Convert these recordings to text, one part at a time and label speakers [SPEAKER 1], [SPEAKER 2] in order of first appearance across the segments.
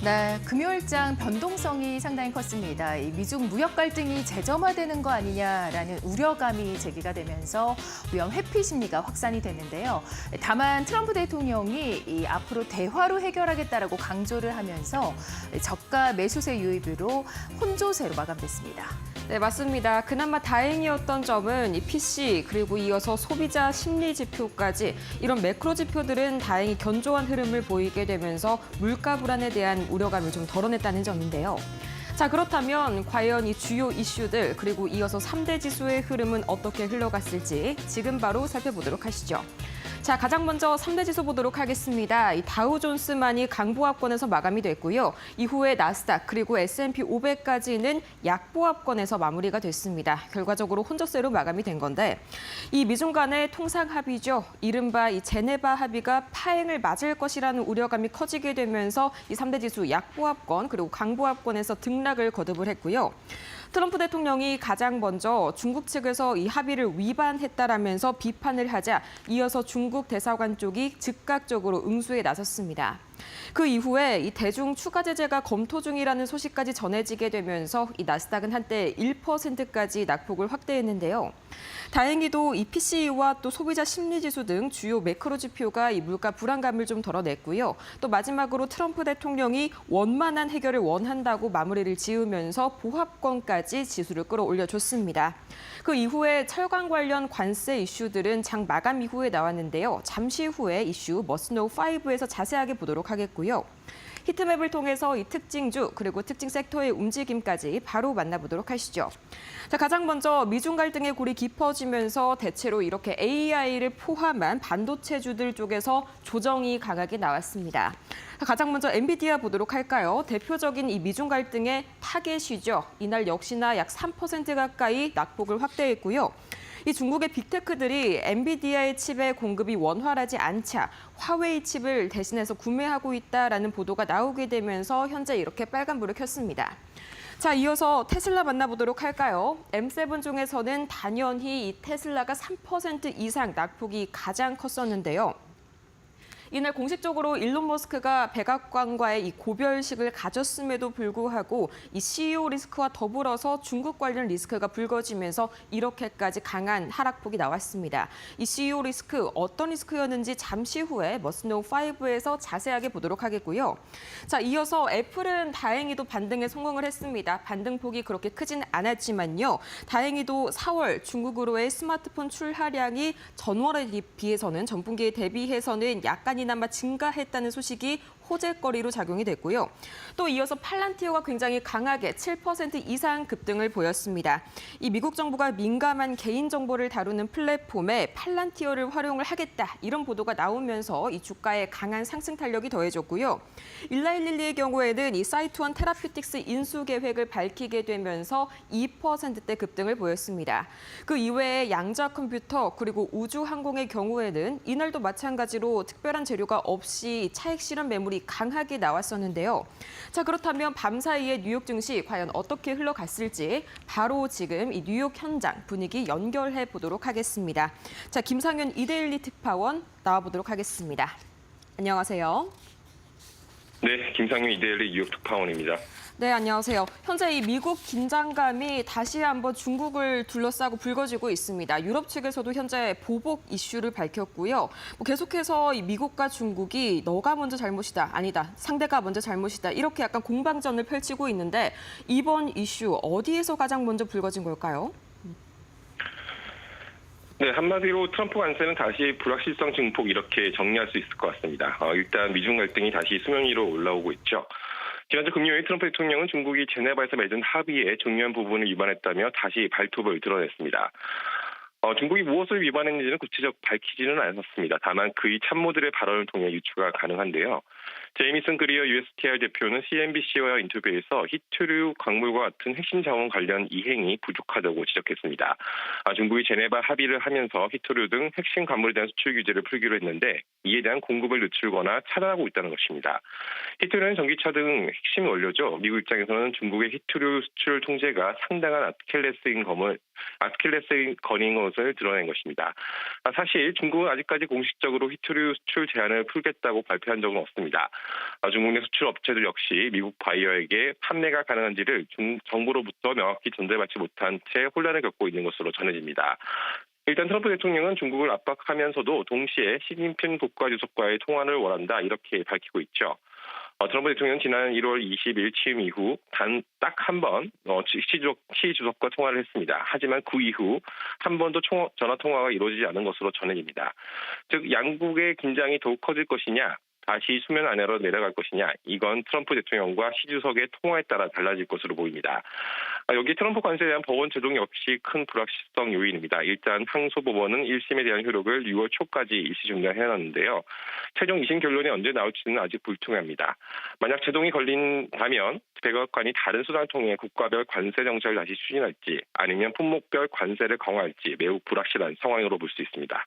[SPEAKER 1] 네, 금요일장 변동성이 상당히 컸습니다. 이 미중 무역 갈등이 재점화되는 거 아니냐라는 우려감이 제기가 되면서 위험 회피 심리가 확산이 됐는데요. 다만 트럼프 대통령이 이 앞으로 대화로 해결하겠다라고 강조를 하면서 저가 매수세 유입으로 혼조세로 마감됐습니다.
[SPEAKER 2] 네, 맞습니다. 그나마 다행이었던 점은 이 PC 그리고 이어서 소비자 심리 지표까지 이런 매크로 지표들은 다행히 견조한 흐름을 보이게 되면서 물가 불안에 대한 우려감을 좀 덜어냈다는 점인데요. 자, 그렇다면 과연 이 주요 이슈들 그리고 이어서 3대 지수의 흐름은 어떻게 흘러갔을지 지금 바로 살펴보도록 하시죠. 자, 가장 먼저 3대 지수 보도록 하겠습니다. 이 다우존스만이 강보합권에서 마감이 됐고요. 이후에 나스닥 그리고 S&P 500까지는 약보합권에서 마무리가 됐습니다. 결과적으로 혼조세로 마감이 된 건데 이 미중 간의 통상 합의죠. 이른바 이 제네바 합의가 파행을 맞을 것이라는 우려감이 커지게 되면서 이 3대 지수 약보합권 그리고 강보합권에서 등락을 거듭을 했고요. 트럼프 대통령이 가장 먼저 중국 측에서 이 합의를 위반했다라면서 비판을 하자 이어서 중국 대사관 쪽이 즉각적으로 응수에 나섰습니다. 그 이후에 이 대중 추가 제재가 검토 중이라는 소식까지 전해지게 되면서 이 나스닥은 한때 1%까지 낙폭을 확대했는데요. 다행히도 이 PCE와 또 소비자 심리지수 등 주요 매크로 지표가 이 물가 불안감을 좀 덜어냈고요. 또 마지막으로 트럼프 대통령이 원만한 해결을 원한다고 마무리를 지으면서 보합권까지 지수를 끌어올려줬습니다. 그 이후에 철강 관련 관세 이슈들은 장 마감 이후에 나왔는데요. 잠시 후에 이슈 머스노우 5에서 자세하게 보도록 하겠고요. 히트맵을 통해서 이 특징주 그리고 특징 섹터의 움직임까지 바로 만나보도록 하시죠. 자, 가장 먼저 미중 갈등의 골이 깊어지면서 대체로 이렇게 AI를 포함한 반도체주들 쪽에서 조정이 강하게 나왔습니다. 가장 먼저 엔비디아 보도록 할까요? 대표적인 이 미중 갈등의 타겟이죠. 이날 역시나 약 3% 가까이 낙폭을 확대했고요. 이 중국의 빅테크들이 엔비디아의 칩의 공급이 원활하지 않자 화웨이 칩을 대신해서 구매하고 있다라는 보도가 나오게 되면서 현재 이렇게 빨간불을 켰습니다. 자, 이어서 테슬라 만나보도록 할까요? M7 중에서는 단연히 이 테슬라가 3% 이상 낙폭이 가장 컸었는데요. 이날 공식적으로 일론 머스크가 백악관과의 이 고별식을 가졌음에도 불구하고 이 CEO 리스크와 더불어서 중국 관련 리스크가 불거지면서 이렇게까지 강한 하락폭이 나왔습니다. 이 CEO 리스크 어떤 리스크였는지 잠시 후에 머스노우 5에서 자세하게 보도록 하겠고요. 자, 이어서 애플은 다행히도 반등에 성공을 했습니다. 반등폭이 그렇게 크진 않았지만요. 다행히도 4월 중국으로의 스마트폰 출하량이 전월에 비해서는 전분기에 대비해서는 약간이나마 증가했다는 소식이 호재거리로 작용이 됐고요. 또 이어서 팔란티어가 굉장히 강하게 7% 이상 급등을 보였습니다. 이 미국 정부가 민감한 개인정보를 다루는 플랫폼에 팔란티어를 활용을 하겠다 이런 보도가 나오면서 이 주가에 강한 상승 탄력이 더해졌고요. 일라일릴리의 경우에는 이 사이투원 테라퓨틱스 인수 계획을 밝히게 되면서 2%대 급등을 보였습니다. 그 이외에 양자 컴퓨터 그리고 우주항공의 경우에는 이날도 마찬가지로 특별한 재료가 없이 차익 실현 매물이 강하게 나왔었는데요. 자, 그렇다면 밤사이에 뉴욕 증시 과연 어떻게 흘러갔을지 바로 지금 이 뉴욕 현장 분위기 연결해 보도록 하겠습니다. 자, 김상윤 이데일리 특파원 나와보도록 하겠습니다. 안녕하세요.
[SPEAKER 3] 네, 김상윤 이데일리 뉴욕 특파원입니다.
[SPEAKER 2] 네, 안녕하세요. 현재 이 미국 긴장감이 다시 한번 중국을 둘러싸고 불거지고 있습니다. 유럽 측에서도 현재 보복 이슈를 밝혔고요. 계속해서 이 미국과 중국이 너가 먼저 잘못이다, 아니다, 상대가 먼저 잘못이다 이렇게 약간 공방전을 펼치고 있는데 이번 이슈 어디에서 가장 먼저 불거진 걸까요?
[SPEAKER 3] 네, 한마디로 트럼프 관세는 다시 불확실성 증폭 이렇게 정리할 수 있을 것 같습니다. 일단 미중 갈등이 다시 수면 위로 올라오고 있죠. 지난주 금요일 트럼프 대통령은 중국이 제네바에서 맺은 합의의 중요한 부분을 위반했다며 다시 발톱을 드러냈습니다. 중국이 무엇을 위반했는지는 구체적 밝히지는 않았습니다. 다만 그의 참모들의 발언을 통해 유추가 가능한데요. 제이미슨 그리어 USTR 대표는 CNBC와 인터뷰에서 히토류 광물과 같은 핵심 자원 관련 이행이 부족하다고 지적했습니다. 중국이 제네바 합의를 하면서 히토류 등 핵심 광물에 대한 수출 규제를 풀기로 했는데 이에 대한 공급을 늦추거나 차단하고 있다는 것입니다. 히토류는 전기차 등 핵심 원료죠. 미국 입장에서는 중국의 히토류 수출 통제가 상당한 아킬레스건인 것을 드러낸 것입니다. 사실 중국은 아직까지 공식적으로 히토류 수출 제한을 풀겠다고 발표한 적은 없습니다. 중국 내 수출 업체들 역시 미국 바이어에게 판매가 가능한지를 정부로부터 명확히 전달받지 못한 채 혼란을 겪고 있는 것으로 전해집니다. 일단 트럼프 대통령은 중국을 압박하면서도 동시에 시진핑 국가주석과의 통화를 원한다 이렇게 밝히고 있죠. 트럼프 대통령은 지난 1월 20일 취임 이후 딱 한 번 시 주석과 통화를 했습니다. 하지만 그 이후 한 번도 전화 통화가 이루어지지 않은 것으로 전해집니다. 즉 양국의 긴장이 더욱 커질 것이냐, 다시 수면 아래로 내려갈 것이냐, 이건 트럼프 대통령과 시 주석의 통화에 따라 달라질 것으로 보입니다. 여기 트럼프 관세에 대한 법원 제동 역시 큰 불확실성 요인입니다. 일단 항소법원은 1심에 대한 효력을 6월 초까지 일시 중단해놨는데요. 최종 2심 결론이 언제 나올지는 아직 불투명합니다. 만약 제동이 걸린다면 백악관이 다른 수단을 통해 국가별 관세 정책을 다시 추진할지 아니면 품목별 관세를 강화할지 매우 불확실한 상황으로 볼 수 있습니다.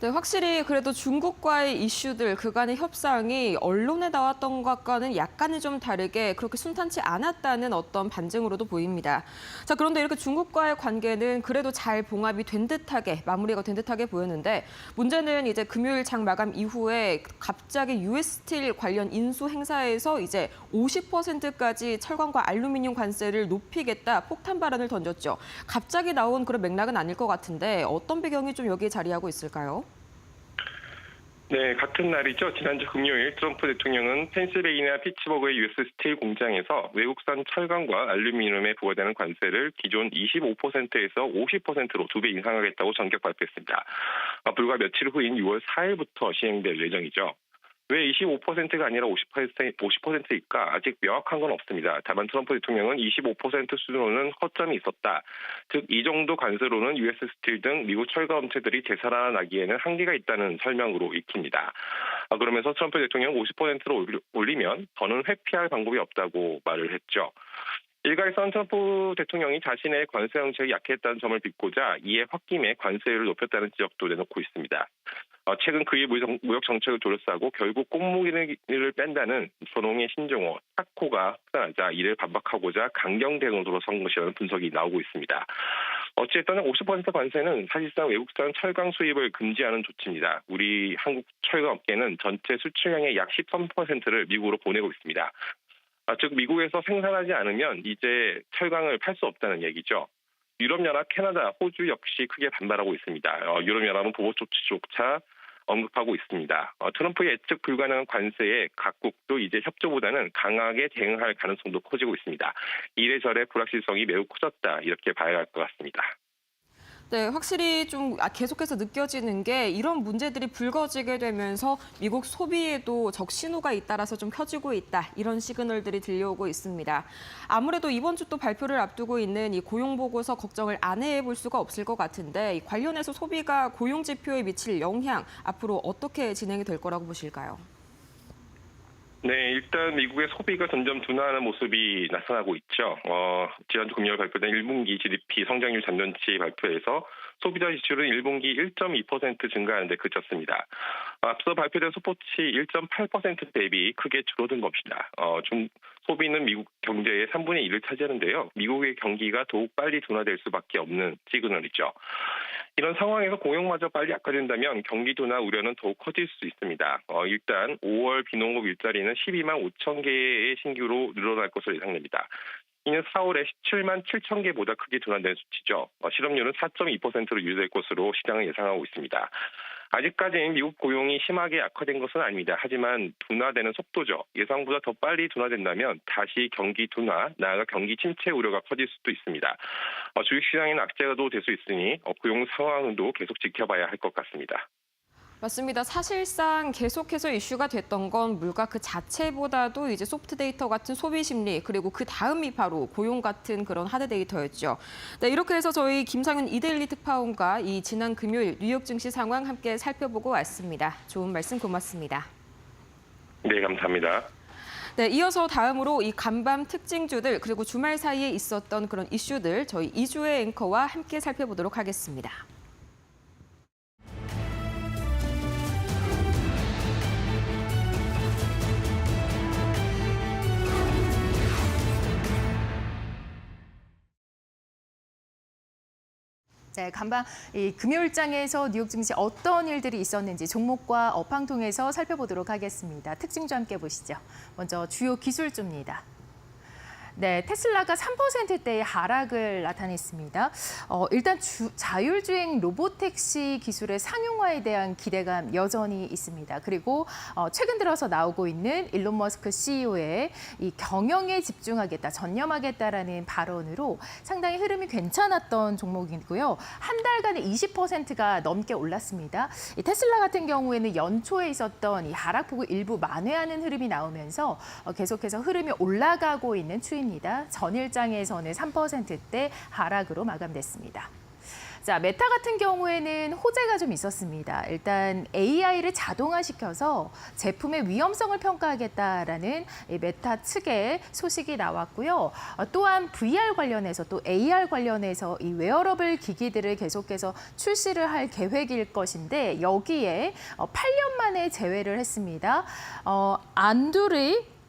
[SPEAKER 2] 네, 확실히 그래도 중국과의 이슈들, 그간의 협상이 언론에 나왔던 것과는 약간은 좀 다르게 그렇게 순탄치 않았다는 어떤 반증으로도 보입니다. 자, 그런데 이렇게 중국과의 관계는 그래도 잘 봉합이 된 듯하게, 마무리가 된 듯하게 보였는데 문제는 이제 금요일 장 마감 이후에 갑자기 US 스틸 관련 인수 행사에서 이제 50%까지 철강과 알루미늄 관세를 높이겠다 폭탄 발언을 던졌죠. 갑자기 나온 그런 맥락은 아닐 것 같은데 어떤 배경이 좀 여기에 자리하고 있을까요?
[SPEAKER 3] 네, 같은 날이죠. 지난주 금요일 트럼프 대통령은 펜실베이니아 피츠버그의 US 스틸 공장에서 외국산 철강과 알루미늄에 부과되는 관세를 기존 25%에서 50%로 2배 인상하겠다고 전격 발표했습니다. 불과 며칠 후인 6월 4일부터 시행될 예정이죠. 왜 25%가 아니라 50%일까? 아직 명확한 건 없습니다. 다만 트럼프 대통령은 25% 수준으로는 허점이 있었다. 즉, 이 정도 관세로는 US 스틸 등 미국 철강 업체들이 되살아나기에는 한계가 있다는 설명으로 익힙니다. 그러면서 트럼프 대통령은 50%로 올리면 더는 회피할 방법이 없다고 말을 했죠. 일각에서는 트럼프 대통령이 자신의 관세 정책이 약했다는 점을 빚고자 이에 홧김에 관세율을 높였다는 지적도 내놓고 있습니다. 최근 그의 무역 정책을 둘러싸고 결국 꽁무니를 뺀다는 조롱의 신종어 타코가 흩어나자 이를 반박하고자 강경 대응으로 선 것이라는 분석이 나오고 있습니다. 어찌됐든 50% 관세는 사실상 외국산 철강 수입을 금지하는 조치입니다. 우리 한국 철강 업계는 전체 수출량의 약 13%를 미국으로 보내고 있습니다. 즉 미국에서 생산하지 않으면 이제 철강을 팔 수 없다는 얘기죠. 유럽연합, 캐나다, 호주 역시 크게 반발하고 있습니다. 유럽연합은 보복 조치조차 언급하고 있습니다. 트럼프의 예측 불가능한 관세에 각국도 이제 협조보다는 강하게 대응할 가능성도 커지고 있습니다. 이래저래 불확실성이 매우 커졌다 이렇게 봐야 할 것 같습니다.
[SPEAKER 2] 네, 확실히 좀 계속해서 느껴지는 게 이런 문제들이 불거지게 되면서 미국 소비에도 적신호가 잇따라서 좀 켜지고 있다. 이런 시그널들이 들려오고 있습니다. 아무래도 이번 주 또 발표를 앞두고 있는 이 고용보고서 걱정을 안 해볼 수가 없을 것 같은데 이 관련해서 소비가 고용 지표에 미칠 영향 앞으로 어떻게 진행이 될 거라고 보실까요?
[SPEAKER 3] 네, 일단 미국의 소비가 점점 둔화하는 모습이 나타나고 있죠. 지난주 금요일 발표된 1분기 GDP 성장률 잠정치 발표에서 소비자 지출은 1분기 1.2% 증가하는 데 그쳤습니다. 앞서 발표된 소포치 1.8% 대비 크게 줄어든 겁니다. 소비는 미국 경제의 3분의 1을 차지하는데요. 미국의 경기가 더욱 빨리 둔화될 수밖에 없는 시그널이죠. 이런 상황에서 공용마저 빨리 악화된다면 경기 둔화 우려는 더욱 커질 수 있습니다. 일단 5월 비농업 일자리는 12만 5천 개의 신규로 늘어날 것으로 예상됩니다. 이는 4월에 17만 7천 개보다 크게 둔화된 수치죠. 실업률은 4.2%로 유지될 것으로 시장은 예상하고 있습니다. 아직까지는 미국 고용이 심하게 악화된 것은 아닙니다. 하지만 둔화되는 속도죠. 예상보다 더 빨리 둔화된다면 다시 경기 둔화, 나아가 경기 침체 우려가 커질 수도 있습니다. 주식시장에는 악재가도 될 수 있으니 고용 상황도 계속 지켜봐야 할 것 같습니다.
[SPEAKER 2] 맞습니다. 사실상 계속해서 이슈가 됐던 건 물가 그 자체보다도 이제 소프트 데이터 같은 소비 심리 그리고 그 다음이 바로 고용 같은 그런 하드 데이터였죠. 네, 이렇게 해서 저희 김상윤 이데일리 특파원과 이 지난 금요일 뉴욕 증시 상황 함께 살펴보고 왔습니다. 좋은 말씀 고맙습니다.
[SPEAKER 3] 네, 감사합니다.
[SPEAKER 2] 네, 이어서 다음으로 이 간밤 특징주들 그리고 주말 사이에 있었던 그런 이슈들 저희 이주혜 앵커와 함께 살펴보도록 하겠습니다.
[SPEAKER 1] 네, 간밤 이 금요일장에서 뉴욕 증시 어떤 일들이 있었는지 종목과 업황 통해서 살펴보도록 하겠습니다. 특징주 함께 보시죠. 먼저 주요 기술주입니다. 네, 테슬라가 3%대의 하락을 나타냈습니다. 일단 자율주행 로보택시 기술의 상용화에 대한 기대감 여전히 있습니다. 그리고 최근 들어서 나오고 있는 일론 머스크 CEO의 이 경영에 집중하겠다, 전념하겠다라는 발언으로 상당히 흐름이 괜찮았던 종목이고요. 한 달간에 20%가 넘게 올랐습니다. 이 테슬라 같은 경우에는 연초에 있었던 이 하락폭을 일부 만회하는 흐름이 나오면서 계속해서 흐름이 올라가고 있는 추입니다. 전일장에서는 3%대 하락으로 마감됐습니다. 자, 메타 같은 경우에는 호재가 좀 있었습니다. 일단 AI를 자동화시켜서 제품의 위험성을 평가하겠다라는 메타 측의 소식이 나왔고요. 또한 VR 관련해서 또 AR 관련해서 이 웨어러블 기기들을 계속해서 출시를 할 계획일 것인데 여기에 8년 만에 제외를 했습니다.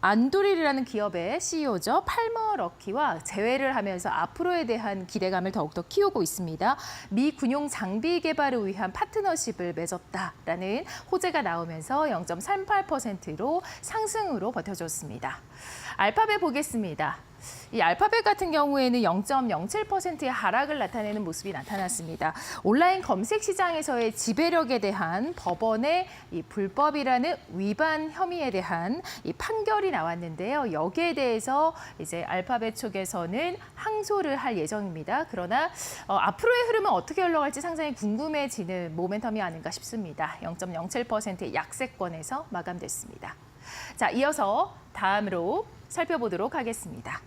[SPEAKER 1] 안두릴이라는 기업의 CEO죠. 팔머 럭키와 재회를 하면서 앞으로에 대한 기대감을 더욱더 키우고 있습니다. 미 군용 장비 개발을 위한 파트너십을 맺었다라는 호재가 나오면서 0.38%로 상승으로 버텨줬습니다. 알파벳 보겠습니다. 이 알파벳 같은 경우에는 0.07%의 하락을 나타내는 모습이 나타났습니다. 온라인 검색 시장에서의 지배력에 대한 법원의 이 불법이라는 위반 혐의에 대한 이 판결이 나왔는데요. 여기에 대해서 이제 알파벳 쪽에서는 항소를 할 예정입니다. 그러나 앞으로의 흐름은 어떻게 흘러갈지 상당히 궁금해지는 모멘텀이 아닌가 싶습니다. 0.07%의 약세권에서 마감됐습니다. 자, 이어서 다음으로 살펴보도록 하겠습니다.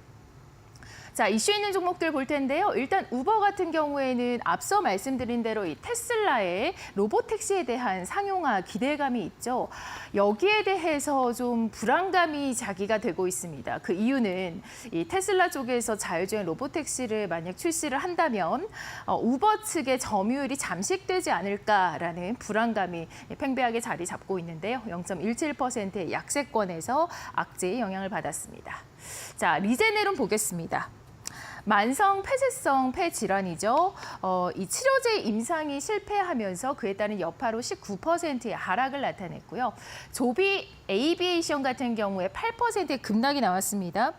[SPEAKER 1] 자, 이슈 있는 종목들 볼 텐데요. 일단 우버 같은 경우에는 앞서 말씀드린 대로 이 테슬라의 로보택시에 대한 상용화 기대감이 있죠. 여기에 대해서 좀 불안감이 자기가 되고 있습니다. 그 이유는 이 테슬라 쪽에서 자율주행 로보택시를 만약 출시를 한다면 우버 측의 점유율이 잠식되지 않을까라는 불안감이 팽배하게 자리 잡고 있는데요. 0.17%의 약세권에서 악재의 영향을 받았습니다. 자, 리제네론 보겠습니다. 만성 폐쇄성 폐질환이죠. 이 치료제 임상이 실패하면서 그에 따른 여파로 19%의 하락을 나타냈고요. 조비 에이비에이션 같은 경우에 8%의 급락이 나왔습니다.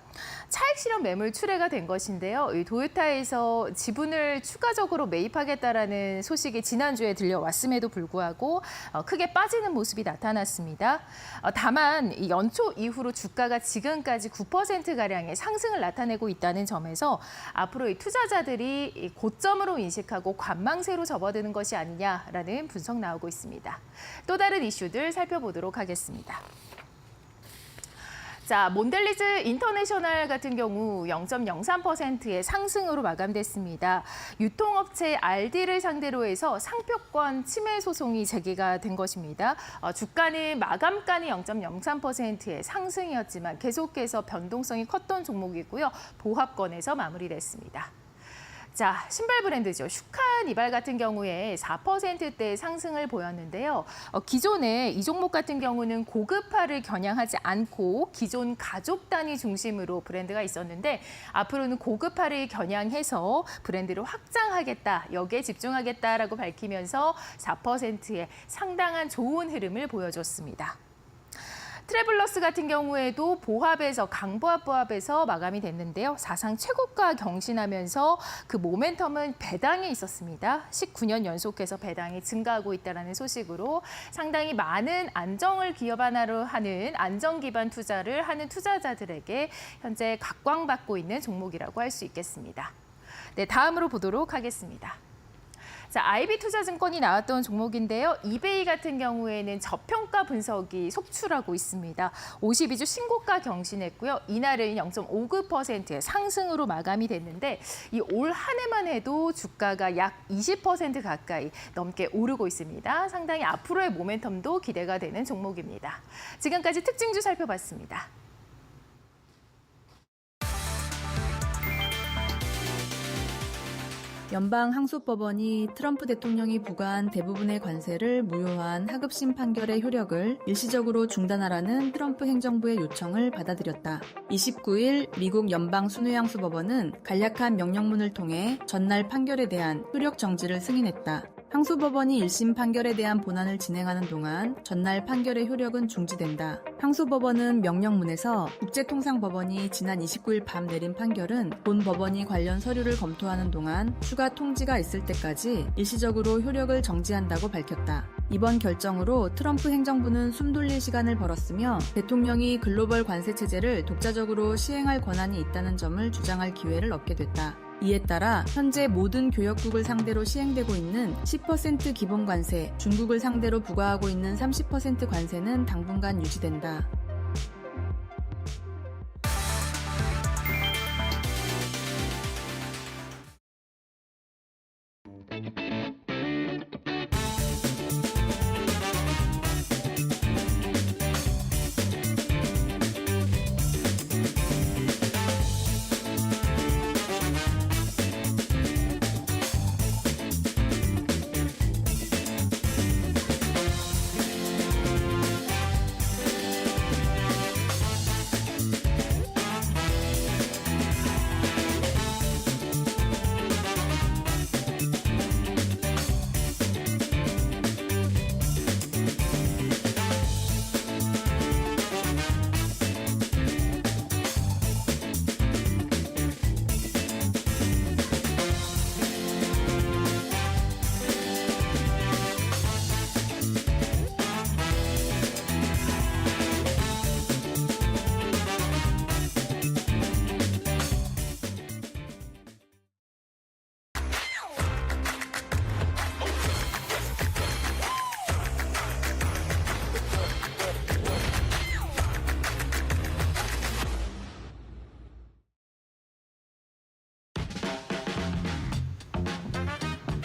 [SPEAKER 1] 차익 실현 매물 출회가 된 것인데요. 이 도요타에서 지분을 추가적으로 매입하겠다라는 소식이 지난주에 들려왔음에도 불구하고 크게 빠지는 모습이 나타났습니다. 다만 이 연초 이후로 주가가 지금까지 9%가량의 상승을 나타내고 있다는 점에서 앞으로 이 투자자들이 고점으로 인식하고 관망세로 접어드는 것이 아니냐라는 분석 나오고 있습니다. 또 다른 이슈들 살펴보도록 하겠습니다. 자, 몬델리즈 인터내셔널 같은 경우 0.03%의 상승으로 마감됐습니다. 유통업체 알디를 상대로 해서 상표권 침해 소송이 제기가 된 것입니다. 주가는 마감가는 0.03%의 상승이었지만 계속해서 변동성이 컸던 종목이고요. 보합권에서 마무리됐습니다. 자, 신발 브랜드죠. 슈칸 이발 같은 경우에 4%대 상승을 보였는데요. 기존에 이 종목 같은 경우는 고급화를 겨냥하지 않고 기존 가족 단위 중심으로 브랜드가 있었는데 앞으로는 고급화를 겨냥해서 브랜드를 확장하겠다, 여기에 집중하겠다라고 밝히면서 4%의 상당한 좋은 흐름을 보여줬습니다. 트래블러스 같은 경우에도 강보합 보합에서 마감이 됐는데요. 사상 최고가 경신하면서 그 모멘텀은 배당에 있었습니다. 19년 연속해서 배당이 증가하고 있다는 소식으로 상당히 많은 안정을 기업 하나로 하는 안정 기반 투자를 하는 투자자들에게 현재 각광받고 있는 종목이라고 할 수 있겠습니다. 네, 다음으로 보도록 하겠습니다. 자, IB투자증권이 나왔던 종목인데요. 이베이 같은 경우에는 저평가 분석이 속출하고 있습니다. 52주 신고가 경신했고요. 이날은 0.59%의 상승으로 마감이 됐는데 이 올 한 해만 해도 주가가 약 20% 가까이 넘게 오르고 있습니다. 상당히 앞으로의 모멘텀도 기대가 되는 종목입니다. 지금까지 특징주 살펴봤습니다.
[SPEAKER 4] 연방항소법원이 트럼프 대통령이 부과한 대부분의 관세를 무효한 하급심 판결의 효력을 일시적으로 중단하라는 트럼프 행정부의 요청을 받아들였다. 29일 미국 연방순회항소법원은 간략한 명령문을 통해 전날 판결에 대한 효력 정지를 승인했다. 항소법원이 1심 판결에 대한 본안을 진행하는 동안 전날 판결의 효력은 중지된다. 항소법원은 명령문에서 국제통상법원이 지난 29일 밤 내린 판결은 본 법원이 관련 서류를 검토하는 동안 추가 통지가 있을 때까지 일시적으로 효력을 정지한다고 밝혔다. 이번 결정으로 트럼프 행정부는 숨돌릴 시간을 벌었으며 대통령이 글로벌 관세 체제를 독자적으로 시행할 권한이 있다는 점을 주장할 기회를 얻게 됐다. 이에 따라 현재 모든 교역국을 상대로 시행되고 있는 10% 기본 관세, 중국을 상대로 부과하고 있는 30% 관세는 당분간 유지된다.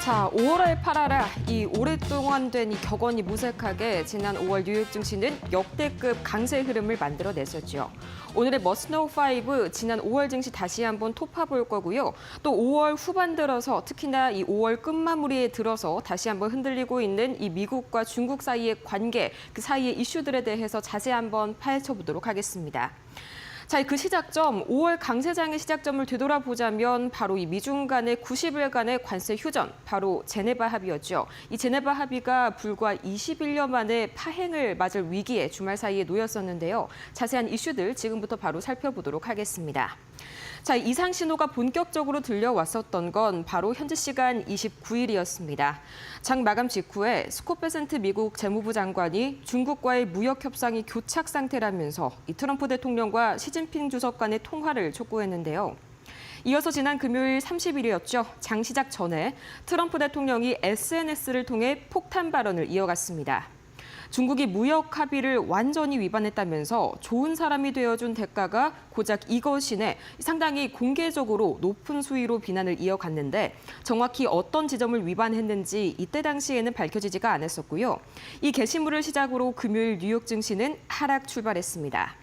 [SPEAKER 2] 자, 5월에 팔아라. 이 오랫동안 된 이 격언이 무색하게 지난 5월 뉴욕 증시는 역대급 강세 흐름을 만들어냈었죠. 오늘의 머스노우5 지난 5월 증시 다시 한번 토파볼 거고요. 또 5월 후반 들어서 특히나 이 5월 끝마무리에 들어서 다시 한번 흔들리고 있는 이 미국과 중국 사이의 관계, 그 사이의 이슈들에 대해서 자세히 한번 파헤쳐 보도록 하겠습니다. 자, 그 시작점, 5월 강세장의 시작점을 되돌아보자면 바로 이 미중 간의 90일간의 관세 휴전, 바로 제네바 합의였죠. 이 제네바 합의가 불과 21년 만에 파행을 맞을 위기에 주말 사이에 놓였었는데요. 자세한 이슈들 지금부터 바로 살펴보도록 하겠습니다. 자, 이상 신호가 본격적으로 들려왔었던 건 바로 현지 시간 29일이었습니다. 장 마감 직후에 스콧 베센트 미국 재무부 장관이 중국과의 무역 협상이 교착 상태라면서 이 트럼프 대통령과 시진핑 주석 간의 통화를 촉구했는데요. 이어서 지난 금요일 30일이었죠. 장 시작 전에 트럼프 대통령이 SNS를 통해 폭탄 발언을 이어갔습니다. 중국이 무역 합의를 완전히 위반했다면서 좋은 사람이 되어준 대가가 고작 이것이네 상당히 공개적으로 높은 수위로 비난을 이어갔는데 정확히 어떤 지점을 위반했는지 이때 당시에는 밝혀지지가 않았었고요. 이 게시물을 시작으로 금요일 뉴욕 증시는 하락 출발했습니다.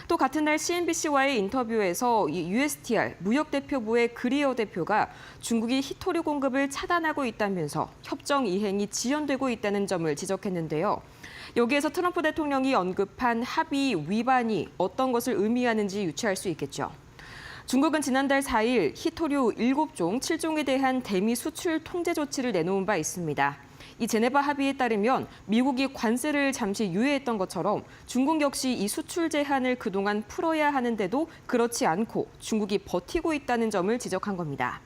[SPEAKER 2] 또 같은 날 CNBC와의 인터뷰에서 이 USTR 무역대표부의 그리어 대표가 중국이 히토류 공급을 차단하고 있다면서 협정 이행이 지연되고 있다는 점을 지적했는데요. 여기에서 트럼프 대통령이 언급한 합의 위반이 어떤 것을 의미하는지 유추할 수 있겠죠. 중국은 지난달 4일 히토류 7종 7종에 대한 대미 수출 통제 조치를 내놓은 바 있습니다. 이 제네바 합의에 따르면 미국이 관세를 잠시 유예했던 것처럼 중국 역시 이 수출 제한을 그동안 풀어야 하는데도 그렇지 않고 중국이 버티고 있다는 점을 지적한 겁니다.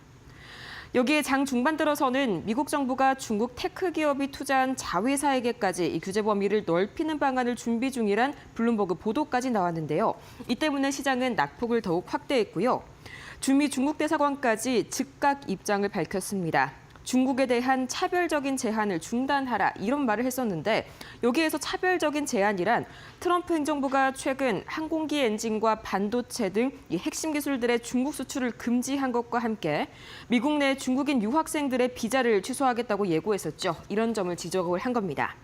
[SPEAKER 2] 여기에 장 중반 들어서는 미국 정부가 중국 테크 기업이 투자한 자회사에게까지 이 규제 범위를 넓히는 방안을 준비 중이란 블룸버그 보도까지 나왔는데요. 이 때문에 시장은 낙폭을 더욱 확대했고요. 주미 중국 대사관까지 즉각 입장을 밝혔습니다. 중국에 대한 차별적인 제한을 중단하라 이런 말을 했었는데 여기에서 차별적인 제한이란 트럼프 행정부가 최근 항공기 엔진과 반도체 등 이 핵심 기술들의 중국 수출을 금지한 것과 함께 미국 내 중국인 유학생들의 비자를 취소하겠다고 예고했었죠. 이런 점을 지적을 한 겁니다.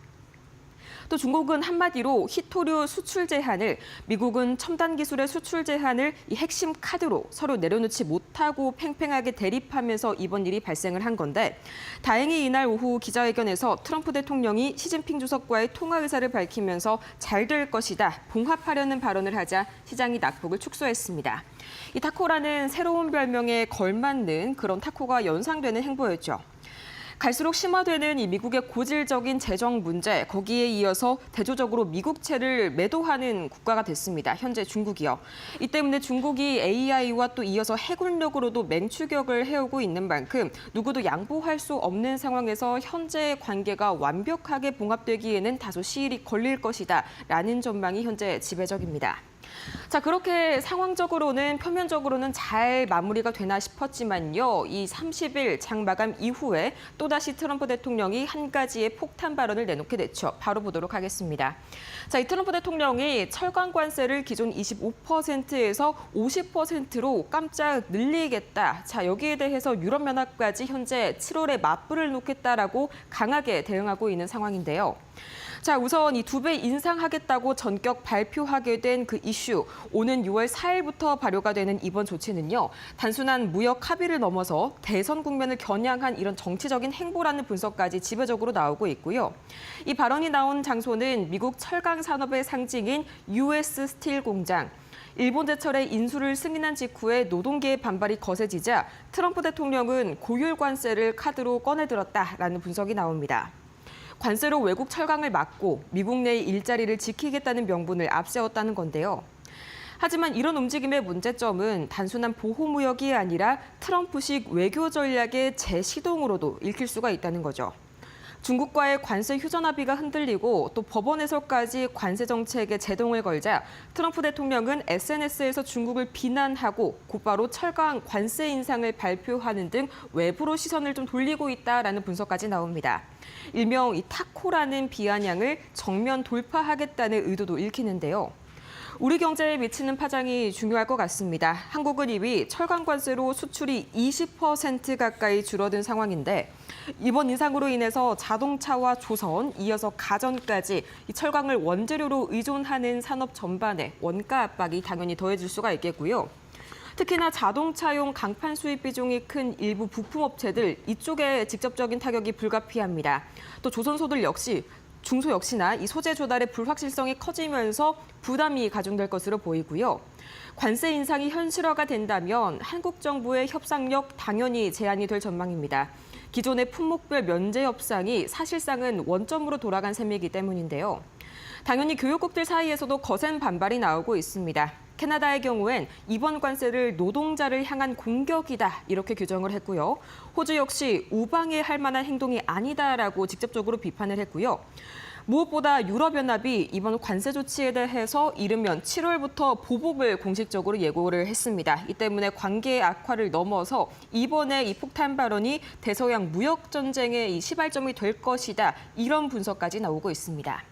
[SPEAKER 2] 또 중국은 한마디로 희토류 수출 제한을, 미국은 첨단 기술의 수출 제한을 이 핵심 카드로 서로 내려놓지 못하고 팽팽하게 대립하면서 이번 일이 발생을 한 건데, 다행히 이날 오후 기자회견에서 트럼프 대통령이 시진핑 주석과의 통화 의사를 밝히면서 잘 될 것이다, 봉합하려는 발언을 하자 시장이 낙폭을 축소했습니다. 이 타코라는 새로운 별명에 걸맞는 그런 타코가 연상되는 행보였죠. 갈수록 심화되는 이 미국의 고질적인 재정 문제, 거기에 이어서 대조적으로 미국채를 매도하는 국가가 됐습니다. 현재 중국이요. 이 때문에 중국이 AI와 또 이어서 해군력으로도 맹추격을 해오고 있는 만큼 누구도 양보할 수 없는 상황에서 현재의 관계가 완벽하게 봉합되기에는 다소 시일이 걸릴 것이다라는 전망이 현재 지배적입니다. 자, 그렇게 상황적으로는 표면적으로는 잘 마무리가 되나 싶었지만요. 이 30일 장 마감 이후에 또다시 트럼프 대통령이 한 가지의 폭탄 발언을 내놓게 됐죠. 바로 보도록 하겠습니다. 자, 이 트럼프 대통령이 철강 관세를 기존 25%에서 50%로 깜짝 늘리겠다. 자, 여기에 대해서 유럽연합까지 현재 7월에 맞불을 놓겠다라고 강하게 대응하고 있는 상황인데요. 자, 우선 이 2배 인상하겠다고 전격 발표하게 된 그 이슈, 오는 6월 4일부터 발효가 되는 이번 조치는요, 단순한 무역 합의를 넘어서 대선 국면을 겨냥한 이런 정치적인 행보라는 분석까지 지배적으로 나오고 있고요. 이 발언이 나온 장소는 미국 철강 산업의 상징인 US 스틸 공장. 일본 제철에 인수를 승인한 직후에 노동계의 반발이 거세지자 트럼프 대통령은 고율 관세를 카드로 꺼내들었다라는 분석이 나옵니다. 관세로 외국 철강을 막고 미국 내의 일자리를 지키겠다는 명분을 앞세웠다는 건데요. 하지만 이런 움직임의 문제점은 단순한 보호무역이 아니라 트럼프식 외교 전략의 재시동으로도 읽힐 수가 있다는 거죠. 중국과의 관세 휴전 합의가 흔들리고 또 법원에서까지 관세 정책에 제동을 걸자 트럼프 대통령은 SNS에서 중국을 비난하고 곧바로 철강 관세 인상을 발표하는 등 외부로 시선을 좀 돌리고 있다라는 분석까지 나옵니다. 일명 이 타코라는 비아냥을 정면 돌파하겠다는 의도도 읽히는데요. 우리 경제에 미치는 파장이 중요할 것 같습니다. 한국은 이미 철강 관세로 수출이 20% 가까이 줄어든 상황인데 이번 인상으로 인해서 자동차와 조선, 이어서 가전까지 이 철강을 원재료로 의존하는 산업 전반에 원가 압박이 당연히 더해질 수가 있겠고요. 특히나 자동차용 강판 수입 비중이 큰 일부 부품업체들, 이쪽에 직접적인 타격이 불가피합니다. 또 조선소들 역시 중소 역시나 이 소재 조달의 불확실성이 커지면서 부담이 가중될 것으로 보이고요. 관세 인상이 현실화가 된다면 한국 정부의 협상력 당연히 제한이 될 전망입니다. 기존의 품목별 면제 협상이 사실상은 원점으로 돌아간 셈이기 때문인데요. 당연히 교역국들 사이에서도 거센 반발이 나오고 있습니다. 캐나다의 경우엔 이번 관세를 노동자를 향한 공격이다 이렇게 규정을 했고요. 호주 역시 우방해할 만한 행동이 아니다라고 직접적으로 비판을 했고요. 무엇보다 유럽연합이 이번 관세 조치에 대해서 이르면 7월부터 보복을 공식적으로 예고를 했습니다. 이 때문에 관계의 악화를 넘어서 이번에 이 폭탄 발언이 대서양 무역 전쟁의 이 시발점이 될 것이다. 이런 분석까지 나오고 있습니다.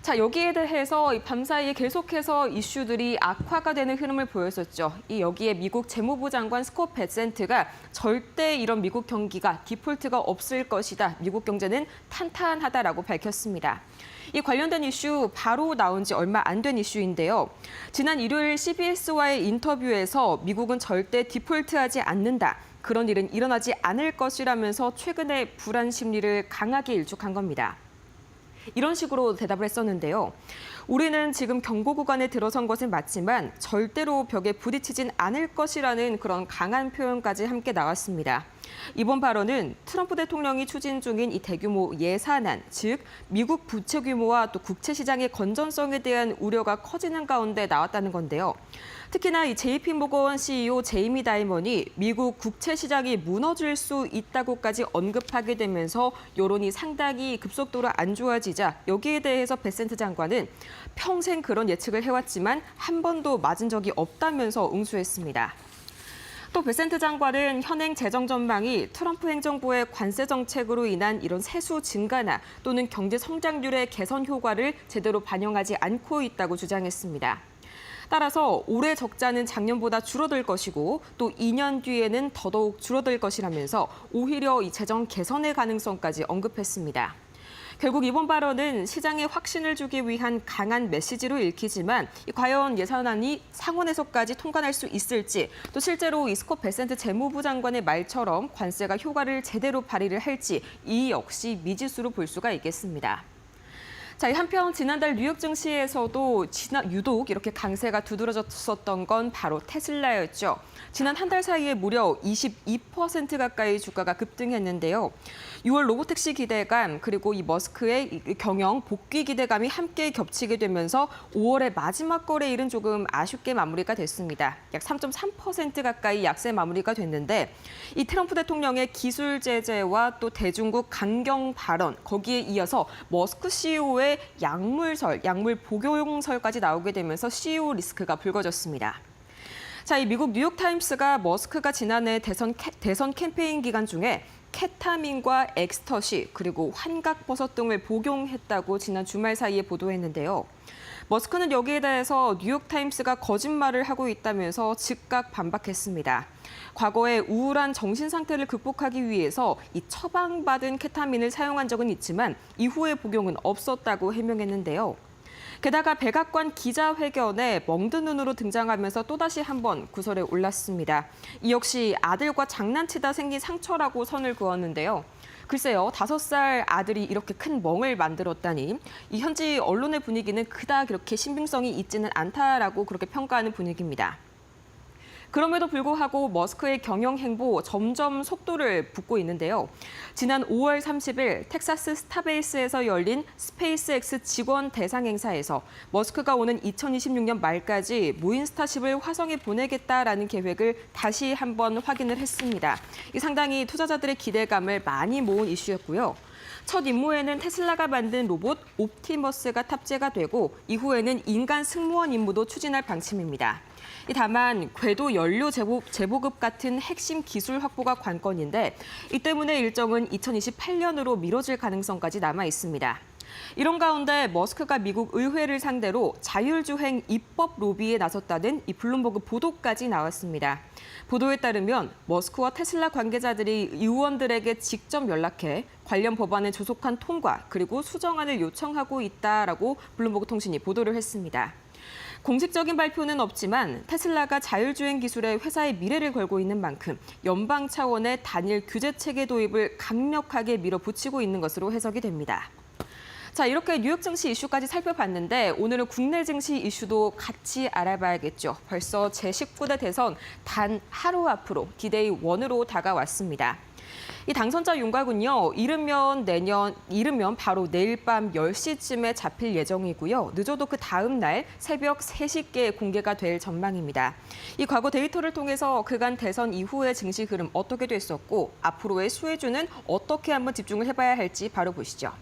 [SPEAKER 2] 자, 여기에 대해서 밤사이에 계속해서 이슈들이 악화가 되는 흐름을 보였었죠. 여기에 미국 재무부 장관 스콧 베센트가 절대 이런 미국 경기가 디폴트가 없을 것이다. 미국 경제는 탄탄하다라고 밝혔습니다. 이 관련된 이슈 바로 나온 지 얼마 안 된 이슈인데요. 지난 일요일 CBS와의 인터뷰에서 미국은 절대 디폴트하지 않는다. 그런 일은 일어나지 않을 것이라면서 최근에 불안 심리를 강하게 일축한 겁니다. 이런 식으로 대답을 했었는데요. 우리는 지금 경고 구간에 들어선 것은 맞지만 절대로 벽에 부딪히진 않을 것이라는 그런 강한 표현까지 함께 나왔습니다. 이번 발언은 트럼프 대통령이 추진 중인 이 대규모 예산안, 즉 미국 부채 규모와 또 국채 시장의 건전성에 대한 우려가 커지는 가운데 나왔다는 건데요. 특히나 이 JP모건 CEO 제이미 다이먼이 미국 국채 시장이 무너질 수 있다고까지 언급하게 되면서 여론이 상당히 급속도로 안 좋아지자 여기에 대해서 베센트 장관은 평생 그런 예측을 해왔지만 한 번도 맞은 적이 없다면서 응수했습니다. 또 베센트 장관은 현행 재정 전망이 트럼프 행정부의 관세 정책으로 인한 이런 세수 증가나 또는 경제 성장률의 개선 효과를 제대로 반영하지 않고 있다고 주장했습니다. 따라서 올해 적자는 작년보다 줄어들 것이고 또 2년 뒤에는 더더욱 줄어들 것이라면서 오히려 이 재정 개선의 가능성까지 언급했습니다. 결국 이번 발언은 시장에 확신을 주기 위한 강한 메시지로 읽히지만 과연 예산안이 상원에서까지 통과할 수 있을지, 또 실제로 이 스콧 베센트 재무부 장관의 말처럼 관세가 효과를 제대로 발휘를 할지 이 역시 미지수로 볼 수가 있겠습니다. 자, 한편 지난달 뉴욕 증시에서도 유독 이렇게 강세가 두드러졌었던 건 바로 테슬라였죠. 지난 한 달 사이에 무려 22% 가까이 주가가 급등했는데요. 6월 로보택시 기대감 그리고 이 머스크의 경영 복귀 기대감이 함께 겹치게 되면서 5월의 마지막 거래일은 조금 아쉽게 마무리가 됐습니다. 약 3.3% 가까이 약세 마무리가 됐는데 이 트럼프 대통령의 기술 제재와 또 대중국 강경 발언, 거기에 이어서 머스크 CEO의 약물 복용설까지 나오게 되면서 CEO 리스크가 불거졌습니다. 자, 이 미국 뉴욕타임스가 머스크가 지난해 대선 캠페인 기간 중에 케타민과 엑스터시 그리고 환각버섯 등을 복용했다고 지난 주말 사이에 보도했는데요. 머스크는 여기에 대해서 뉴욕타임스가 거짓말을 하고 있다면서 즉각 반박했습니다. 과거에 우울한 정신 상태를 극복하기 위해서 이 처방받은 케타민을 사용한 적은 있지만 이후의 복용은 없었다고 해명했는데요. 게다가 백악관 기자회견에 멍든 눈으로 등장하면서 또다시 한번 구설에 올랐습니다. 이 역시 아들과 장난치다 생긴 상처라고 선을 그었는데요. 글쎄요, 5살 아들이 이렇게 큰 멍을 만들었다니 이 현지 언론의 분위기는 그닥 그렇게 신빙성이 있지는 않다라고 그렇게 평가하는 분위기입니다. 그럼에도 불구하고 머스크의 경영 행보 점점 속도를 붓고 있는데요. 지난 5월 30일 텍사스 스타베이스에서 열린 스페이스X 직원 대상 행사에서 머스크가 오는 2026년 말까지 무인 스타쉽을 화성에 보내겠다라는 계획을 다시 한번 확인을 했습니다. 이 상당히 투자자들의 기대감을 많이 모은 이슈였고요. 첫 임무에는 테슬라가 만든 로봇 옵티머스가 탑재가 되고 이후에는 인간 승무원 임무도 추진할 방침입니다. 다만 궤도 연료 재보급 같은 핵심 기술 확보가 관건인데 이 때문에 일정은 2028년으로 미뤄질 가능성까지 남아 있습니다. 이런 가운데 머스크가 미국 의회를 상대로 자율주행 입법 로비에 나섰다는 이 블룸버그 보도까지 나왔습니다. 보도에 따르면 머스크와 테슬라 관계자들이 의원들에게 직접 연락해 관련 법안의 조속한 통과 그리고 수정안을 요청하고 있다라고 블룸버그 통신이 보도를 했습니다. 공식적인 발표는 없지만 테슬라가 자율주행 기술에 회사의 미래를 걸고 있는 만큼 연방 차원의 단일 규제 체계 도입을 강력하게 밀어붙이고 있는 것으로 해석이 됩니다. 자, 이렇게 뉴욕 증시 이슈까지 살펴봤는데 오늘은 국내 증시 이슈도 같이 알아봐야겠죠. 벌써 제19대 대선 단 하루 앞으로 D-Day 1으로 다가왔습니다. 이 당선자 윤곽은요, 이르면 바로 내일 밤 10시쯤에 잡힐 예정이고요. 늦어도 그 다음 날 새벽 3시께 공개가 될 전망입니다. 이 과거 데이터를 통해서 그간 대선 이후의 증시 흐름 어떻게 됐었고 앞으로의 수혜주는 어떻게 한번 집중을 해봐야 할지 바로 보시죠.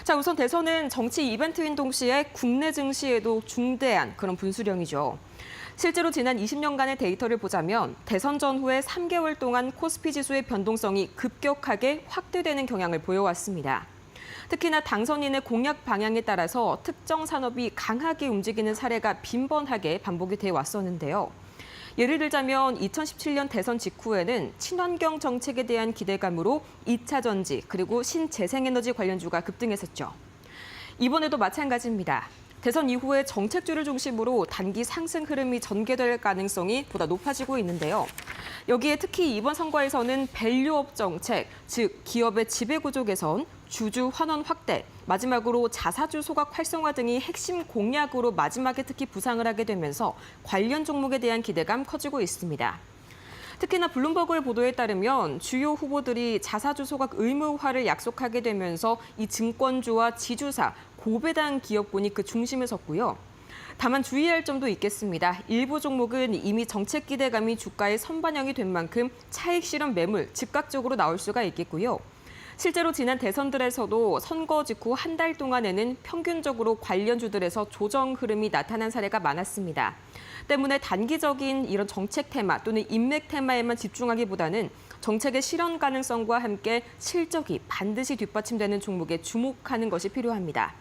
[SPEAKER 2] 자, 우선 대선은 정치 이벤트인 동시에 국내 증시에도 중대한 그런 분수령이죠. 실제로 지난 20년간의 데이터를 보자면 대선 전후에 3개월 동안 코스피 지수의 변동성이 급격하게 확대되는 경향을 보여왔습니다. 특히나 당선인의 공약 방향에 따라서 특정 산업이 강하게 움직이는 사례가 빈번하게 반복이 돼 왔었는데요. 예를 들자면 2017년 대선 직후에는 친환경 정책에 대한 기대감으로 2차 전지 그리고 신재생에너지 관련주가 급등했었죠. 이번에도 마찬가지입니다. 대선 이후에 정책주를 중심으로 단기 상승 흐름이 전개될 가능성이 보다 높아지고 있는데요. 여기에 특히 이번 선거에서는 밸류업 정책, 즉 기업의 지배구조 개선, 주주 환원 확대, 마지막으로 자사주 소각 활성화 등이 핵심 공약으로 마지막에 특히 부상을 하게 되면서 관련 종목에 대한 기대감 커지고 있습니다. 특히나 블룸버그의 보도에 따르면 주요 후보들이 자사주 소각 의무화를 약속하게 되면서 이 증권주와 지주사, 고배당 기업군이 그 중심에 섰고요. 다만 주의할 점도 있겠습니다. 일부 종목은 이미 정책 기대감이 주가에 선반영이 된 만큼 차익 실현 매물 즉각적으로 나올 수가 있겠고요. 실제로 지난 대선들에서도 선거 직후 한 달 동안에는 평균적으로 관련주들에서 조정 흐름이 나타난 사례가 많았습니다. 때문에 단기적인 이런 정책 테마 또는 인맥 테마에만 집중하기보다는 정책의 실현 가능성과 함께 실적이 반드시 뒷받침되는 종목에 주목하는 것이 필요합니다.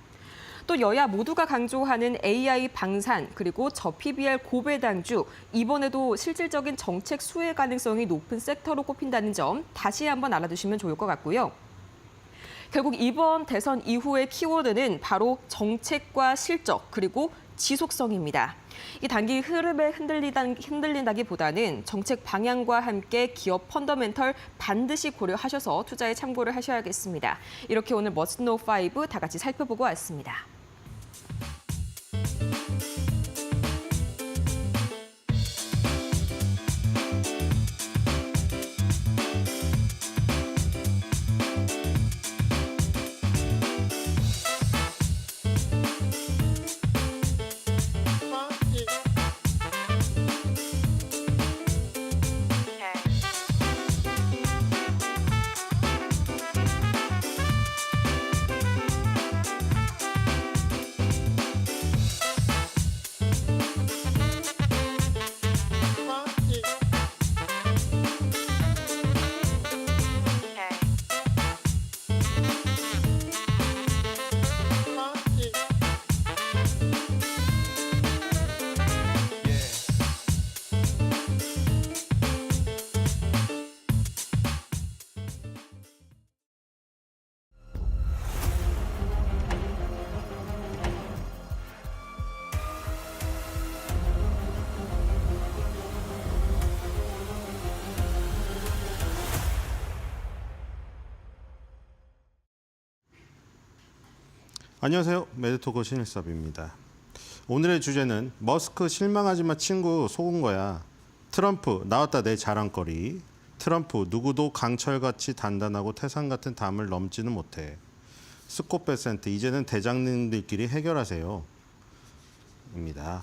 [SPEAKER 2] 또 여야 모두가 강조하는 AI 방산 그리고 저PBR 고배당주, 이번에도 실질적인 정책 수혜 가능성이 높은 섹터로 꼽힌다는 점 다시 한번 알아두시면 좋을 것 같고요. 결국 이번 대선 이후의 키워드는 바로 정책과 실적 그리고 지속성입니다. 이 단기 흐름에 흔들린다기보다는 정책 방향과 함께 기업 펀더멘털 반드시 고려하셔서 투자에 참고를 하셔야겠습니다. 이렇게 오늘 머스노 5 다 같이 살펴보고 왔습니다.
[SPEAKER 5] 안녕하세요. 매드토크 신일섭입니다. 오늘의 주제는 머스크 실망하지마 친구 속은 거야. 트럼프 나왔다 내 자랑거리. 트럼프 누구도 강철같이 단단하고 태산 같은 담을 넘지는 못해. 스콧 베센트 이제는 대장님들끼리 해결하세요. 입니다.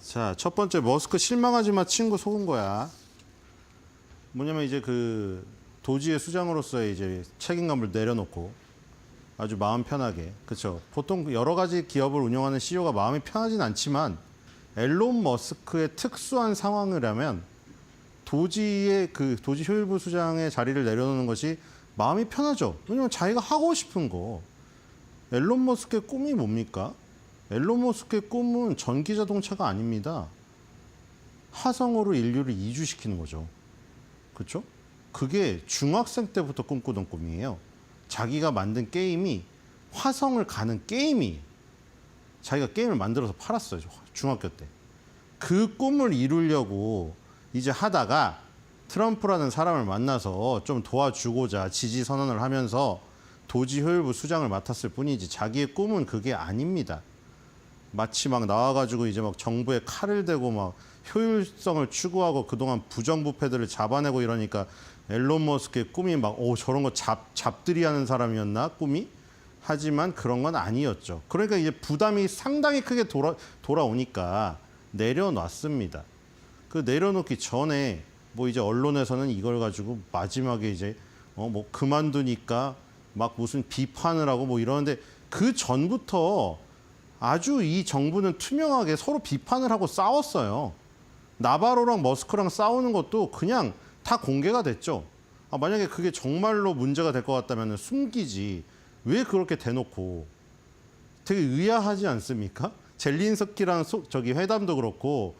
[SPEAKER 5] 자, 첫 번째 머스크 실망하지마 친구 속은 거야. 뭐냐면 이제 그 도지의 수장으로서의 이제 책임감을 내려놓고 아주 마음 편하게, 그렇죠. 보통 여러 가지 기업을 운영하는 CEO가 마음이 편하진 않지만 앨런 머스크의 특수한 상황이라면 도지의 그 도지 효율부 수장의 자리를 내려놓는 것이 마음이 편하죠. 왜냐면 자기가 하고 싶은 거. 앨런 머스크의 꿈이 뭡니까? 앨런 머스크의 꿈은 전기 자동차가 아닙니다. 화성으로 인류를 이주시키는 거죠. 그렇죠? 그게 중학생 때부터 꿈꾸던 꿈이에요. 자기가 만든 게임이 화성을 가는 게임이 자기가 게임을 만들어서 팔았어요. 중학교 때. 그 꿈을 이루려고 이제 하다가 트럼프라는 사람을 만나서 좀 도와주고자 지지 선언을 하면서 도지 효율부 수장을 맡았을 뿐이지 자기의 꿈은 그게 아닙니다. 마치 막 나와가지고 이제 막 정부에 칼을 대고 막 효율성을 추구하고 그동안 부정부패들을 잡아내고 이러니까 앨런 머스크의 꿈이 막 저런 거 잡들이 하는 사람이었나 꿈이? 하지만 그런 건 아니었죠. 그러니까 이제 부담이 상당히 크게 돌아오니까 내려놨습니다. 그 내려놓기 전에 뭐 이제 언론에서는 이걸 가지고 마지막에 이제 뭐 그만두니까 막 무슨 비판을 하고 뭐 이러는데 그 전부터 아주 이 정부는 투명하게 서로 비판을 하고 싸웠어요. 나바로랑 머스크랑 싸우는 것도 그냥 다 공개가 됐죠. 만약에 그게 정말로 문제가 될 것 같다면 숨기지. 왜 그렇게 대놓고. 되게 의아하지 않습니까? 젤린스키랑 저기 회담도 그렇고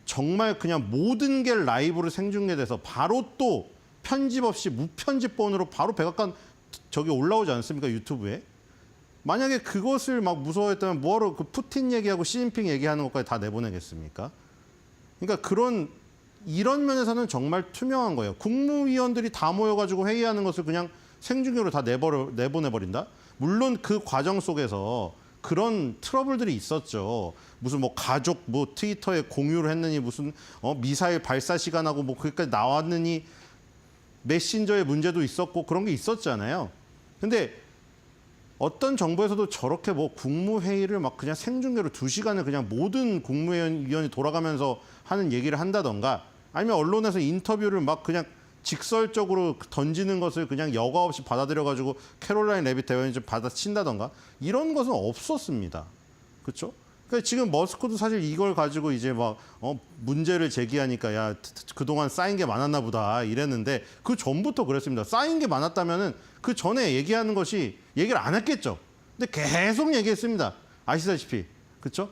[SPEAKER 5] 정말 그냥 모든 게 라이브로 생중계돼서 바로 또 편집 없이 무편집본으로 바로 백악관 저기 올라오지 않습니까? 유튜브에. 만약에 그것을 막 무서워했다면 뭐하러 그 푸틴 얘기하고 시진핑 얘기하는 것까지 다 내보내겠습니까? 그러니까 이런 면에서는 정말 투명한 거예요. 국무위원들이 다 모여가지고 회의하는 것을 그냥 생중계로 다 내보내버린다? 물론 그 과정 속에서 그런 트러블들이 있었죠. 무슨 뭐 가족 뭐 트위터에 공유를 했느니 무슨 미사일 발사 시간하고 뭐 그게까지 나왔느니 메신저의 문제도 있었고 그런 게 있었잖아요. 근데 어떤 정부에서도 저렇게 뭐 국무회의를 막 그냥 생중계로 2시간을 그냥 모든 국무위원이 돌아가면서 하는 얘기를 한다던가 아니면 언론에서 인터뷰를 막 그냥 직설적으로 던지는 것을 그냥 여과 없이 받아들여가지고 캐롤라인 레빗 대변인 좀 받아친다던가 이런 것은 없었습니다. 그렇죠? 그러니까 지금 머스크도 사실 이걸 가지고 이제 막 문제를 제기하니까 야 그동안 쌓인 게 많았나 보다 이랬는데 그 전부터 그랬습니다. 쌓인 게 많았다면은 그 전에 얘기하는 것이 얘기를 안 했겠죠. 근데 계속 얘기했습니다. 아시다시피 그렇죠?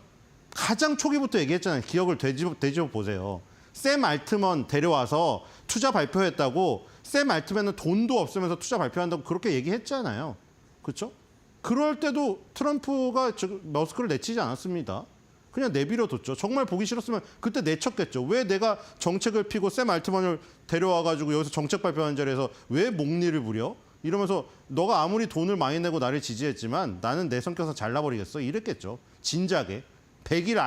[SPEAKER 5] 가장 초기부터 얘기했잖아요. 기억을 되짚어 보세요. 샘 알트먼 데려와서 투자 발표했다고 샘 알트먼은 돈도 없으면서 투자 발표한다고 그렇게 얘기했잖아요. 그렇죠? 그럴 때도 트럼프가 머스크를 내치지 않았습니다. 그냥 내버려뒀죠. 정말 보기 싫었으면 그때 내쳤겠죠. 왜 내가 정책을 피고 샘 알트먼을 데려와가지고 여기서 정책 발표하는 자리에서 왜 목리를 부려? 이러면서 너가 아무리 돈을 많이 내고 나를 지지했지만 나는 내 성격상 잘라버리겠어. 이랬겠죠. 진작에. 100일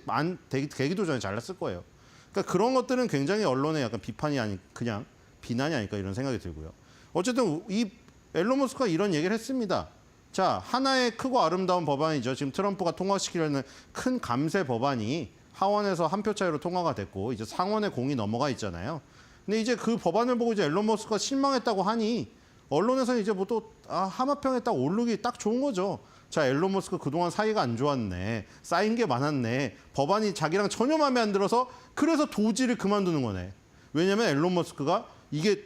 [SPEAKER 5] 안 되기도 전에 잘랐을 거예요. 그러니까 그런 것들은 굉장히 언론의 약간 비판이 아니 그냥 비난이 아닐까 이런 생각이 들고요. 어쨌든 이 앨런 머스크가 이런 얘기를 했습니다. 자, 하나의 크고 아름다운 법안이죠. 지금 트럼프가 통과시키려는 큰 감세 법안이 하원에서 한 표 차이로 통과가 됐고 이제 상원에 공이 넘어가 있잖아요. 근데 이제 그 법안을 보고 이제 앨런 머스크가 실망했다고 하니 언론에서는 이제 뭐 또 하마평에 딱 오르기 딱 좋은 거죠. 자, 앨런 머스크 그동안 사이가 안 좋았네. 쌓인 게 많았네. 법안이 자기랑 전혀 마음에 안 들어서 그래서 도지를 그만두는 거네. 왜냐면 앨런 머스크가 이게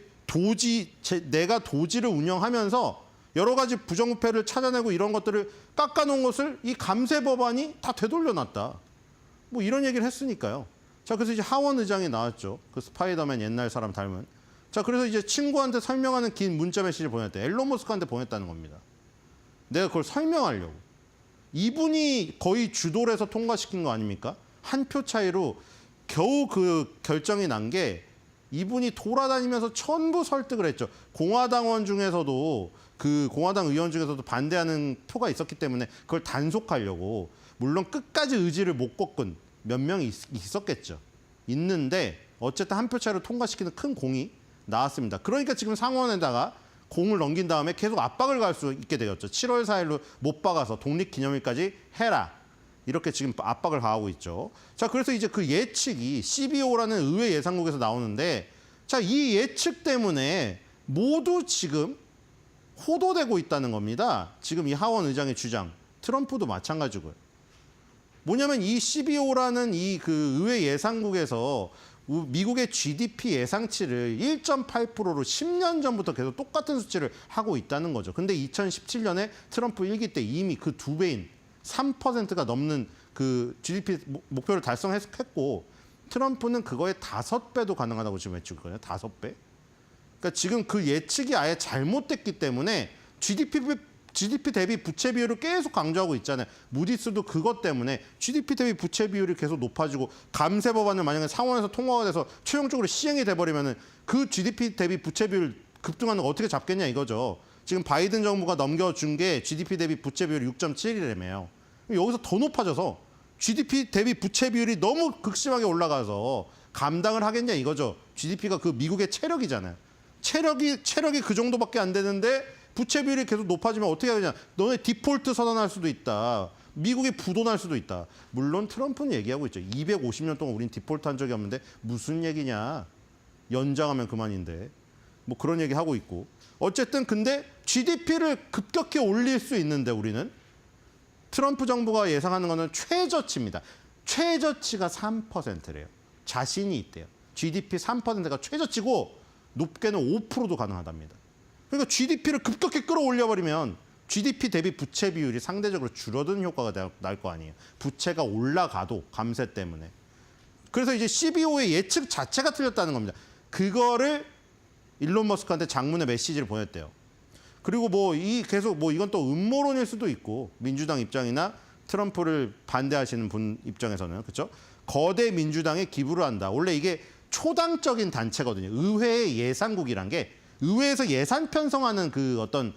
[SPEAKER 5] 내가 도지를 운영하면서 여러 가지 부정부패를 찾아내고 이런 것들을 깎아놓은 것을 이 감세 법안이 다 되돌려놨다. 뭐 이런 얘기를 했으니까요. 자, 그래서 이제 하원 의장이 나왔죠. 그 스파이더맨 옛날 사람 닮은. 자, 그래서 이제 친구한테 설명하는 긴 문자 메시지를 보냈대. 앨런 머스크한테 보냈다는 겁니다. 내가 그걸 설명하려고. 이분이 거의 주도를 해서 통과시킨 거 아닙니까? 한 표 차이로 겨우 그 결정이 난 게 이분이 돌아다니면서 전부 설득을 했죠. 공화당원 중에서도 그 공화당 의원 중에서도 반대하는 표가 있었기 때문에 그걸 단속하려고 물론 끝까지 의지를 못 꺾은 몇 명이 있었겠죠. 있는데 어쨌든 한 표 차이로 통과시키는 큰 공이 나왔습니다. 그러니까 지금 상원에다가 공을 넘긴 다음에 계속 압박을 가할 수 있게 되었죠. 7월 4일로 못 박아서 독립기념일까지 해라. 이렇게 지금 압박을 가하고 있죠. 자, 그래서 이제 그 예측이 CBO라는 의회 예상국에서 나오는데 자, 이 예측 때문에 모두 지금 호도되고 있다는 겁니다. 지금 이 하원 의장의 주장. 트럼프도 마찬가지고요. 뭐냐면 이 CBO라는 이 그 의회 예상국에서 미국의 GDP 예상치를 1.8%로 10년 전부터 계속 똑같은 수치를 하고 있다는 거죠. 근데 2017년에 트럼프 1기 때 이미 그 2배인 3%가 넘는 그 GDP 목표를 달성했고 트럼프는 그거의 5배도 가능하다고 지금 외치고 있거든요. 5배. 그러니까 지금 그 예측이 아예 잘못됐기 때문에 GDP 대비 부채 비율을 계속 강조하고 있잖아요. 무디스도 그것 때문에 GDP 대비 부채 비율이 계속 높아지고 감세 법안을 만약에 상원에서 통과가 돼서 최종적으로 시행이 돼버리면은 그 GDP 대비 부채 비율 급등하는 거 어떻게 잡겠냐 이거죠. 지금 바이든 정부가 넘겨준 게 GDP 대비 부채 비율이 6.7이라며요. 여기서 더 높아져서 GDP 대비 부채 비율이 너무 극심하게 올라가서 감당을 하겠냐 이거죠. GDP가 그 미국의 체력이잖아요. 체력이 그 정도밖에 안 되는데 부채 비율이 계속 높아지면 어떻게 하느냐. 너네 디폴트 선언할 수도 있다. 미국이 부도날 수도 있다. 물론 트럼프는 얘기하고 있죠. 250년 동안 우린 디폴트 한 적이 없는데 무슨 얘기냐. 연장하면 그만인데. 뭐 그런 얘기 하고 있고. 어쨌든 근데 GDP를 급격히 올릴 수 있는데 우리는 트럼프 정부가 예상하는 거는 최저치입니다. 최저치가 3%래요. 자신이 있대요. GDP 3%가 최저치고 높게는 5%도 가능하답니다. 그러니까 GDP를 급격히 끌어올려버리면 GDP 대비 부채 비율이 상대적으로 줄어드는 효과가 날 거 아니에요. 부채가 올라가도 감세 때문에. 그래서 이제 CBO의 예측 자체가 틀렸다는 겁니다. 그거를 일론 머스크한테 장문의 메시지를 보냈대요. 그리고 계속 이건 또 음모론일 수도 있고 민주당 입장이나 트럼프를 반대하시는 분 입장에서는 그렇죠? 거대 민주당에 기부를 한다. 원래 이게 초당적인 단체거든요. 의회의 예산국이란 게 의회에서 예산 편성하는 그 어떤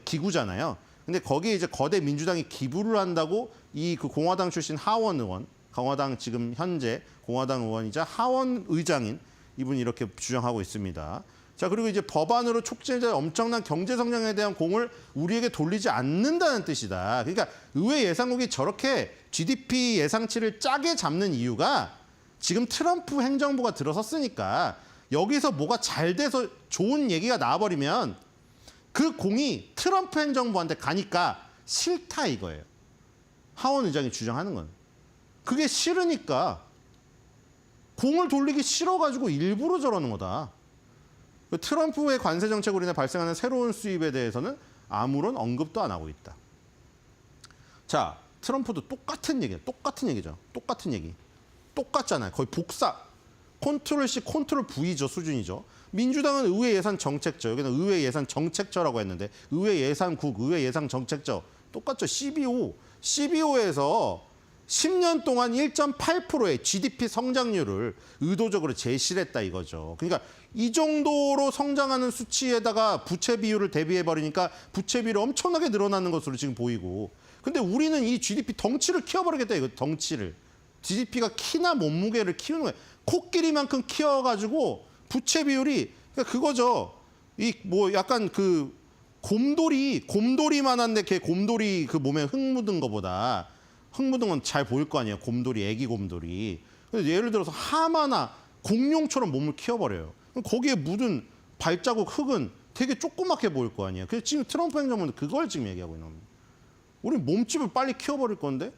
[SPEAKER 5] 기구잖아요. 근데 거기에 이제 거대 민주당이 기부를 한다고 이 그 공화당 출신 하원 의원, 공화당 지금 현재 공화당 의원이자 하원 의장인 이분이 이렇게 주장하고 있습니다. 자, 그리고 이제 법안으로 촉진할 엄청난 경제 성장에 대한 공을 우리에게 돌리지 않는다는 뜻이다. 그러니까 의회 예산국이 저렇게 GDP 예상치를 짜게 잡는 이유가 지금 트럼프 행정부가 들어섰으니까 여기서 뭐가 잘 돼서 좋은 얘기가 나와버리면 그 공이 트럼프 행정부한테 가니까 싫다 이거예요. 하원 의장이 주장하는 건. 그게 싫으니까 공을 돌리기 싫어가지고 일부러 저러는 거다. 트럼프의 관세 정책으로 인해 발생하는 새로운 수입에 대해서는 아무런 언급도 안 하고 있다. 자, 트럼프도 똑같은 얘기죠. 똑같은 얘기. 똑같잖아요. 거의 복사. 컨트롤 C, 컨트롤 V죠, 수준이죠. 민주당은 의회 예산 정책처, 여기는 의회 예산 정책처라고 했는데 의회 예산국, 의회 예산 정책처 똑같죠. 12호에서 10년 동안 1.8%의 GDP 성장률을 의도적으로 제시를 했다 이거죠. 그러니까 이 정도로 성장하는 수치에다가 부채 비율을 대비해버리니까 부채 비율이 엄청나게 늘어나는 것으로 지금 보이고, 근데 우리는 이 GDP 덩치를 키워버리겠다 이거, 덩치를. GDP가 키나 몸무게를 키우는 거예요. 코끼리만큼 키워가지고 부채 비율이, 그러니까 그거죠. 이 뭐 약간 그 곰돌이만한데 걔 곰돌이 그 몸에 흙 묻은 거보다, 흙 묻은 건 잘 보일 거 아니에요. 곰돌이, 애기 곰돌이. 예를 들어서 하마나 공룡처럼 몸을 키워버려요. 그럼 거기에 묻은 발자국 흙은 되게 조그맣게 보일 거 아니에요. 그래서 지금 트럼프 행정부는 그걸 지금 얘기하고 있는 겁니다. 우리 몸집을 빨리 키워버릴 건데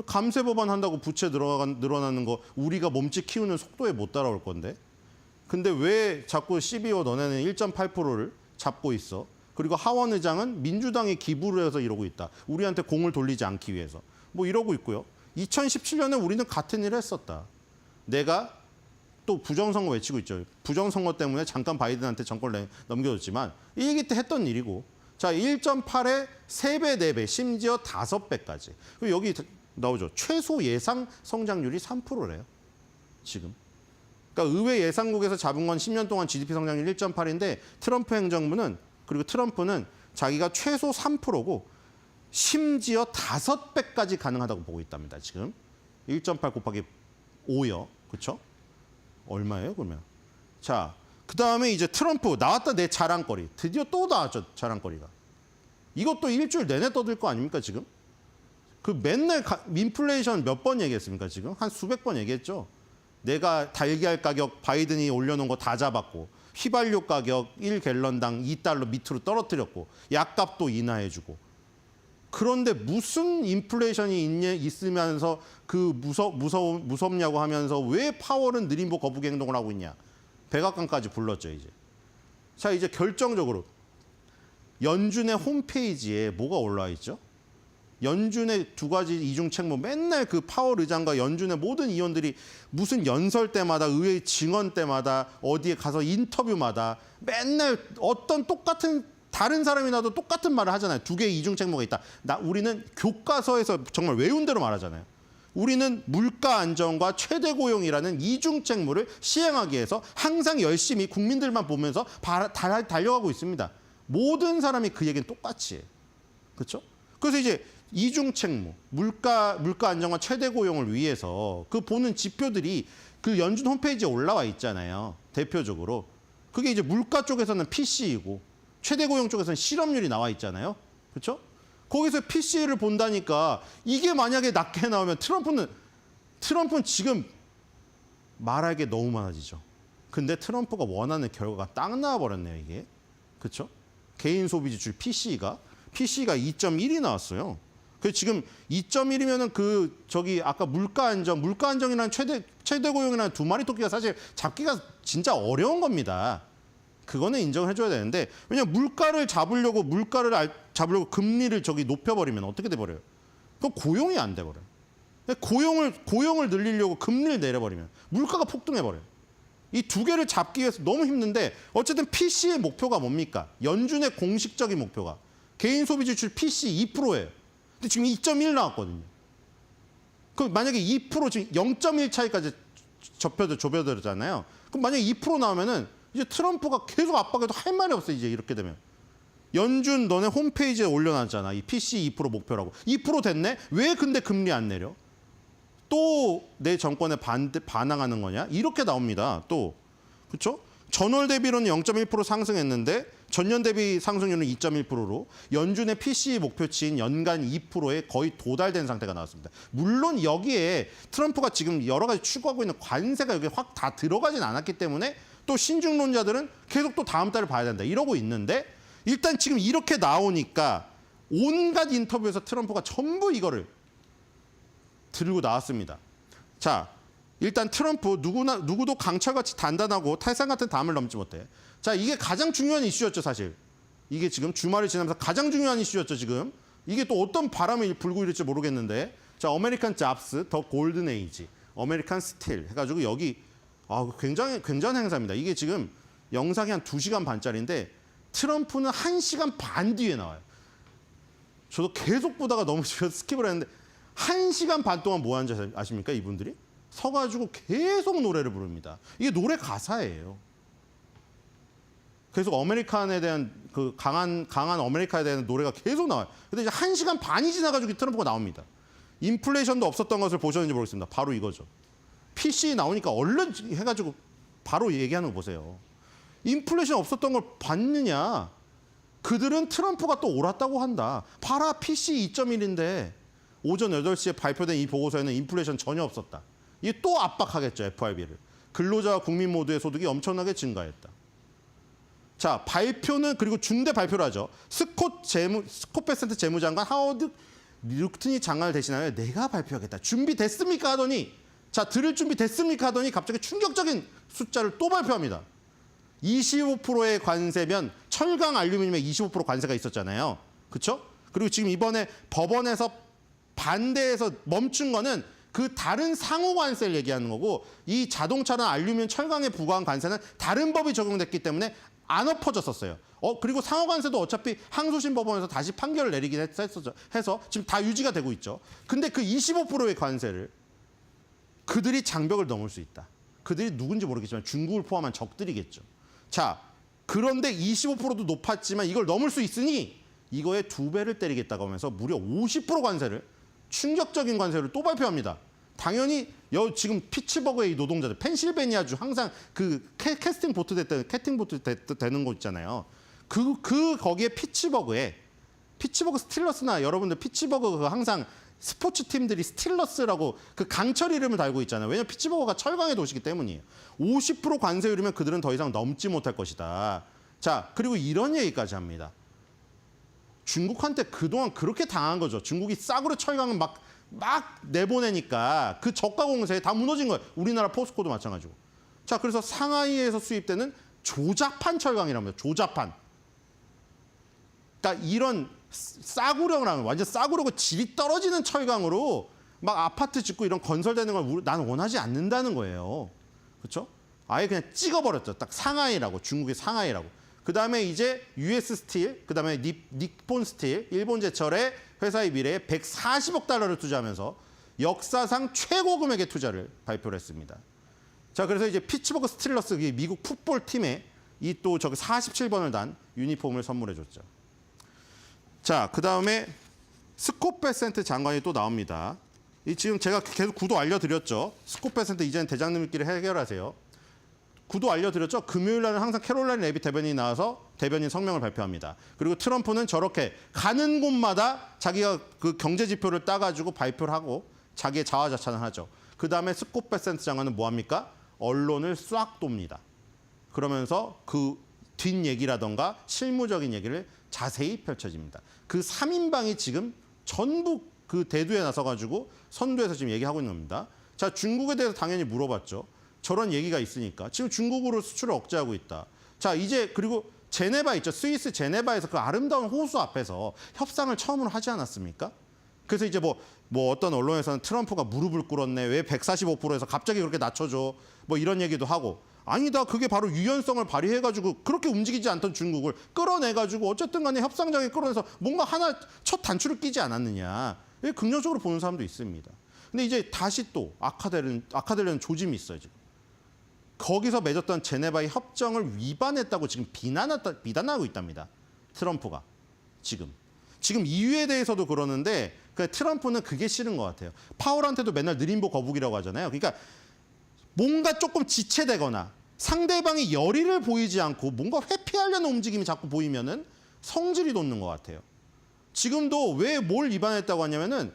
[SPEAKER 5] 감세 법안 한다고 부채 늘어나는 거 우리가 몸집 키우는 속도에 못 따라올 건데. 근데 왜 자꾸 12호 너네는 1.8%를 잡고 있어? 그리고 하원 의장은 민주당이 기부를 해서 이러고 있다. 우리한테 공을 돌리지 않기 위해서. 뭐 이러고 있고요. 2017년에 우리는 같은 일을 했었다. 내가 또 부정선거 외치고 있죠. 부정선거 때문에 잠깐 바이든한테 정권을 넘겨줬지만 이 얘기 때 했던 일이고. 자, 1.8에 3배, 4배, 심지어 5배까지. 그리고 여기 나오죠. 최소 예상 성장률이 3%래요. 지금. 그러니까 의회 예산국에서 잡은 건 10년 동안 GDP 성장률 1.8인데 트럼프 행정부는, 그리고 트럼프는 자기가 최소 3%고 심지어 5배까지 가능하다고 보고 있답니다. 지금 1.8 곱하기 5요. 그렇죠? 얼마예요, 그러면? 자, 그다음에 이제 트럼프 나왔다 내 자랑거리. 드디어 또 나왔죠, 자랑거리가. 이것도 일주일 내내 떠들 거 아닙니까, 지금? 그 맨날 인플레이션 몇 번 얘기했습니까, 지금? 한 수백 번 얘기했죠. 내가 달걀 가격 바이든이 올려놓은 거 다 잡았고, 휘발유 가격 1갤런당 2달러 밑으로 떨어뜨렸고, 약값도 인하해주고. 그런데 무슨 인플레이션이 있으면서 그 무섭냐고 하면서 왜 파월은 느림보 거북이 행동을 하고 있냐. 백악관까지 불렀죠, 이제. 자, 이제 결정적으로 연준의 홈페이지에 뭐가 올라와 있죠? 연준의 두 가지 이중책무, 맨날 그 파월 의장과 연준의 모든 의원들이 무슨 연설 때마다, 의회 증언 때마다, 어디에 가서 인터뷰마다 맨날 어떤 똑같은 다른 사람이 나도 똑같은 말을 하잖아요. 두 개의 이중책무가 있다. 우리는 교과서에서 정말 외운 대로 말하잖아요. 우리는 물가 안정과 최대 고용이라는 이중책무를 시행하기 위해서 항상 열심히 국민들만 보면서 달려가고 있습니다. 모든 사람이 그 얘기는 똑같이 해요. 그렇죠? 그래서 이제 이중책무, 물가 안정과 최대 고용을 위해서 그 보는 지표들이 그 연준 홈페이지에 올라와 있잖아요. 대표적으로. 그게 이제 물가 쪽에서는 PC이고 최대 고용 쪽에서는 실업률이 나와 있잖아요. 그렇죠? 거기서 PC를 본다니까 이게 만약에 낮게 나오면 트럼프는 지금 말할 게 너무 많아지죠. 근데 트럼프가 원하는 결과가 딱 나와버렸네요, 이게. 그렇죠? 개인 소비 지출 PC가 2.1이 나왔어요. 그 지금 2.1이면은 아까 물가 안정이랑 최대 고용이라는 두 마리 토끼가 사실 잡기가 진짜 어려운 겁니다. 그거는 인정을 해줘야 되는데, 왜냐면 물가를 잡으려고 금리를 높여버리면 어떻게 돼버려요? 그건 고용이 안 돼버려요. 고용을 늘리려고 금리를 내려버리면 물가가 폭등해버려요. 이 두 개를 잡기 위해서 너무 힘든데, 어쨌든 PC의 목표가 뭡니까? 연준의 공식적인 목표가 개인 소비 지출 PC 2%예요. 근데 지금 2.1 나왔거든요. 그럼 만약에 2% 지금 0.1 차이까지 좁혀들잖아요. 그럼 만약에 2% 나오면은 이제 트럼프가 계속 압박해도 할 말이 없어, 이제 이렇게 되면. 연준 너네 홈페이지에 올려놨잖아. 이 PC 2% 목표라고. 2% 됐네? 왜 근데 금리 안 내려? 또 내 정권에 반항하는 거냐? 이렇게 나옵니다. 또. 그렇죠? 전월 대비로는 0.1% 상승했는데 전년 대비 상승률은 2.1%로 연준의 PCE 목표치인 연간 2%에 거의 도달된 상태가 나왔습니다. 물론 여기에 트럼프가 지금 여러 가지 추구하고 있는 관세가 여기 확 다 들어가진 않았기 때문에 또 신중론자들은 계속 또 다음 달을 봐야 된다 이러고 있는데, 일단 지금 이렇게 나오니까 온갖 인터뷰에서 트럼프가 전부 이거를 들고 나왔습니다. 자, 일단 트럼프 누구도 강철같이 단단하고 탈산 같은 담을 넘지 못해. 자, 이게 가장 중요한 이슈였죠, 사실. 이게 지금 주말을 지나면서 가장 중요한 이슈였죠, 지금. 이게 또 어떤 바람이 불고 이럴지 모르겠는데. 자, 아메리칸 잡스, 더 골든 에이지. 아메리칸 스틸 해가지고 여기 굉장한 행사입니다. 이게 지금 영상이 한 2시간 반짜리인데 트럼프는 1시간 반 뒤에 나와요. 저도 계속 보다가 너무 스킵을 했는데 1시간 반 동안 뭐 하는지 아십니까? 이분들이? 서가지고 계속 노래를 부릅니다. 이게 노래 가사예요. 계속 아메리칸에 대한 그 강한 아메리카에 대한 노래가 계속 나와요. 근데 이제 1시간 반이 지나가지고 트럼프가 나옵니다. 인플레이션도 없었던 것을 보셨는지 모르겠습니다. 바로 이거죠. PC 나오니까 얼른 해가지고 바로 얘기하는 거 보세요. 인플레이션 없었던 걸 봤느냐? 그들은 트럼프가 또 옳았다고 한다. 봐라, PC 2.1인데 오전 8시에 발표된 이 보고서에는 인플레이션 전혀 없었다. 이게 또 압박하겠죠, FRB를. 근로자와 국민 모두의 소득이 엄청나게 증가했다. 자, 발표는 그리고 중대 발표를 하죠. 스콧 베센트 재무장관 하워드 류튼이 장관을 대신하여 내가 발표하겠다. 준비됐습니까? 하더니 자, 들을 준비 됐습니까? 하더니 갑자기 충격적인 숫자를 또 발표합니다. 25%의 관세면 철강 알루미늄에 25% 관세가 있었잖아요. 그렇죠? 그리고 지금 이번에 법원에서 반대해서 멈춘 거는 그 다른 상호 관세를 얘기하는 거고 이 자동차나 알루미늄 철강에 부과한 관세는 다른 법이 적용됐기 때문에 안 엎어졌었어요. 그리고 상호 관세도 어차피 항소심 법원에서 다시 판결을 내리긴 해서 지금 다 유지가 되고 있죠. 근데 그 25%의 관세를 그들이 장벽을 넘을 수 있다. 그들이 누군지 모르겠지만 중국을 포함한 적들이겠죠. 자, 그런데 25%도 높았지만 이걸 넘을 수 있으니 이거에 2배를 때리겠다고 하면서 무려 50% 관세를 충격적인 관세를 또 발표합니다. 당연히 지금 피츠버그의 이 노동자들, 펜실베니아주 항상 그 캐스팅 보트 되는 곳 있잖아요. 거기에 피츠버그 스틸러스나 여러분들 피츠버그 항상 스포츠 팀들이 스틸러스라고 그 강철 이름을 달고 있잖아요. 왜냐하면 피츠버그가 철강의 도시이기 때문이에요. 50% 관세율이면 그들은 더 이상 넘지 못할 것이다. 자, 그리고 이런 얘기까지 합니다. 중국한테 그동안 그렇게 당한 거죠. 중국이 싸구려 철강을 막 내보내니까 그 저가 공세에 다 무너진 거예요. 우리나라 포스코도 마찬가지고. 자, 그래서 상하이에서 수입되는 조잡한 철강이랍니다. 조잡한. 그러니까 이런 싸구려라는 완전 싸구려고 질이 떨어지는 철강으로 막 아파트 짓고 이런 건설되는 걸 나는 원하지 않는다는 거예요. 그렇죠? 아예 그냥 찍어버렸죠. 딱 상하이라고, 중국의 상하이라고. 그 다음에 이제 US 스틸, 그 다음에 니폰 스틸, 일본 제철의 회사의 미래에 140억 달러를 투자하면서 역사상 최고 금액의 투자를 발표를 했습니다. 자, 그래서 이제 피츠버그 스틸러스 미국 풋볼 팀에 이 또 저기 47번을 단 유니폼을 선물해줬죠. 자, 그 다음에 스콧 베센트 장관이 또 나옵니다. 지금 제가 계속 구도 알려드렸죠. 스콧 베센트 이제는 대장님들끼리 해결하세요. 구도 알려드렸죠. 금요일 날은 항상 캐롤라인 레빗 대변인이 나와서 대변인 성명을 발표합니다. 그리고 트럼프는 저렇게 가는 곳마다 자기가 그 경제 지표를 따가지고 발표를 하고 자기의 자화자찬을 하죠. 그 다음에 스콧 베센트 장관은 뭐합니까? 언론을 싹 돕니다. 그러면서 그 뒷얘기라던가 실무적인 얘기를 자세히 펼쳐집니다. 그 3인방이 지금 전부 그 대두에 나서가지고 선두에서 지금 얘기하고 있는 겁니다. 자, 중국에 대해서 당연히 물어봤죠. 저런 얘기가 있으니까. 지금 중국으로 수출을 억제하고 있다. 자, 이제 그리고 제네바 있죠. 스위스 제네바에서 그 아름다운 호수 앞에서 협상을 처음으로 하지 않았습니까? 그래서 이제 뭐 어떤 언론에서는 트럼프가 무릎을 꿇었네. 왜 145%에서 갑자기 그렇게 낮춰줘. 뭐 이런 얘기도 하고. 아니다. 그게 바로 유연성을 발휘해가지고 그렇게 움직이지 않던 중국을 끌어내가지고 어쨌든 간에 협상장에 끌어내서 뭔가 하나 첫 단추를 끼지 않았느냐. 이게 긍정적으로 보는 사람도 있습니다. 근데 이제 다시 또 악화되려는 조짐이 있어요, 지금. 거기서 맺었던 제네바의 협정을 위반했다고 지금 비난하고 있답니다. 트럼프가. 지금 이유에 대해서도 그러는데 트럼프는 그게 싫은 것 같아요. 파월한테도 맨날 느림보 거북이라고 하잖아요. 그러니까 뭔가 조금 지체되거나 상대방이 열의를 보이지 않고 뭔가 회피하려는 움직임이 자꾸 보이면은 성질이 돋는 것 같아요. 지금도 왜 뭘 위반했다고 하냐면은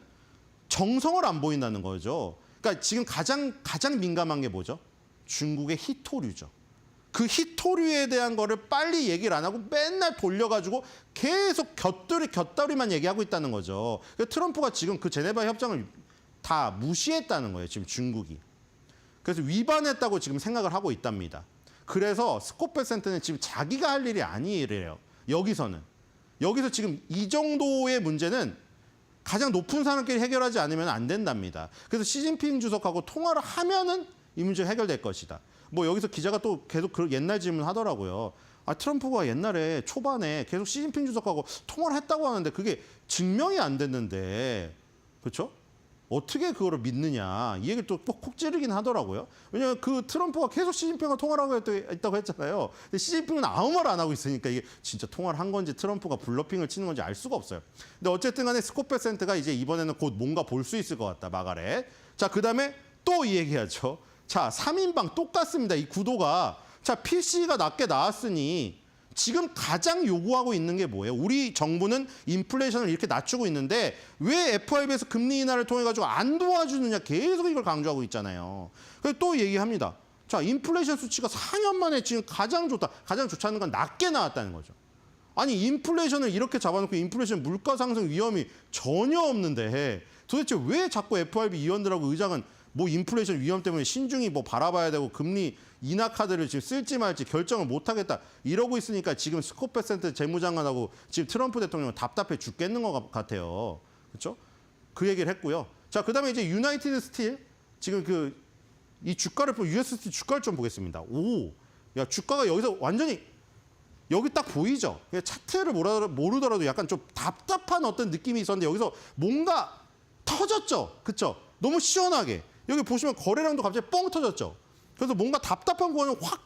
[SPEAKER 5] 정성을 안 보인다는 거죠. 그러니까 지금 가장 민감한 게 뭐죠? 중국의 희토류죠. 그 희토류에 대한 거를 빨리 얘기를 안 하고 맨날 돌려가지고 계속 곁다리만 얘기하고 있다는 거죠. 트럼프가 지금 그 제네바 협정을 다 무시했다는 거예요. 지금 중국이. 그래서 위반했다고 지금 생각을 하고 있답니다. 그래서 스콧 베센트는 지금 자기가 할 일이 아니래요. 여기서 지금 이 정도의 문제는 가장 높은 사람끼리 해결하지 않으면 안 된답니다. 그래서 시진핑 주석하고 통화를 하면은 이 문제가 해결될 것이다. 뭐 여기서 기자가 또 계속 그 옛날 질문 하더라고요. 트럼프가 옛날에 초반에 계속 시진핑 주석하고 통화를 했다고 하는데 그게 증명이 안 됐는데, 그렇죠? 어떻게 그거를 믿느냐, 이 얘기를 또 콕 찌르긴 하더라고요. 왜냐하면 그 트럼프가 계속 시진핑과 통화를 하고 있다고 했잖아요. 근데 시진핑은 아무 말 안 하고 있으니까 이게 진짜 통화를 한 건지 트럼프가 블러핑을 치는 건지 알 수가 없어요. 근데 어쨌든 간에 스콧 베센트가 이제 이번에는 곧 뭔가 볼 수 있을 것 같다, 마가렛. 자, 그 다음에 또 이 얘기하죠. 자, 3인방 똑같습니다. 이 구도가. 자, PC가 낮게 나왔으니 지금 가장 요구하고 있는 게 뭐예요? 우리 정부는 인플레이션을 이렇게 낮추고 있는데 왜 FRB에서 금리 인하를 통해 가지고 안 도와주느냐, 계속 이걸 강조하고 있잖아요. 그래서 또 얘기합니다. 자, 인플레이션 수치가 4년 만에 지금 가장 좋다. 가장 좋지 않은 건 낮게 나왔다는 거죠. 아니, 인플레이션을 이렇게 잡아놓고 인플레이션 물가 상승 위험이 전혀 없는데 도대체 왜 자꾸 FRB 위원들하고 의장은 뭐 인플레이션 위험 때문에 신중히 뭐 바라봐야 되고 금리 인하 카드를 지금 쓸지 말지 결정을 못 하겠다 이러고 있으니까 지금 스콧 베센트 재무장관하고 지금 트럼프 대통령은 답답해 죽겠는 것 같아요. 그렇죠? 그 얘기를 했고요. 자, 그다음에 이제 유나이티드 스틸 지금 이 주가를 US 스틸 주가를 좀 보겠습니다. 오, 야, 주가가 여기서 완전히 여기 딱 보이죠? 차트를 모르더라도 약간 좀 답답한 어떤 느낌이 있었는데 여기서 뭔가 터졌죠? 그렇죠? 너무 시원하게. 여기 보시면 거래량도 갑자기 뻥 터졌죠? 그래서 뭔가 답답한 거는 확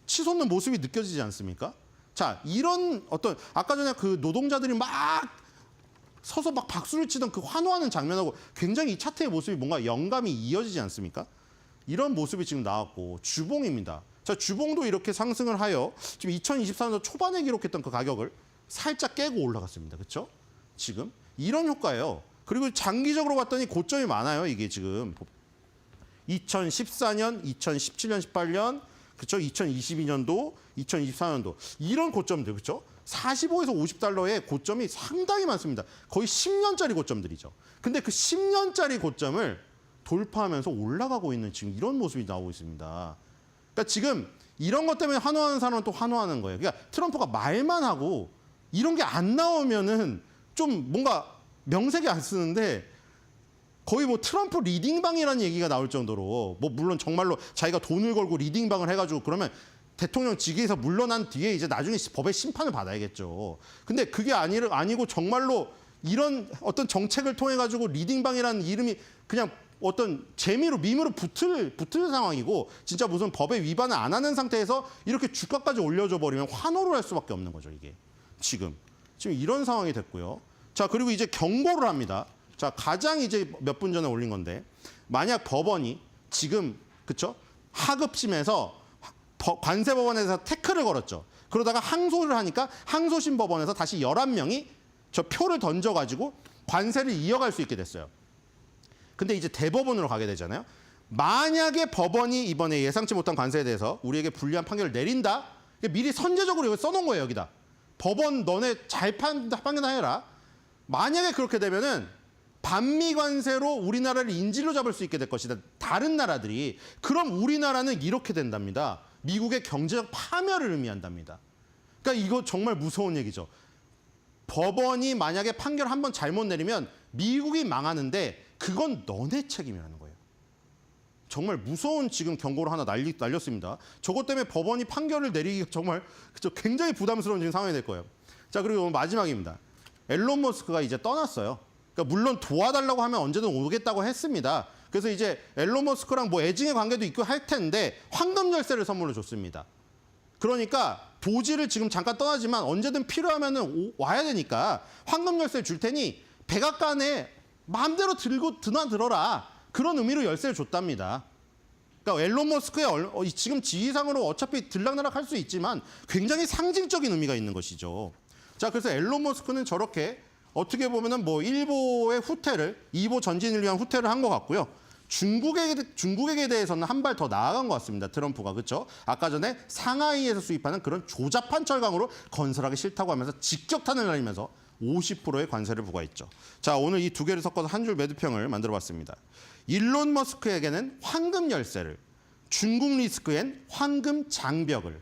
[SPEAKER 5] 치솟는 모습이 느껴지지 않습니까? 자, 이런 어떤 아까 전에 그 노동자들이 막 서서 막 박수를 치던 그 환호하는 장면하고 굉장히 이 차트의 모습이 뭔가 영감이 이어지지 않습니까? 이런 모습이 지금 나왔고, 주봉입니다. 자, 주봉도 이렇게 상승을 하여 지금 2024년도 초반에 기록했던 그 가격을 살짝 깨고 올라갔습니다. 그렇죠? 지금 이런 효과예요. 그리고 장기적으로 봤더니 고점이 많아요. 이게 지금 2014년, 2017년, 18년, 그렇죠? 2022년도, 2024년도 이런 고점들, 그렇죠? 45에서 50달러의 고점이 상당히 많습니다. 거의 10년짜리 고점들이죠. 근데 그 10년짜리 고점을 돌파하면서 올라가고 있는 지금 이런 모습이 나오고 있습니다. 그러니까 지금 이런 것 때문에 환호하는 사람은 또 환호하는 거예요. 그러니까 트럼프가 말만 하고 이런 게 안 나오면은 좀 뭔가 명색이 안 쓰는데 거의 뭐 트럼프 리딩방이라는 얘기가 나올 정도로, 뭐 물론 정말로 자기가 돈을 걸고 리딩방을 해가지고 그러면 대통령 직위에서 물러난 뒤에 이제 나중에 법의 심판을 받아야겠죠. 근데 그게 아니고 정말로 이런 어떤 정책을 통해 가지고 리딩방이라는 이름이 그냥 어떤 재미로 밈으로 붙을 상황이고, 진짜 무슨 법에 위반을 안 하는 상태에서 이렇게 주가까지 올려줘 버리면 환호를 할 수밖에 없는 거죠. 이게 지금 이런 상황이 됐고요. 자, 그리고 이제 경고를 합니다. 자, 가장 이제 몇 분 전에 올린 건데, 만약 법원이 지금, 그쵸? 하급심에서 관세법원에서 태클을 걸었죠. 그러다가 항소를 하니까 항소심 법원에서 다시 11명이 저 표를 던져가지고 관세를 이어갈 수 있게 됐어요. 근데 이제 대법원으로 가게 되잖아요. 만약에 법원이 이번에 예상치 못한 관세에 대해서 우리에게 불리한 판결을 내린다? 미리 선제적으로 이거 써놓은 거예요, 여기다. 법원 너네 잘 판단해라. 만약에 그렇게 되면은 반미 관세로 우리나라를 인질로 잡을 수 있게 될 것이다. 다른 나라들이. 그럼 우리나라는 이렇게 된답니다. 미국의 경제적 파멸을 의미한답니다. 그러니까 이거 정말 무서운 얘기죠. 법원이 만약에 판결 한번 잘못 내리면 미국이 망하는데 그건 너네 책임이라는 거예요. 정말 무서운 지금 경고를 하나 날렸습니다. 저것 때문에 법원이 판결을 내리기가 정말 굉장히 부담스러운 지금 상황이 될 거예요. 자, 그리고 마지막입니다. 앨런 머스크가 이제 떠났어요. 그러니까 물론 도와달라고 하면 언제든 오겠다고 했습니다. 그래서 이제 앨런 머스크랑 뭐 애증의 관계도 있고 할 텐데 황금 열쇠를 선물로 줬습니다. 그러니까 도지를 지금 잠깐 떠나지만 언제든 필요하면은 와야 되니까 황금 열쇠를 줄 테니 백악관에 마음대로 들고 드나들어라. 그런 의미로 열쇠를 줬답니다. 그러니까 앨런 머스크의 지금 지위상으로 어차피 들락날락 할 수 있지만 굉장히 상징적인 의미가 있는 것이죠. 자, 그래서 앨런 머스크는 저렇게 어떻게 보면은 뭐 일보의 후퇴를, 2보 전진을 위한 후퇴를 한 것 같고요. 중국에게 대해서는 한 발 더 나아간 것 같습니다. 트럼프가. 그렇죠? 아까 전에 상하이에서 수입하는 그런 조잡한 철강으로 건설하기 싫다고 하면서 직격탄을 날리면서 50%의 관세를 부과했죠. 자, 오늘 이 두 개를 섞어서 한 줄 매도평을 만들어봤습니다. 일론 머스크에게는 황금 열쇠를, 중국 리스크엔 황금 장벽을.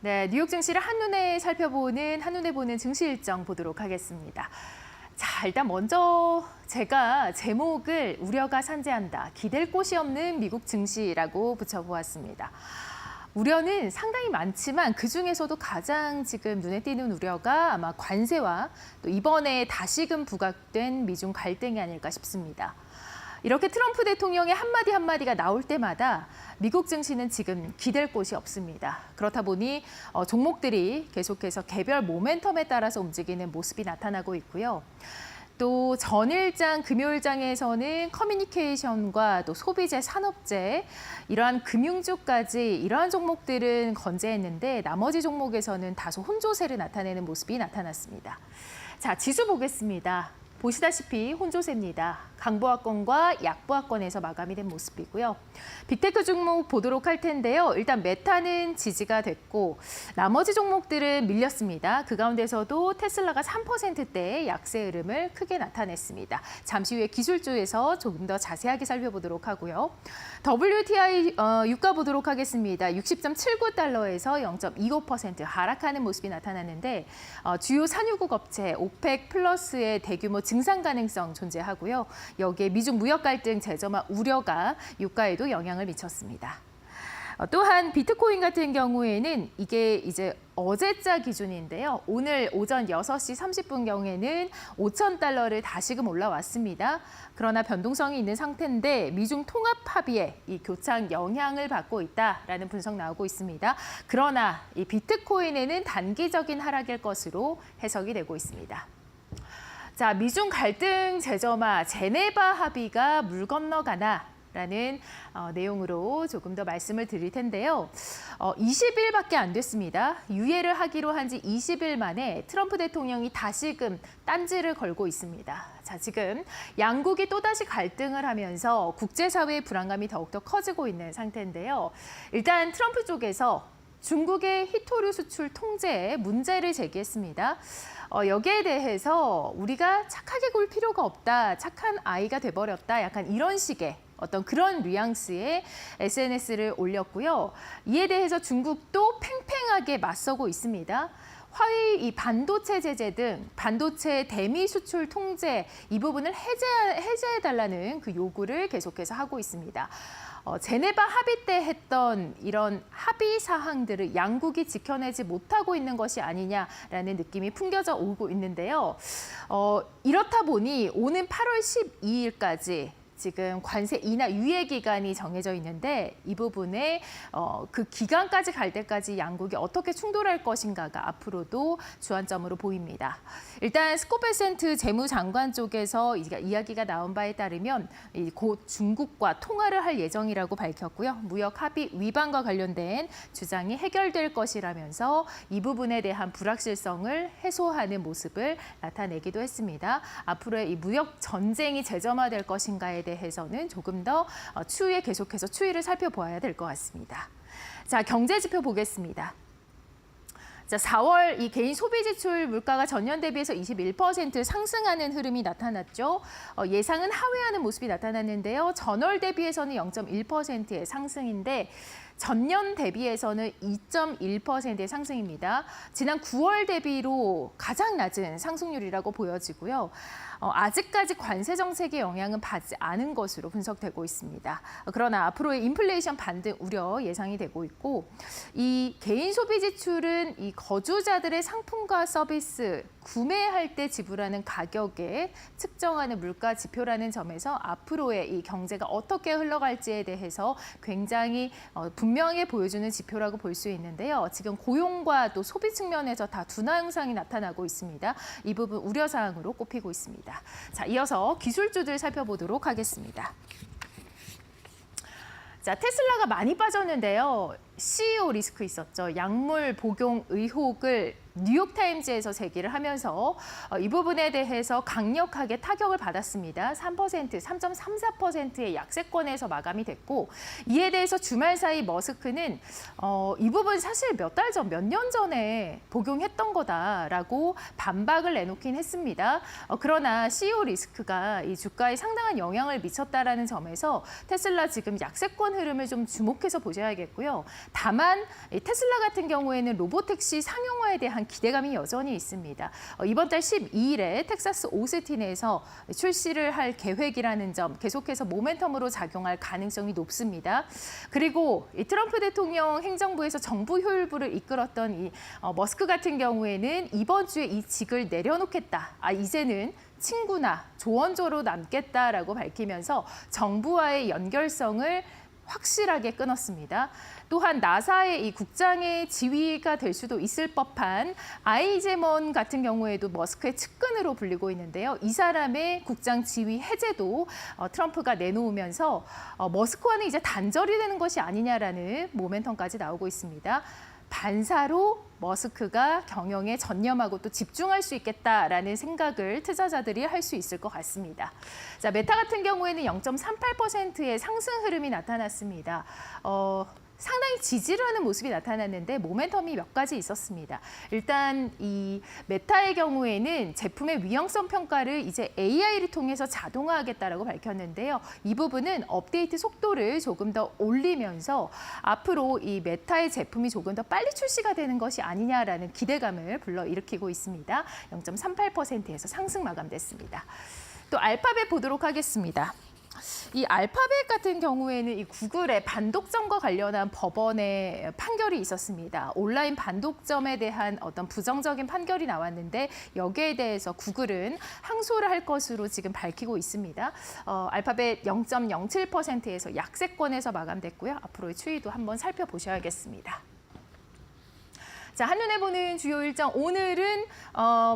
[SPEAKER 1] 네, 뉴욕 증시를 한눈에 보는 증시 일정 보도록 하겠습니다. 자, 일단 먼저 제가 제목을 우려가 산재한다. 기댈 곳이 없는 미국 증시라고 붙여보았습니다. 우려는 상당히 많지만 그중에서도 가장 지금 눈에 띄는 우려가 아마 관세와 또 이번에 다시금 부각된 미중 갈등이 아닐까 싶습니다. 이렇게 트럼프 대통령의 한마디가 나올 때마다 미국 증시는 지금 기댈 곳이 없습니다. 그렇다 보니 종목들이 계속해서 개별 모멘텀에 따라서 움직이는 모습이 나타나고 있고요. 또 전일장, 금요일장에서는 커뮤니케이션과 또 소비재, 산업재, 이러한 금융주까지 이러한 종목들은 건재했는데 나머지 종목에서는 다소 혼조세를 나타내는 모습이 나타났습니다. 자, 지수 보겠습니다. 보시다시피 혼조세입니다. 강보합권과 약보합권에서 마감이 된 모습이고요. 빅테크 종목 보도록 할 텐데요. 일단 메타는 지지가 됐고 나머지 종목들은 밀렸습니다. 그 가운데서도 테슬라가 3%대의 약세 흐름을 크게 나타냈습니다. 잠시 후에 기술주에서 조금 더 자세하게 살펴보도록 하고요. WTI 유가 보도록 하겠습니다. 60.79달러에서 0.25% 하락하는 모습이 나타났는데 주요 산유국 업체 오펙 플러스의 대규모 증산 가능성 존재하고요. 여기에 미중 무역 갈등 재점화 우려가 유가에도 영향을 미쳤습니다. 또한 비트코인 같은 경우에는 이게 이제 어제자 기준인데요. 오늘 오전 6시 30분경에는 5,000달러를 다시금 올라왔습니다. 그러나 변동성이 있는 상태인데 미중 통합 합의에 이 교착 영향을 받고 있다라는 분석 나오고 있습니다. 그러나 이 비트코인에는 단기적인 하락일 것으로 해석이 되고 있습니다. 자, 미중 갈등 재점화, 제네바 합의가 물 건너가나라는 내용으로 조금 더 말씀을 드릴 텐데요. 20일밖에 안 됐습니다. 유예를 하기로 한 지 20일 만에 트럼프 대통령이 다시금 딴지를 걸고 있습니다. 자, 지금 양국이 또다시 갈등을 하면서 국제사회의 불안감이 더욱더 커지고 있는 상태인데요. 일단 트럼프 쪽에서 중국의 히토류 수출 통제에 문제를 제기했습니다. 여기에 대해서 우리가 착하게 굴 필요가 없다, 착한 아이가 돼버렸다, 약간 이런 식의 어떤 그런 뉘앙스의 SNS를 올렸고요. 이에 대해서 중국도 팽팽하게 맞서고 있습니다. 화웨이 이 반도체 제재 등 반도체 대미 수출 통제 이 부분을 해제해달라는 그 요구를 계속해서 하고 있습니다. 제네바 합의 때 했던 이런 합의 사항들을 양국이 지켜내지 못하고 있는 것이 아니냐라는 느낌이 풍겨져 오고 있는데요. 이렇다 보니 오는 8월 12일까지 지금 관세 인하 유예 기간이 정해져 있는데 이 부분에 그 기간까지 갈 때까지 양국이 어떻게 충돌할 것인가가 앞으로도 주안점으로 보입니다. 일단 스코베센트 재무장관 쪽에서 이야기가 나온 바에 따르면 곧 중국과 통화를 할 예정이라고 밝혔고요. 무역 합의 위반과 관련된 주장이 해결될 것이라면서 이 부분에 대한 불확실성을 해소하는 모습을 나타내기도 했습니다. 앞으로의 이 무역 전쟁이 재점화될 것인가에 대해서는 조금 더 추후에 계속해서 추이를 살펴보아야 될 것 같습니다. 자, 경제 지표 보겠습니다. 자, 4월 이 개인 소비 지출 물가가 전년 대비해서 21% 상승하는 흐름이 나타났죠. 예상은 하회하는 모습이 나타났는데요. 전월 대비해서는 0.1%의 상승인데 전년 대비해서는 2.1%의 상승입니다. 지난 9월 대비로 가장 낮은 상승률이라고 보여지고요. 아직까지 관세 정책의 영향은 받지 않은 것으로 분석되고 있습니다. 그러나 앞으로의 인플레이션 반등 우려 예상이 되고 있고 이 개인 소비 지출은 이 거주자들의 상품과 서비스 구매할 때 지불하는 가격에 측정하는 물가 지표라는 점에서 앞으로의 이 경제가 어떻게 흘러갈지에 대해서 굉장히 분명히 보여주는 지표라고 볼 수 있는데요. 지금 고용과 또 소비 측면에서 다 둔화 현상이 나타나고 있습니다. 이 부분 우려사항으로 꼽히고 있습니다. 자, 이어서 기술주들 살펴보도록 하겠습니다. 자, 테슬라가 많이 빠졌는데요. CEO 리스크 있었죠. 약물 복용 의혹을 뉴욕타임즈에서 제기를 하면서 이 부분에 대해서 강력하게 타격을 받았습니다. 3.34%의 약세권에서 마감이 됐고 이에 대해서 주말 사이 머스크는 이 부분 사실 몇 달 전, 몇 년 전에 복용했던 거다라고 반박을 내놓긴 했습니다. 그러나 CEO 리스크가 이 주가에 상당한 영향을 미쳤다라는 점에서 테슬라 지금 약세권 흐름을 좀 주목해서 보셔야겠고요. 다만 이 테슬라 같은 경우에는 로보택시 상용화에 대한 기대감이 여전히 있습니다. 이번 달 12일에 텍사스 오스틴에서 출시를 할 계획이라는 점 계속해서 모멘텀으로 작용할 가능성이 높습니다. 그리고 이 트럼프 대통령 행정부에서 정부 효율부를 이끌었던 이 머스크 같은 경우에는 이번 주에 이 직을 내려놓겠다. 이제는 친구나 조언조로 남겠다라고 밝히면서 정부와의 연결성을 확실하게 끊었습니다. 또한 나사의 이 국장의 지위가 될 수도 있을 법한 아이제먼 같은 경우에도 머스크의 측근으로 불리고 있는데요. 이 사람의 국장 지위 해제도 트럼프가 내놓으면서 머스크와는 이제 단절이 되는 것이 아니냐라는 모멘텀까지 나오고 있습니다. 반사로 머스크가 경영에 전념하고 또 집중할 수 있겠다라는 생각을 투자자들이 할 수 있을 것 같습니다. 자, 메타 같은 경우에는 0.38%의 상승 흐름이 나타났습니다. 상당히 지지를 하는 모습이 나타났는데 모멘텀이 몇 가지 있었습니다. 일단 이 메타의 경우에는 제품의 위험성 평가를 이제 AI를 통해서 자동화하겠다라고 밝혔는데요. 이 부분은 업데이트 속도를 조금 더 올리면서 앞으로 이 메타의 제품이 조금 더 빨리 출시가 되는 것이 아니냐라는 기대감을 불러일으키고 있습니다. 0.38%에서 상승 마감됐습니다. 또 알파벳 보도록 하겠습니다. 이 알파벳 같은 경우에는 이 구글의 반독점과 관련한 법원의 판결이 있었습니다. 온라인 반독점에 대한 어떤 부정적인 판결이 나왔는데 여기에 대해서 구글은 항소를 할 것으로 지금 밝히고 있습니다. 알파벳 0.07%에서 약세권에서 마감됐고요. 앞으로의 추이도 한번 살펴보셔야겠습니다. 자, 한눈에 보는 주요 일정, 오늘은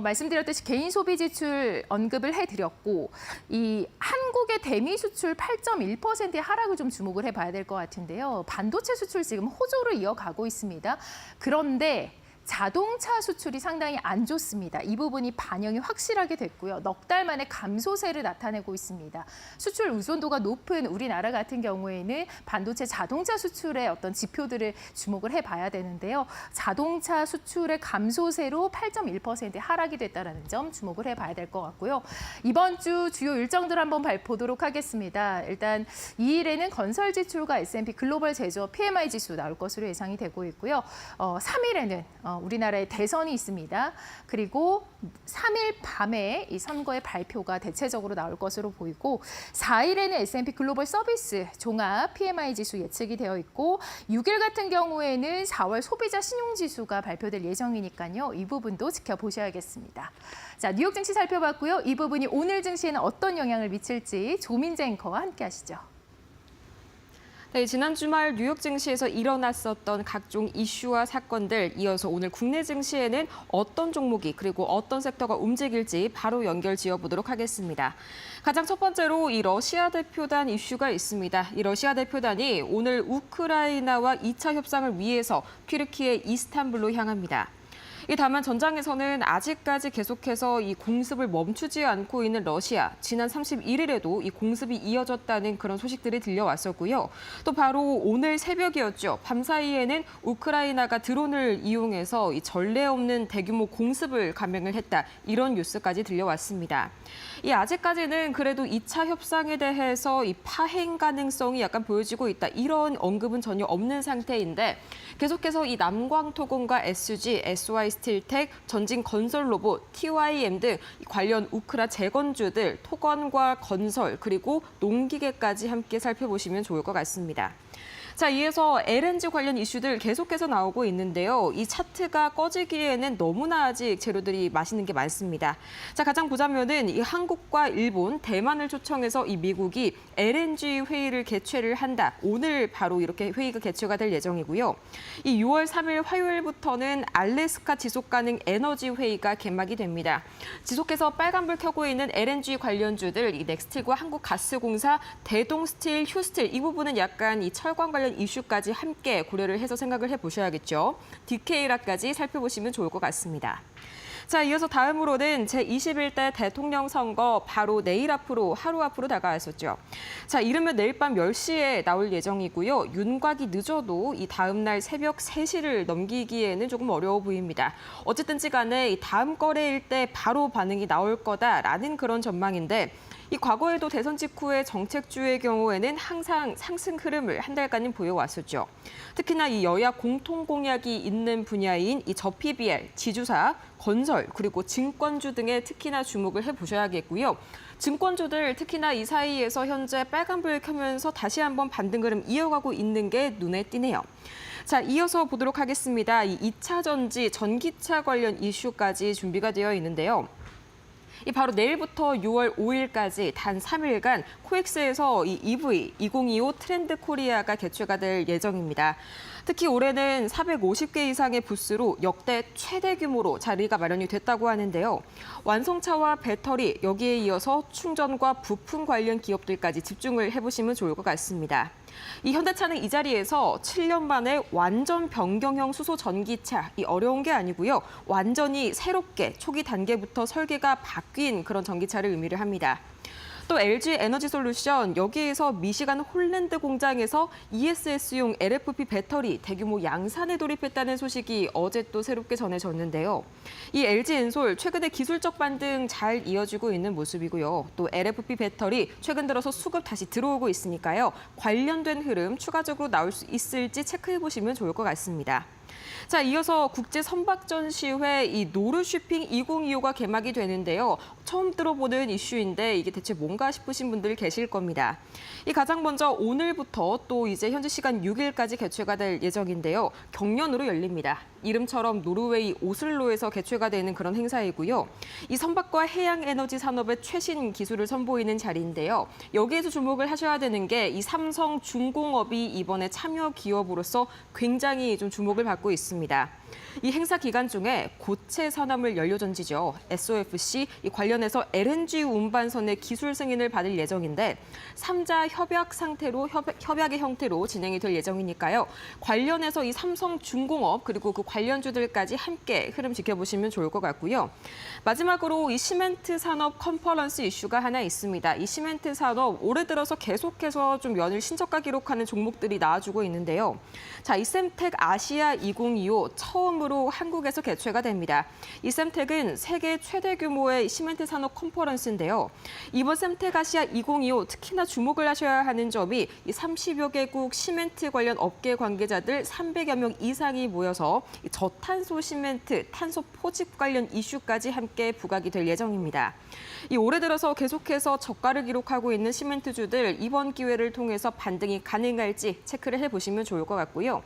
[SPEAKER 1] 말씀드렸듯이 개인 소비 지출 언급을 해드렸고 이 한국의 대미 수출 8.1%의 하락을 좀 주목을 해봐야 될 것 같은데요. 반도체 수출 지금 호조를 이어가고 있습니다. 그런데 자동차 수출이 상당히 안 좋습니다. 이 부분이 반영이 확실하게 됐고요. 넉 달 만에 감소세를 나타내고 있습니다. 수출 의존도가 높은 우리나라 같은 경우에는 반도체 자동차 수출의 어떤 지표들을 주목을 해봐야 되는데요. 자동차 수출의 감소세로 8.1% 하락이 됐다는 점 주목을 해봐야 될 것 같고요. 이번 주 주요 일정들 한번 보도록 하겠습니다. 일단 2일에는 건설 지출과 S&P 글로벌 제조업 PMI 지수 나올 것으로 예상이 되고 있고요. 3일에는 우리나라의 대선이 있습니다. 그리고 3일 밤에 이 선거의 발표가 대체적으로 나올 것으로 보이고 4일에는 S&P 글로벌 서비스 종합 PMI 지수 예측이 되어 있고 6일 같은 경우에는 4월 소비자 신용지수가 발표될 예정이니까요. 이 부분도 지켜보셔야겠습니다. 자, 뉴욕 증시 살펴봤고요. 이 부분이 오늘 증시에는 어떤 영향을 미칠지 조민재 앵커와 함께 하시죠.
[SPEAKER 2] 네, 지난 주말 뉴욕 증시에서 일어났었던 각종 이슈와 사건들, 이어서 오늘 국내 증시에는 어떤 종목이 그리고 어떤 섹터가 움직일지 바로 연결 지어보도록 하겠습니다. 가장 첫 번째로 이 러시아 대표단 이슈가 있습니다. 이 러시아 대표단이 오늘 우크라이나와 2차 협상을 위해서 튀르키예 이스탄불로 향합니다. 다만 전장에서는 아직까지 계속해서 이 공습을 멈추지 않고 있는 러시아, 지난 31일에도 이 공습이 이어졌다는 그런 소식들이 들려왔었고요. 또 바로 오늘 새벽이었죠. 밤사이에는 우크라이나가 드론을 이용해서 이 전례 없는 대규모 공습을 감행을 했다. 이런 뉴스까지 들려왔습니다. 아직까지는 그래도 2차 협상에 대해서 이 파행 가능성이 약간 보여지고 있다. 이런 언급은 전혀 없는 상태인데 계속해서 이 남광토공과 SG, SY스틸텍, 전진건설로봇, TYM 등 관련 우크라 재건주들, 토건과 건설, 그리고 농기계까지 함께 살펴보시면 좋을 것 같습니다. 자, 이어서 LNG 관련 이슈들 계속해서 나오고 있는데요. 이 차트가 꺼지기에는 너무나 아직 재료들이 맛있는 게 많습니다. 자, 가장 보자면은 이 한국과 일본, 대만을 초청해서 이 미국이 LNG 회의를 개최를 한다. 오늘 바로 이렇게 회의가 개최가 될 예정이고요. 이 6월 3일 화요일부터는 알래스카 지속 가능 에너지 회의가 개막이 됩니다. 지속해서 빨간불 켜고 있는 LNG 관련주들, 이 넥스틸과 한국가스공사, 대동스틸, 휴스틸 이 부분은 약간 이 철강 관련 이슈까지 함께 고려를 해서 생각을 해보셔야겠죠. 디케이라까지 살펴보시면 좋을 것 같습니다. 자, 이어서 다음으로는 제21대 대통령 선거 바로 내일 앞으로 하루 앞으로 다가왔었죠. 자, 이르면 내일 밤 10시에 나올 예정이고요. 윤곽이 늦어도 이 다음 날 새벽 3시를 넘기기에는 조금 어려워 보입니다. 어쨌든지 간에 이 다음 거래일 때 바로 반응이 나올 거다라는 그런 전망인데 이 과거에도 대선 직후의 정책주의 경우에는 항상 상승 흐름을 한 달간은 보여왔었죠. 특히나 이 여야 공통 공약이 있는 분야인 이 저PBR, 지주사, 건설, 그리고 증권주 등에 특히나 주목을 해보셔야겠고요. 증권주들 특히나 이 사이에서 현재 빨간불 켜면서 다시 한번 반등 흐름 이어가고 있는 게 눈에 띄네요. 자, 이어서 보도록 하겠습니다. 이 2차 전지, 전기차 관련 이슈까지 준비가 되어 있는데요. 이 바로 내일부터 6월 5일까지 단 3일간 코엑스에서 이 EV 2025 트렌드 코리아가 개최가 될 예정입니다. 특히 올해는 450개 이상의 부스로 역대 최대 규모로 자리가 마련이 됐다고 하는데요. 완성차와 배터리, 여기에 이어서 충전과 부품 관련 기업들까지 집중을 해보시면 좋을 것 같습니다. 이 현대차는 이 자리에서 7년 만에 완전 변경형 수소 전기차, 이 어려운 게 아니고요. 완전히 새롭게 초기 단계부터 설계가 바뀐 그런 전기차를 의미를 합니다. 또 LG 에너지솔루션, 여기에서 미시간 홀랜드 공장에서 ESS용 LFP 배터리 대규모 양산에 돌입했다는 소식이 어제 또 새롭게 전해졌는데요. 이 LG 엔솔 최근에 기술적 반등 잘 이어지고 있는 모습이고요. 또 LFP 배터리 최근 들어서 수급 다시 들어오고 있으니까요. 관련된 흐름 추가적으로 나올 수 있을지 체크해 보시면 좋을 것 같습니다. 자, 이어서 국제 선박전시회 이 노르쇼핑 2025가 개막이 되는데요. 처음 들어보는 이슈인데 이게 대체 뭔가 싶으신 분들 계실 겁니다. 이 가장 먼저 오늘부터 또 이제 현지 시간 6일까지 개최가 될 예정인데요. 경연으로 열립니다. 이름처럼 노르웨이 오슬로에서 개최가 되는 그런 행사이고요. 이 선박과 해양 에너지 산업의 최신 기술을 선보이는 자리인데요. 여기에서 주목을 하셔야 되는 게 이 삼성중공업이 이번에 참여 기업으로서 굉장히 좀 주목을 받고 있습니다. 이 행사 기간 중에 고체 산화물 연료전지죠. SOFC 이 관련해서 LNG 운반선의 기술 승인을 받을 예정인데 3자 협약의 형태로 진행이 될 예정이니까요. 관련해서 이 삼성중공업 그리고 그 관련주들까지 함께 흐름 지켜보시면 좋을 것 같고요. 마지막으로 이 시멘트 산업 컨퍼런스 이슈가 하나 있습니다. 이 시멘트 산업 올해 들어서 계속해서 좀 연일 신저가 기록하는 종목들이 나와주고 있는데요. 자, 이 셈텍 아시아 2025 처음으로 한국에서 개최가 됩니다. 이 셈텍은 세계 최대 규모의 시멘트 산업 컨퍼런스인데요. 이번 셈텍 아시아 2025 특히나 주목을 하셔야 하는 점이 이 30여 개국 시멘트 관련 업계 관계자들 300여 명 이상이 모여서 저탄소 시멘트, 탄소 포집 관련 이슈까지 함께 부각이 될 예정입니다. 이 올해 들어서 계속해서 저가를 기록하고 있는 시멘트주들 이번 기회를 통해서 반등이 가능할지 체크를 해보시면 좋을 것 같고요.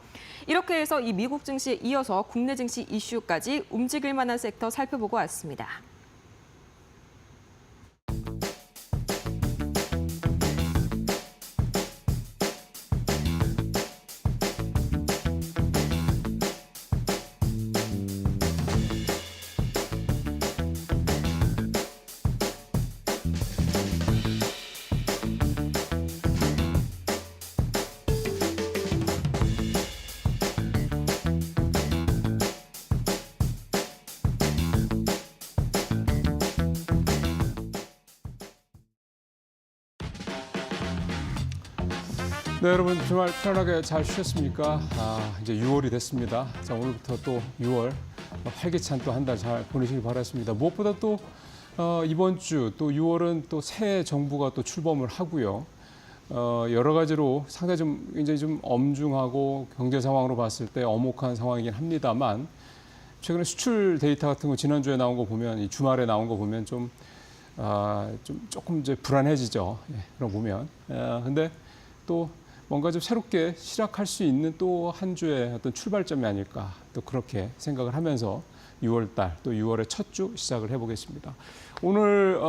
[SPEAKER 2] 이렇게 해서 이 미국 증시에 이어서 국내 증시 이슈까지 움직일 만한 섹터 살펴보고 왔습니다.
[SPEAKER 6] 네, 여러분 주말 편안하게 잘 쉬셨습니까? 이제 6월이 됐습니다. 자, 오늘부터 또 6월 활기찬 또 한 달 잘 보내시길 바랐습니다. 무엇보다 또 이번 주 또 6월은 또 새 정부가 또 출범을 하고요. 여러 가지로 상당히 좀 굉장히 좀 엄중하고 경제 상황으로 봤을 때 엄혹한 상황이긴 합니다만 최근에 수출 데이터 같은 거 지난주에 나온 거 보면 이 주말에 나온 거 보면 좀 조금 이제 불안해지죠. 예, 그런 거 보면. 근데 또 뭔가 좀 새롭게 시작할 수 있는 또 한 주의 어떤 출발점이 아닐까 또 그렇게 생각을 하면서 6월 달 또 6월의 첫 주 시작을 해보겠습니다. 오늘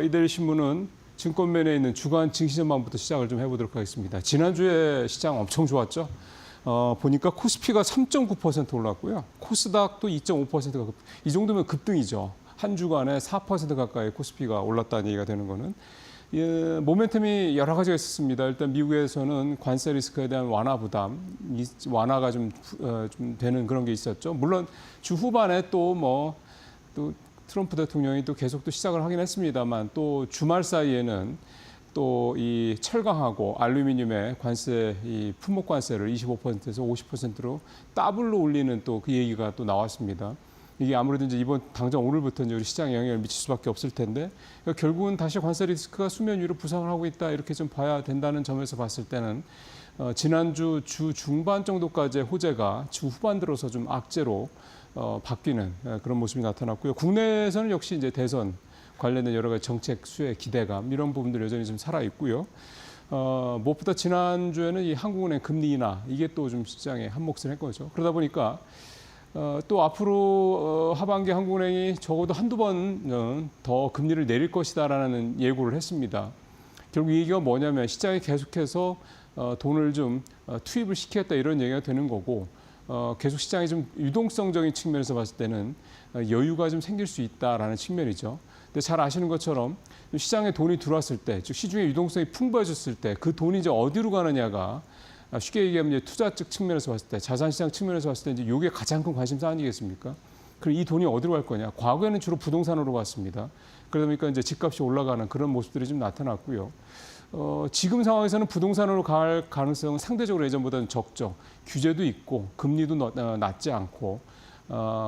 [SPEAKER 6] 이데일리 신문은 증권면에 있는 주간 증시 전망부터 시작을 좀 해보도록 하겠습니다. 지난주에 시장 엄청 좋았죠. 보니까 코스피가 3.9% 올랐고요. 코스닥도 2.5%가 이 정도면 급등이죠. 한 주간에 4% 가까이 코스피가 올랐다는 얘기가 되는 거는 모멘텀이 여러 가지가 있었습니다. 일단 미국에서는 관세 리스크에 대한 완화 부담, 완화가 좀 되는 그런 게 있었죠. 물론 주 후반에 또 트럼프 대통령이 또 계속 또 시작을 하긴 했습니다만 또 주말 사이에는 또 이 철강하고 알루미늄의 관세, 이 품목 관세를 25%에서 50%로 더블로 올리는 또 그 얘기가 또 나왔습니다. 이게 아무래도 이제 이번 당장 오늘부터 이제 우리 시장에 영향을 미칠 수밖에 없을 텐데 그러니까 결국은 다시 관세 리스크가 수면 위로 부상을 하고 있다 이렇게 좀 봐야 된다는 점에서 봤을 때는 지난주 주 중반 정도까지의 호재가 주 후반 들어서 좀 악재로 바뀌는 그런 모습이 나타났고요. 국내에서는 역시 이제 대선 관련된 여러 가지 정책 수혜 기대감 이런 부분들 여전히 좀 살아 있고요. 무엇보다 지난주에는 이 한국은행 금리 인하 이게 또 좀 시장에 한몫을 했거죠. 그러다 보니까 또 앞으로 하반기 한국은행이 적어도 한두 번은 더 금리를 내릴 것이다라는 예고를 했습니다. 결국 이 얘기가 뭐냐면 시장이 계속해서 돈을 좀 투입을 시키겠다 이런 얘기가 되는 거고 계속 시장이 좀 유동성적인 측면에서 봤을 때는 여유가 좀 생길 수 있다라는 측면이죠. 근데 잘 아시는 것처럼 시장에 돈이 들어왔을 때, 즉 시중에 유동성이 풍부해졌을 때 그 돈이 이제 어디로 가느냐가 쉽게 얘기하면 이제 투자 측면에서 봤을 때, 자산시장 측면에서 봤을 때 이제 이게 가장 큰 관심사 아니겠습니까? 그리고 이 돈이 어디로 갈 거냐? 과거에는 주로 부동산으로 갔습니다. 그러다 보니까 이제 집값이 올라가는 그런 모습들이 좀 나타났고요. 지금 상황에서는 부동산으로 갈 가능성은 상대적으로 예전보다는 적죠. 규제도 있고 금리도 낮지 않고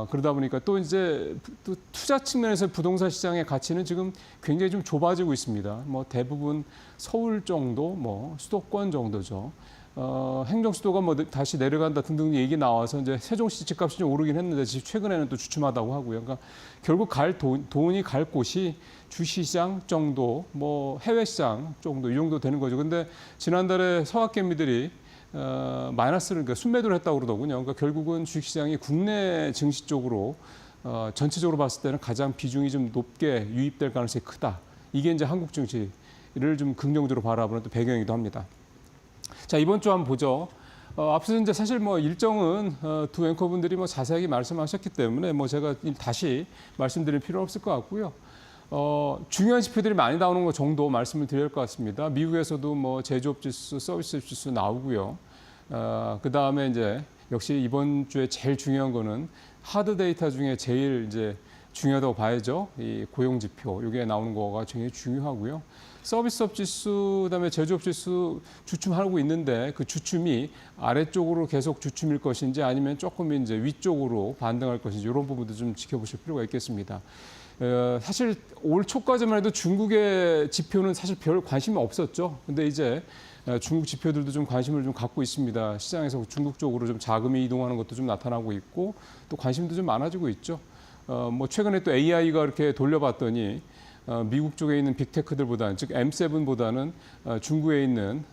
[SPEAKER 6] 그러다 보니까 또 이제 또 투자 측면에서 부동산 시장의 가치는 지금 굉장히 좀 좁아지고 있습니다. 뭐 대부분 서울 정도, 뭐 수도권 정도죠. 행정 수도가 뭐 다시 내려간다 등등 얘기 나와서 이제 세종시 집값이 좀 오르긴 했는데 최근에는 또 주춤하다고 하고요. 그러니까 결국 돈이 갈 곳이 주시장 정도, 뭐 해외 시장 정도 이 정도 되는 거죠. 근데 지난달에 서학개미들이 마이너스를 그러니까 순매도를 했다고 그러더군요. 그러니까 결국은 주식시장이 국내 증시 쪽으로 전체적으로 봤을 때는 가장 비중이 좀 높게 유입될 가능성이 크다. 이게 이제 한국 증시를 좀 긍정적으로 바라보는 또 배경이기도 합니다. 자, 이번 주 한번 보죠. 앞서 이제 사실 뭐 일정은 두 앵커분들이 뭐 자세하게 말씀하셨기 때문에 뭐 제가 다시 말씀드릴 필요는 없을 것 같고요. 중요한 지표들이 많이 나오는 것 정도 말씀을 드릴 것 같습니다. 미국에서도 뭐 제조업 지수, 서비스업 지수 나오고요. 그 다음에 이제 역시 이번 주에 제일 중요한 거는 하드 데이터 중에 제일 이제 중요하다고 봐야죠. 이 고용 지표, 이게 나오는 거가 굉장히 중요하고요. 서비스업 지수, 그다음에 제조업 지수 주춤하고 있는데 그 주춤이 아래쪽으로 계속 주춤일 것인지 아니면 조금 이제 위쪽으로 반등할 것인지 이런 부분도 좀 지켜보실 필요가 있겠습니다. 사실 올 초까지만 해도 중국의 지표는 사실 별 관심이 없었죠. 근데 이제 중국 지표들도 좀 관심을 좀 갖고 있습니다. 시장에서 중국 쪽으로 좀 자금이 이동하는 것도 좀 나타나고 있고 또 관심도 좀 많아지고 있죠. 뭐 최근에 또 AI가 이렇게 돌려봤더니 미국 쪽에 있는 빅테크들보다는 즉 M7보다는 중국에 있는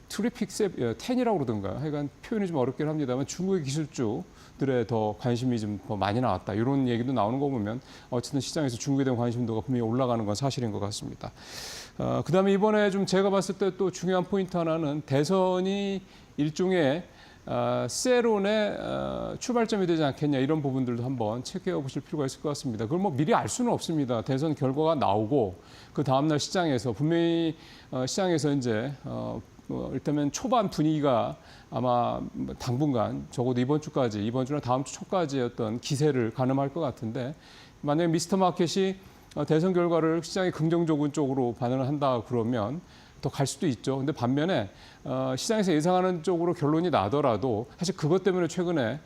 [SPEAKER 6] 트리픽 10이라고 그러던가 하여간 표현이 좀 어렵긴 합니다만 중국의 기술주들에 더 관심이 좀 더 많이 나왔다. 이런 얘기도 나오는 거 보면 어쨌든 시장에서 중국에 대한 관심도가 분명히 올라가는 건 사실인 것 같습니다. 그다음에 이번에 좀 제가 봤을 때 또 중요한 포인트 하나는 대선이 일종의 세론의 출발점이 되지 않겠냐 이런 부분들도 한번 체크해 보실 필요가 있을 것 같습니다. 그걸 뭐 미리 알 수는 없습니다. 대선 결과가 나오고 그 다음날 시장에서 분명히 시장에서 이제 일단은 초반 분위기가 아마 당분간 적어도 이번 주나 다음 주 초까지의 어떤 기세를 가늠할 것 같은데 만약에 미스터 마켓이 대선 결과를 시장이 긍정적인 쪽으로 반응을 한다 그러면 더 갈 수도 있죠. 근데 반면에 시장에서 예상하는 쪽으로 결론이 나더라도 사실 그것 때문에 최근에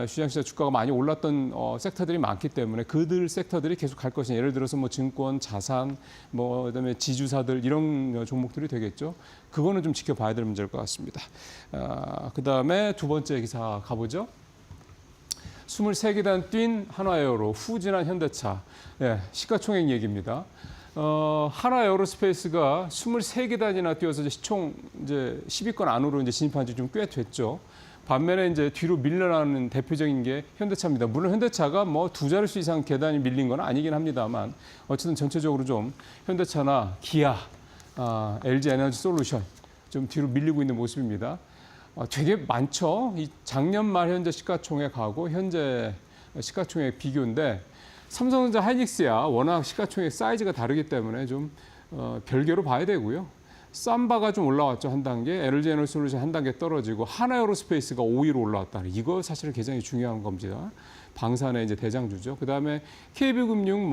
[SPEAKER 6] 시장 주가가 많이 올랐던 섹터들이 많기 때문에 그들 섹터들이 계속 갈 것이냐. 예를 들어서 뭐 증권, 자산, 뭐 그다음에 지주사들 이런 종목들이 되겠죠. 그거는 좀 지켜봐야 될 문제일 것 같습니다. 그다음에 두 번째 기사 가보죠. 23계단 뛴 한화에어로 후진한 현대차. 예, 시가총액 얘기입니다. 하나에어로스페이스가 23계단이나 뛰어서 이제 시총 이제 10위권 안으로 이제 진입한 지 좀 꽤 됐죠. 반면에 이제 뒤로 밀려나는 대표적인 게 현대차입니다. 물론 현대차가 뭐 두 자릿수 이상 계단이 밀린 건 아니긴 합니다만 어쨌든 전체적으로 좀 현대차나 기아, LG 에너지 솔루션 좀 뒤로 밀리고 있는 모습입니다. 되게 많죠. 이 작년 말 현재 시가총액하고 현재 시가총액 비교인데 삼성전자 하이닉스야 워낙 시가총액 사이즈가 다르기 때문에 좀 별개로 봐야 되고요. 삼바가 좀 올라왔죠, 한 단계. LG 에너지 솔루션 한 단계 떨어지고 하나에어로스페이스가 5위로 올라왔다. 이거 사실은 굉장히 중요한 겁니다. 방산의 이제 대장주죠. 그다음에 KB금융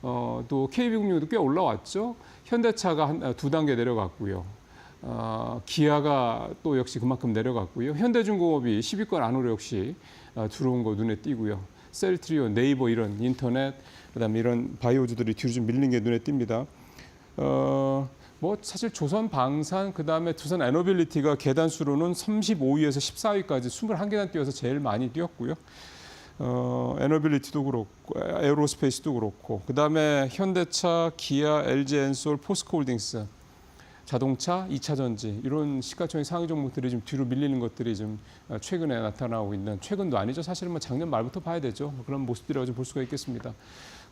[SPEAKER 6] 또 KB금융도 꽤 올라왔죠. 현대차가 두 단계 내려갔고요. 기아가 또 역시 그만큼 내려갔고요. 현대중공업이 10위권 안으로 역시 들어온 거 눈에 띄고요. 셀트리온, 네이버 이런 인터넷, 그다음에 이런 바이오주들이 뒤로 좀 밀린 게 눈에 띕니다. 뭐 사실 조선 방산 그다음에 두산 에너빌리티가 계단 수로는 35위에서 14위까지 21계단 뛰어서 제일 많이 뛰었고요. 에너빌리티도 그렇고 에어로스페이스도 그렇고 그다음에 현대차, 기아, LG엔솔, 포스코홀딩스 자동차, 2차 전지 이런 시가총액 상위 종목들이 좀 뒤로 밀리는 것들이 좀 최근에 나타나고 있는 최근도 아니죠. 사실은 뭐 작년 말부터 봐야 되죠. 그런 모습들이라고 좀 볼 수가 있겠습니다.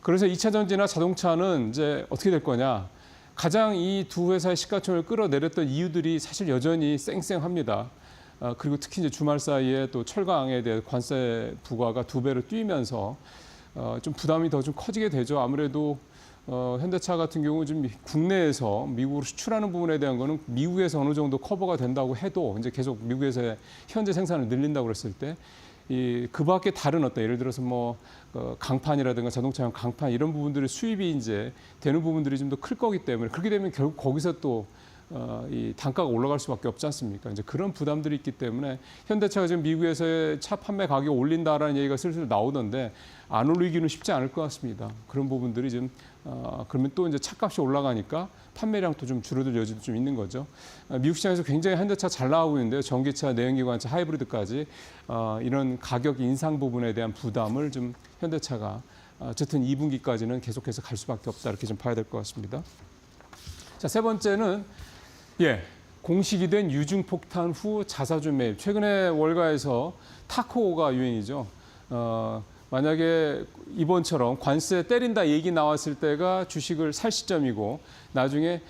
[SPEAKER 6] 그래서 2차 전지나 자동차는 이제 어떻게 될 거냐. 가장 이 두 회사의 시가총액을 끌어내렸던 이유들이 사실 여전히 쌩쌩합니다. 그리고 특히 이제 주말 사이에 또 철강에 대한 관세 부과가 2배로 뛰면서 좀 부담이 더 좀 커지게 되죠. 아무래도 현대차 같은 경우 좀 국내에서 미국으로 수출하는 부분에 대한 거는 미국에서 어느 정도 커버가 된다고 해도 이제 계속 미국에서의 현재 생산을 늘린다고 그랬을 때 그 밖에 다른 어떤 예를 들어서 뭐 강판이라든가 자동차용 강판 이런 부분들의 수입이 이제 되는 부분들이 좀 더 클 거기 때문에 그렇게 되면 결국 거기서 또 이 단가가 올라갈 수밖에 없지 않습니까? 이제 그런 부담들이 있기 때문에 현대차가 지금 미국에서의 차 판매 가격을 올린다라는 얘기가 슬슬 나오던데 안 올리기는 쉽지 않을 것 같습니다. 그런 부분들이 좀 그러면 또 이제 차값이 올라가니까 판매량도 좀 줄어들 여지도 좀 있는 거죠. 미국 시장에서 굉장히 현대차 잘 나오고 있는데요. 전기차, 내연기관차, 하이브리드까지 이런 가격 인상 부분에 대한 부담을 좀 현대차가 어쨌든 2분기까지는 계속해서 갈 수밖에 없다 이렇게 좀 봐야 될 것 같습니다. 자, 세 번째는 공식이 된 유중폭탄 후 자사주 매입. 최근에 월가에서 타코가 유행이죠. 만약에 이번처럼 관세 때린다 얘기 나왔을 때가 주식을 살 시점이고 나중에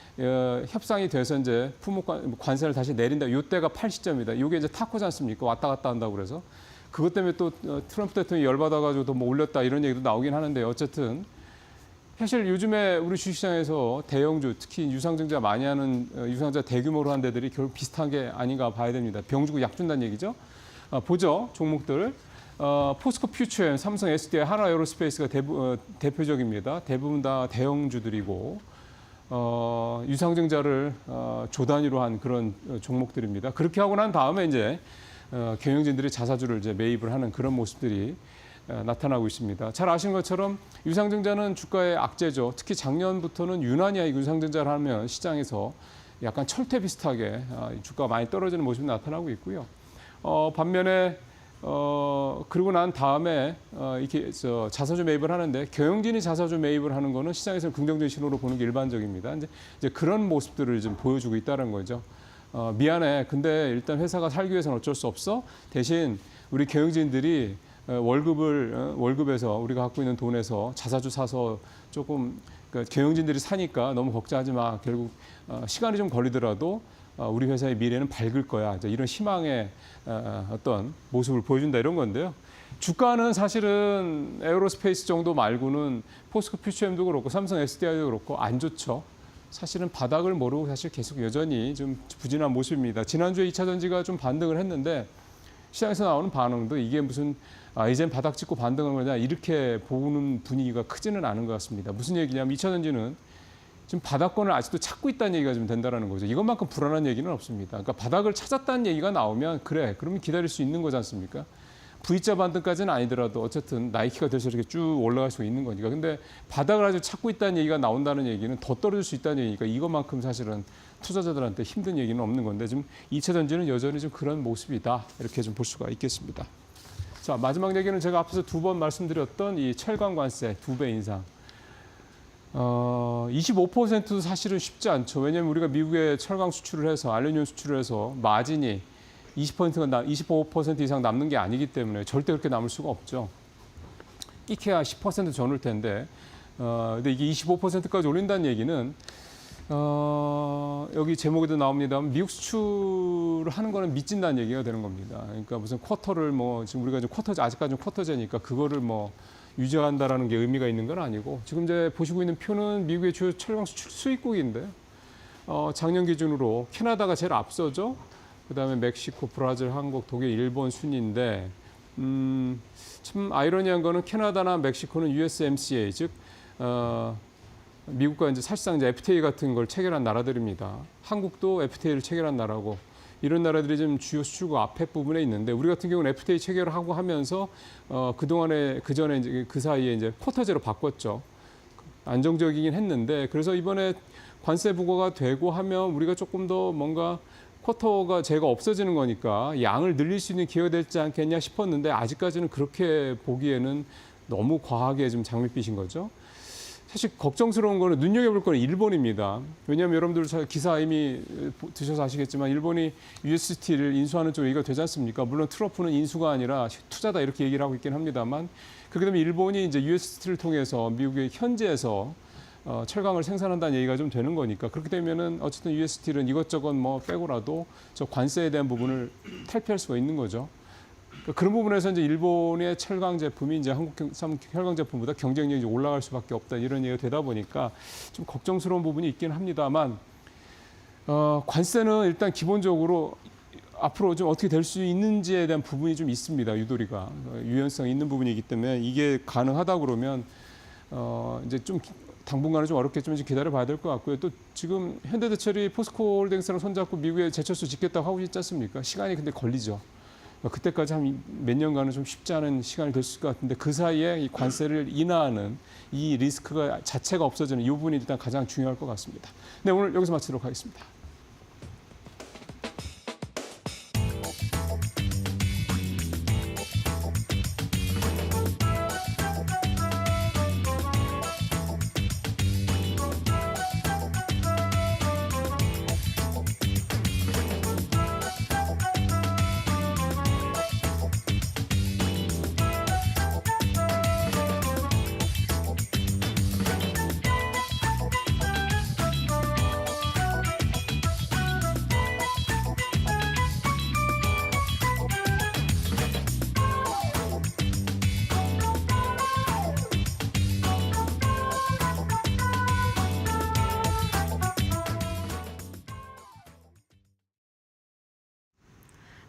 [SPEAKER 6] 협상이 돼서 이제 품목 관세를 다시 내린다. 이때가 팔 시점이다. 이게 이제 타코지 않습니까? 왔다 갔다 한다고 그래서. 그것 때문에 또 트럼프 대통령이 열받아가지고 더 뭐 올렸다 이런 얘기도 나오긴 하는데 어쨌든 사실 요즘에 우리 주식시장에서 대형주, 특히 유상증자 많이 하는 유상증자 대규모로 한 데들이 결국 비슷한 게 아닌가 봐야 됩니다. 병 주고 약 준다는 얘기죠. 보죠, 종목들. 포스코 퓨처엠, 삼성 SDI, 하나 에어로스페이스가 대표적입니다. 대부분 다 대형주들이고 유상증자를 조 단위로 한 그런 종목들입니다. 그렇게 하고 난 다음에 이제 경영진들이 자사주를 이제 매입을 하는 그런 모습들이 나타나고 있습니다. 잘 아시는 것처럼 유상증자는 주가의 악재죠. 특히 작년부터는 유난히 유상증자를 하면 시장에서 약간 철퇴 비슷하게 주가가 많이 떨어지는 모습이 나타나고 있고요. 반면에 그러고 난 다음에 이렇게 자사주 매입을 하는데 경영진이 자사주 매입을 하는 거는 시장에서는 긍정적인 신호로 보는 게 일반적입니다. 이제 그런 모습들을 좀 보여주고 있다는 거죠. 미안해. 근데 일단 회사가 살기 위해서는 어쩔 수 없어. 대신 우리 경영진들이 월급에서 우리가 갖고 있는 돈에서 자사주 사서 조금 그러니까 경영진들이 사니까 너무 걱정하지 마. 결국 시간이 좀 걸리더라도 우리 회사의 미래는 밝을 거야. 이런 희망의 어떤 모습을 보여준다 이런 건데요. 주가는 사실은 에어로스페이스 정도 말고는 포스코 퓨처엠도 그렇고 삼성 SDI도 그렇고 안 좋죠. 사실은 바닥을 모르고 사실 계속 여전히 좀 부진한 모습입니다. 지난주에 2차 전지가 좀 반등을 했는데 시장에서 나오는 반응도 이게 무슨 이젠 바닥 찍고 반등한 거냐 이렇게 보는 분위기가 크지는 않은 것 같습니다. 무슨 얘기냐면 2차 전지는 지금 바닥권을 아직도 찾고 있다는 얘기가 좀 된다는 거죠. 이것만큼 불안한 얘기는 없습니다. 그러니까 바닥을 찾았다는 얘기가 나오면 그래 그러면 기다릴 수 있는 거지 않습니까? V자 반등까지는 아니더라도 어쨌든 나이키가 돼서 이렇게 쭉 올라갈 수 있는 거니까. 근데 바닥을 아직 찾고 있다는 얘기가 나온다는 얘기는 더 떨어질 수 있다는 얘기니까 이것만큼 사실은 투자자들한테 힘든 얘기는 없는 건데 지금 2차 전지는 여전히 좀 그런 모습이다. 이렇게 좀 볼 수가 있겠습니다. 자, 마지막 얘기는 제가 앞에서 2번 말씀드렸던 이 철강 관세 2배 인상. 25%도 사실은 쉽지 않죠. 왜냐하면 우리가 미국에 철강 수출을 해서 알루미늄 수출을 해서 마진이 25% 이상 남는 게 아니기 때문에 절대 그렇게 남을 수가 없죠. 이케아 10% 전후일 텐데, 근데 이게 25%까지 올린다는 얘기는 여기 제목에도 나옵니다만 미국 수출을 하는 거는 미진다는 얘기가 되는 겁니다. 그러니까 무슨 쿼터를 뭐 지금 우리가 아직까지는 쿼터제니까 그거를 뭐 유지한다라는 게 의미가 있는 건 아니고 지금 이제 보시고 있는 표는 미국의 주요 철강 수출 수입국인데요. 작년 기준으로 캐나다가 제일 앞서죠. 그다음에 멕시코, 브라질, 한국, 독일, 일본 순인데 참 아이러니한 거는 캐나다나 멕시코는 USMCA 즉 미국과 이제 사실상 이제 FTA 같은 걸 체결한 나라들입니다. 한국도 FTA를 체결한 나라고 이런 나라들이 좀 주요 수출국 앞에 부분에 있는데 우리 같은 경우는 FTA 체결을 하고 하면서 그전에 이제 그 사이에 이제 쿼터제로 바꿨죠. 안정적이긴 했는데 그래서 이번에 관세 부과가 되고 하면 우리가 조금 더 뭔가 쿼터가 제가 없어지는 거니까 양을 늘릴 수 있는 기회가 되지 않겠냐 싶었는데 아직까지는 그렇게 보기에는 너무 과하게 좀 장밋빛인 거죠. 사실 걱정스러운 거는 눈여겨볼 거는 일본입니다. 왜냐하면 여러분들 기사 이미 드셔서 아시겠지만 일본이 UST를 인수하는 쪽 얘기가 되지 않습니까? 물론 트럼프는 인수가 아니라 투자다 이렇게 얘기를 하고 있긴 합니다만 그렇게 되면 일본이 이제 UST를 통해서 미국의 현지에서 철강을 생산한다는 얘기가 좀 되는 거니까 그렇게 되면은 어쨌든 UST는 이것저것 뭐 빼고라도 저 관세에 대한 부분을 탈피할 수가 있는 거죠. 그런 부분에서 이제 일본의 철강 제품이 이제 한국산 철강 제품보다 경쟁력이 올라갈 수밖에 없다 이런 얘기가 되다 보니까 좀 걱정스러운 부분이 있긴 합니다만 관세는 일단 기본적으로 앞으로 좀 어떻게 될 수 있는지에 대한 부분이 좀 있습니다. 유도리가 유연성 있는 부분이기 때문에 이게 가능하다 그러면 이제 좀 당분간은 좀 어렵겠지만 기다려 봐야 될 것 같고요. 또 지금 현대제철이 포스코홀딩스랑 손잡고 미국에 제철소 짓겠다고 하고 있지 않습니까? 시간이 근데 걸리죠. 그때까지 한 몇 년간은 좀 쉽지 않은 시간이 될 것 같은데 그 사이에 이 관세를 인하하는 이 리스크가 자체가 없어지는 이 부분이 일단 가장 중요할 것 같습니다. 네, 오늘 여기서 마치도록 하겠습니다.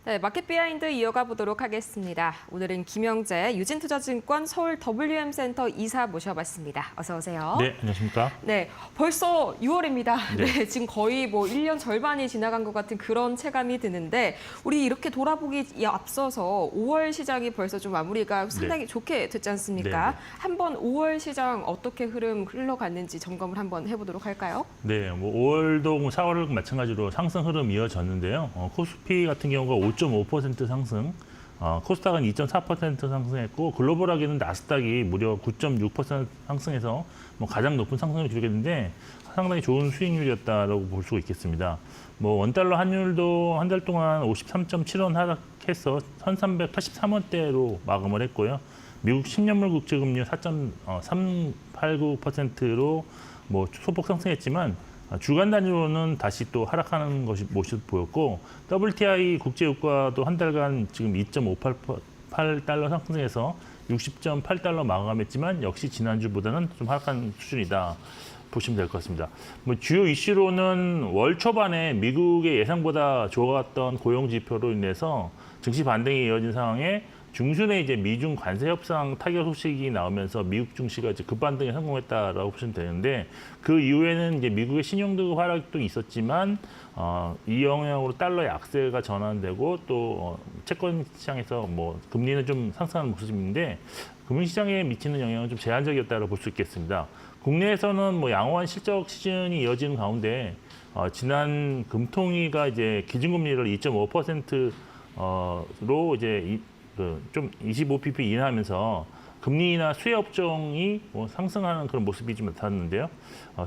[SPEAKER 2] 네, 마켓 비하인드 이어가 보도록 하겠습니다. 오늘은 김영재 유진투자증권 서울 WM센터 이사 모셔봤습니다. 어서 오세요.
[SPEAKER 7] 네, 안녕하십니까?
[SPEAKER 2] 네, 벌써 6월입니다.
[SPEAKER 7] 네.
[SPEAKER 2] 네, 지금 거의 뭐 1년 절반이 지나간 것 같은 그런 체감이 드는데 우리 이렇게 돌아보기 앞서서 5월 시장이 벌써 좀 마무리가 상당히 좋게 됐지 않습니까?
[SPEAKER 7] 네.
[SPEAKER 2] 한번 5월 시장 어떻게 흐름 흘러갔는지 점검을 한번 해보도록 할까요?
[SPEAKER 7] 네, 뭐 5월도 4월과 마찬가지로 상승 흐름 이어졌는데요. 코스피 같은 경우가 5.5% 상승, 코스닥은 2.4% 상승했고 글로벌하게는 나스닥이 무려 9.6% 상승해서 뭐 가장 높은 상승을 기록했는데 상당히 좋은 수익률이었다라고 볼 수 있겠습니다. 뭐 원달러 환율도 한 달 동안 53.7원 하락해서 1,383원대로 마감을 했고요. 미국 10년물 국채금리 4.389%로 뭐 소폭 상승했지만 주간 단위로는 다시 또 하락하는 것이 모습 보였고 WTI 국제유가도 한 달간 지금 2.58달러 상승해서 60.8달러 마감했지만 역시 지난주보다는 좀 하락한 수준이다 보시면 될 것 같습니다. 뭐 주요 이슈로는 월 초반에 미국의 예상보다 좋았던 고용 지표로 인해서 증시 반등이 이어진 상황에 중순에 이제 미중 관세 협상 타결 소식이 나오면서 미국 증시가 이제 급반등에 성공했다라고 보시면 되는데 그 이후에는 이제 미국의 신용등급 하락도 있었지만 이 영향으로 달러 약세가 전환되고 또 채권 시장에서 뭐 금리는 좀 상승하는 모습인데 금융시장에 미치는 영향은 좀 제한적이었다고 볼 수 있겠습니다. 국내에서는 뭐 양호한 실적 시즌이 이어지는 가운데 지난 금통위가 이제 기준금리를 2.5%로 이제 좀 25pp 인하하면서 금리 인하 수혜 업종이 뭐 상승하는 그런 모습이 좀 나타났는데요.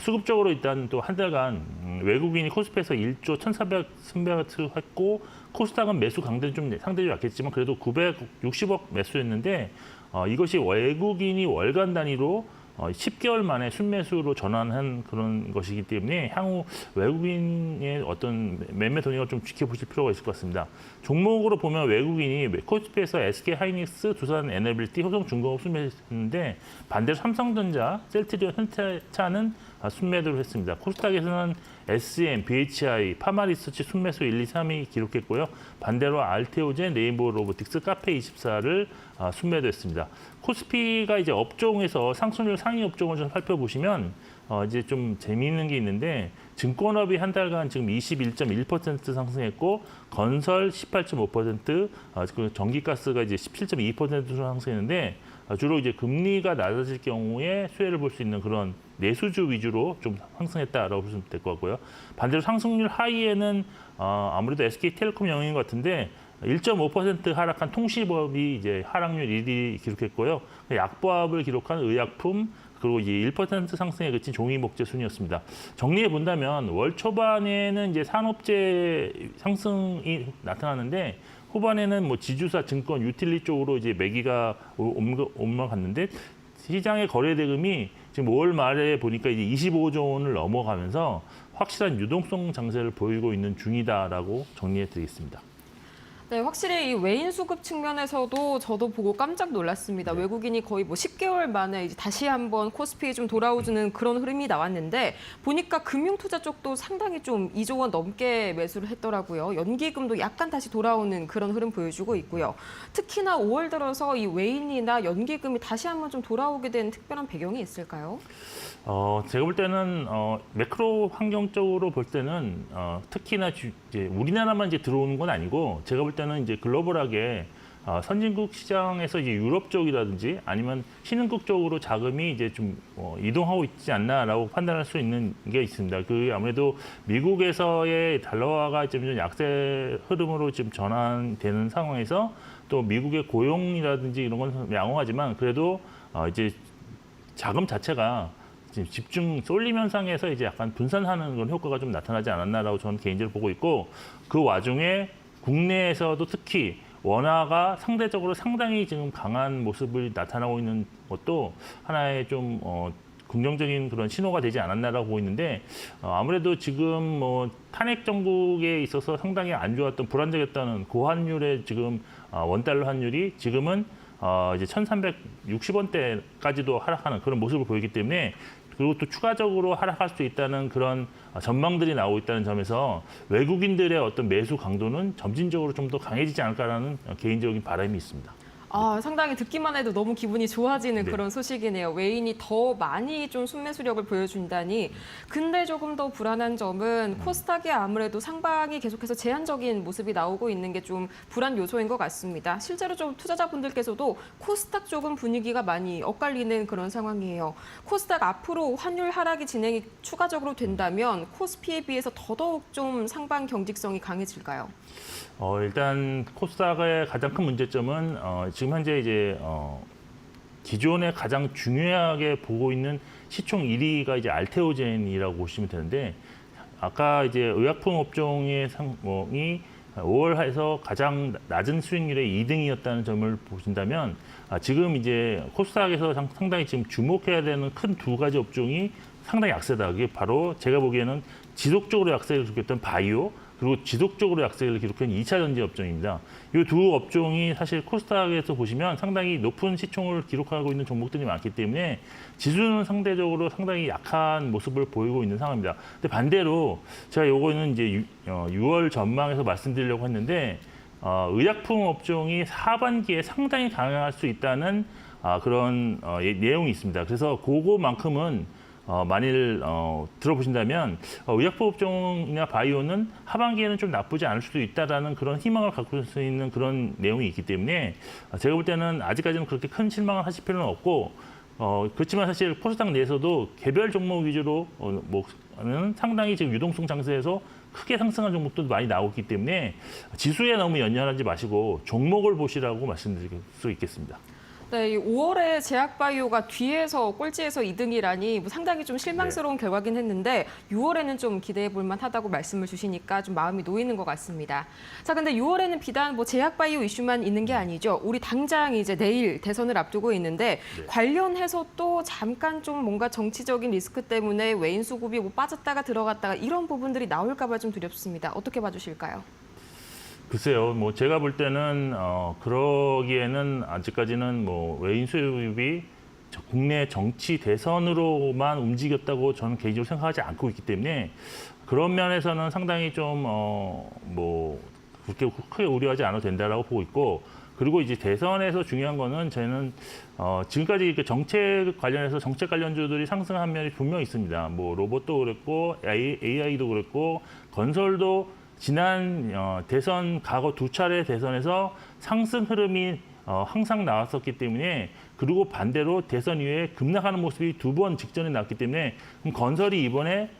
[SPEAKER 7] 수급적으로 일단 또 한 달간 외국인이 코스피에서 1조 1,400 순매수했고 코스닥은 매수 강도는 좀 상대적으로 약했지만 그래도 960억 매수했는데 이것이 외국인이 월간 단위로 10개월 만에 순매수로 전환한 그런 것이기 때문에 향후 외국인의 어떤 매매 동향을 좀 지켜보실 필요가 있을 것 같습니다. 종목으로 보면 외국인이 코스피에서 SK하이닉스, 두산 에너빌티, 효성중공업 순매수했는데 반대로 삼성전자, 셀트리온, 현대차는 순매도를 했습니다. 코스닥에서는 SM, BHI, 파마리서치 순매수 1, 2, 3이 기록했고요. 반대로 알테오젠, 네이버 로보틱스, 카페24를 순매도했습니다. 코스피가 이제 업종에서 상승률 상위 업종을 좀 살펴보시면 이제 좀 재미있는 게 있는데 증권업이 한 달간 지금 21.1% 상승했고 건설 18.5%, 그리고 전기가스가 이제 17.2%로 상승했는데 주로 이제 금리가 낮아질 경우에 수혜를 볼 수 있는 그런 내수주 위주로 좀 상승했다라고 보시면 될 것 같고요. 반대로 상승률 하위에는 아무래도 SK텔레콤 영역인 것 같은데 1.5% 하락한 통신업이 이제 하락률 1위 기록했고요. 약보합을 기록한 의약품 그리고 이제 1% 상승에 그친 종이목재 순이었습니다. 정리해 본다면 월 초반에는 이제 산업재 상승이 나타나는데 후반에는 뭐 지주사, 증권, 유틸리 쪽으로 이제 매기가 옮겨갔는데 시장의 거래 대금이 지금 5월 말에 보니까 이제 25조 원을 넘어가면서 확실한 유동성 장세를 보이고 있는 중이다라고 정리해 드리겠습니다.
[SPEAKER 2] 네, 확실히 이 외인 수급 측면에서도 저도 보고 깜짝 놀랐습니다.
[SPEAKER 7] 네.
[SPEAKER 2] 외국인이 거의 뭐 10개월 만에 이제 다시 한번 코스피에 좀 돌아오는 그런 흐름이 나왔는데 보니까 금융투자 쪽도 상당히 좀 2조 원 넘게 매수를 했더라고요. 연기금도 약간 다시 돌아오는 그런 흐름 보여주고 있고요. 특히나 5월 들어서 이 외인이나 연기금이 다시 한번 좀 돌아오게 된 특별한 배경이 있을까요?
[SPEAKER 7] 제가 볼 때는 매크로 환경적으로 볼 때는 특히나 이제 우리나라만 이제 들어오는 건 아니고 제가 볼 때는 이제 글로벌하게 선진국 시장에서 이제 유럽 쪽이라든지 아니면 신흥국 쪽으로 자금이 이제 좀 이동하고 있지 않나라고 판단할 수 있는 게 있습니다. 그 아무래도 미국에서의 달러화가 좀 약세 흐름으로 지금 전환되는 상황에서 또 미국의 고용이라든지 이런 건 양호하지만 그래도 이제 자금 자체가 지금 집중 쏠림 현상에서 이제 약간 분산하는 그런 효과가 좀 나타나지 않았나라고 저는 개인적으로 보고 있고 그 와중에 국내에서도 특히 원화가 상대적으로 상당히 지금 강한 모습을 나타나고 있는 것도 하나의 좀 긍정적인 그런 신호가 되지 않았나라고 보고 있는데 아무래도 지금 뭐 탄핵 정국에 있어서 상당히 안 좋았던 불안정했던 고환율의 지금 원달러 환율이 지금은 이제 1,360원대까지도 하락하는 그런 모습을 보이기 때문에 그리고 또 추가적으로 하락할 수 있다는 그런 전망들이 나오고 있다는 점에서 외국인들의 어떤 매수 강도는 점진적으로 좀 더 강해지지 않을까라는 개인적인 바람이 있습니다.
[SPEAKER 2] 상당히 듣기만 해도 너무 기분이 좋아지는
[SPEAKER 7] 네.
[SPEAKER 2] 그런 소식이네요. 외인이 더 많이 좀 순매수력을 보여준다니. 근데 조금 더 불안한 점은 코스닥이 아무래도 상방이 계속해서 제한적인 모습이 나오고 있는 게 좀 불안 요소인 것 같습니다. 실제로 좀 투자자분들께서도 코스닥 쪽은 분위기가 많이 엇갈리는 그런 상황이에요. 코스닥 앞으로 환율 하락이 진행이 추가적으로 된다면 코스피에 비해서 더더욱 좀 상방 경직성이 강해질까요?
[SPEAKER 7] 일단 코스닥의 가장 큰 문제점은 지금 현재 이제 기존에 가장 중요하게 보고 있는 시총 1위가 이제 알테오젠이라고 보시면 되는데 아까 이제 의약품 업종의 상황이 5월에서 가장 낮은 수익률의 2등이었다는 점을 보신다면 지금 이제 코스닥에서 상당히 지금 주목해야 되는 큰 두 가지 업종이 상당히 약세다. 그게 바로 제가 보기에는 지속적으로 약세를 기록했던 바이오 그리고 지속적으로 약세를 기록한 2차 전지 업종입니다. 이 두 업종이 사실 코스닥에서 보시면 상당히 높은 시총을 기록하고 있는 종목들이 많기 때문에 지수는 상대적으로 상당히 약한 모습을 보이고 있는 상황입니다. 근데 반대로 제가 요거는 이제 6월 전망에서 말씀드리려고 했는데 의약품 업종이 하반기에 상당히 강할 수 있다는 그런 내용이 있습니다. 그래서 그거만큼은 만일 들어보신다면 의약품 업종이나 바이오는 하반기에는 좀 나쁘지 않을 수도 있다라는 그런 희망을 갖고 수 있는 그런 내용이 있기 때문에 제가 볼 때는 아직까지는 그렇게 큰 실망을 하실 필요는 없고 그렇지만 사실 코스닥 내에서도 개별 종목 위주로 는 상당히 지금 유동성 장세에서 크게 상승한 종목들도 많이 나오고 있기 때문에 지수에 너무 연연하지 마시고 종목을 보시라고 말씀드릴 수 있겠습니다.
[SPEAKER 2] 네, 이 5월에 제약바이오가 뒤에서 꼴찌에서 2등이라니 뭐 상당히 좀 실망스러운 결과긴 했는데 6월에는 좀 기대해 볼 만하다고 말씀을 주시니까 좀 마음이 놓이는 것 같습니다. 자, 근데 6월에는 비단 뭐 제약바이오 이슈만 있는 게 아니죠. 우리 당장 이제 내일 대선을 앞두고 있는데 관련해서 또 잠깐 좀 뭔가 정치적인 리스크 때문에 외인 수급이 뭐 빠졌다가 들어갔다가 이런 부분들이 나올까 봐 좀 두렵습니다. 어떻게 봐주실까요?
[SPEAKER 7] 글쎄요, 뭐 제가 볼 때는 그러기에는 아직까지는 뭐 외인 수입이 국내 정치 대선으로만 움직였다고 저는 개인적으로 생각하지 않고 있기 때문에 그런 면에서는 상당히 좀 뭐 그렇게 크게 우려하지 않아도 된다라고 보고 있고 그리고 이제 대선에서 중요한 거는 저희는 지금까지 그 정책 관련해서 정책 관련주들이 상승한 면이 분명히 있습니다. 뭐 로봇도 그랬고 AI도 그랬고 건설도 지난 대선 과거 두 차례 대선에서 상승 흐름이 항상 나왔었기 때문에 그리고 반대로 대선 이후에 급락하는 모습이 두 번 직전에 나왔기 때문에 그럼 건설이 이번에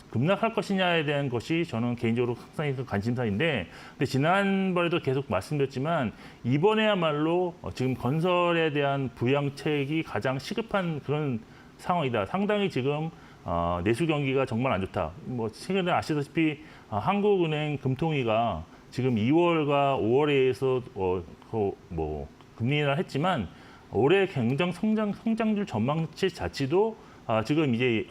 [SPEAKER 7] 급락할 것이냐에 대한 것이 저는 개인적으로 상당히 큰 관심사인데 근데 지난번에도 계속 말씀드렸지만 이번에야말로 지금 건설에 대한 부양책이 가장 시급한 그런 상황이다. 상당히 지금 내수 경기가 정말 안 좋다. 뭐 최근에 아시다시피 한국은행 금통위가 지금 2월과 5월에서 뭐 금리 인하를 했지만 올해 경장 성장률 전망치 자체도 지금 이제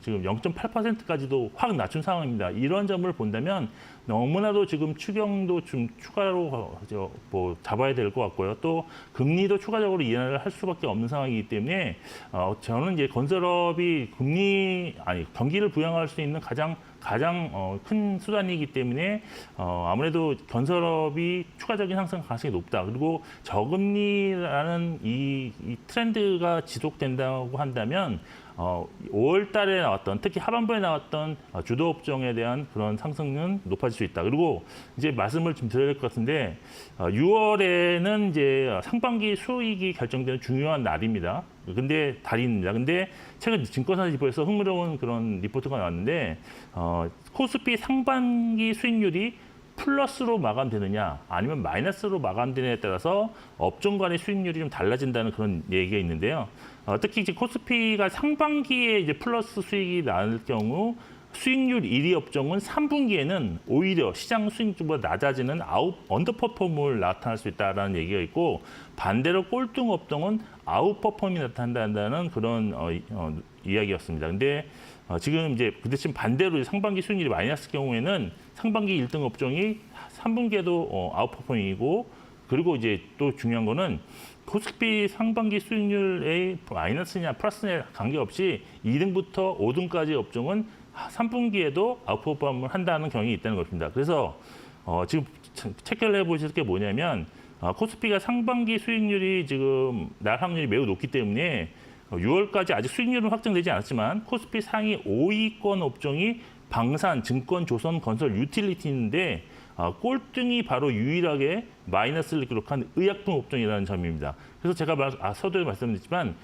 [SPEAKER 7] 지금 0.8%까지도 확 낮춘 상황입니다. 이런 점을 본다면 너무나도 지금 추경도 좀 추가로 뭐 잡아야 될 것 같고요. 또 금리도 추가적으로 인하를 할 수밖에 없는 상황이기 때문에 저는 이제 건설업이 경기를 부양할 수 있는 가장 큰 수단이기 때문에 아무래도 건설업이 추가적인 상승 가능성이 높다. 그리고 저금리라는 이 트렌드가 지속된다고 한다면 5월 달에 나왔던 특히 하반부에 나왔던 주도 업종에 대한 그런 상승은 높아질 수 있다. 그리고 이제 말씀을 좀 드려야 될 것 같은데 6월에는 이제 상반기 수익이 결정되는 중요한 날입니다. 달입니다. 근데 최근 증권사 지표에서 흥미로운 그런 리포트가 나왔는데 코스피 상반기 수익률이 플러스로 마감되느냐 아니면 마이너스로 마감되느냐에 따라서 업종 간의 수익률이 좀 달라진다는 그런 얘기가 있는데요. 특히 이제 코스피가 상반기에 이제 플러스 수익이 나올 경우 수익률 1위 업종은 3분기에는 오히려 시장 수익률보다 낮아지는 언더퍼폼을 나타날 수 있다는 얘기가 있고 반대로 꼴등 업종은 아웃퍼폼이 나타난다는 그런 이야기였습니다. 근데 지금 반대로 상반기 수익률이 마이너스 경우에는 상반기 1등 업종이 3분기에도 아웃퍼폼이고 그리고 이제 또 중요한 거는 코스피 상반기 수익률의 마이너스냐 플러스냐 관계없이 2등부터 5등까지 업종은 3분기에도 아웃퍼폼을 한다는 경향이 있다는 것입니다. 그래서 지금 체크를 해보실 게 뭐냐면 코스피가 상반기 수익률이 지금 날 확률이 매우 높기 때문에 6월까지 아직 수익률은 확정되지 않았지만 코스피 상위 5위권 업종이 방산, 증권, 조선, 건설, 유틸리티인데 꼴등이 바로 유일하게 마이너스를 기록한 의약품 업종이라는 점입니다. 그래서 제가 서두에 말씀드렸지만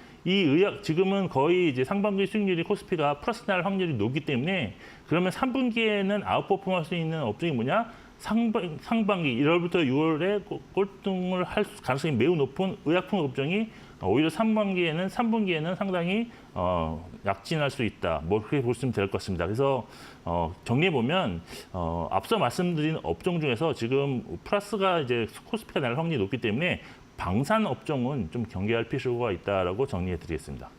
[SPEAKER 7] 지금은 거의 이제 상반기 수익률이 코스피가 플러스 날 확률이 높기 때문에 그러면 3분기에는 아웃퍼폼할 수 있는 업종이 뭐냐? 상반기 1월부터 6월에 꼴등을 할 가능성이 매우 높은 의약품 업종이 오히려 3분기에는 상당히 약진할 수 있다. 뭐 그렇게 보시면 될 것 같습니다. 그래서 정리해 보면 앞서 말씀드린 업종 중에서 지금 플러스가 이제 코스피가 날 확률이 높기 때문에 방산 업종은 좀 경계할 필요가 있다라고 정리해 드리겠습니다.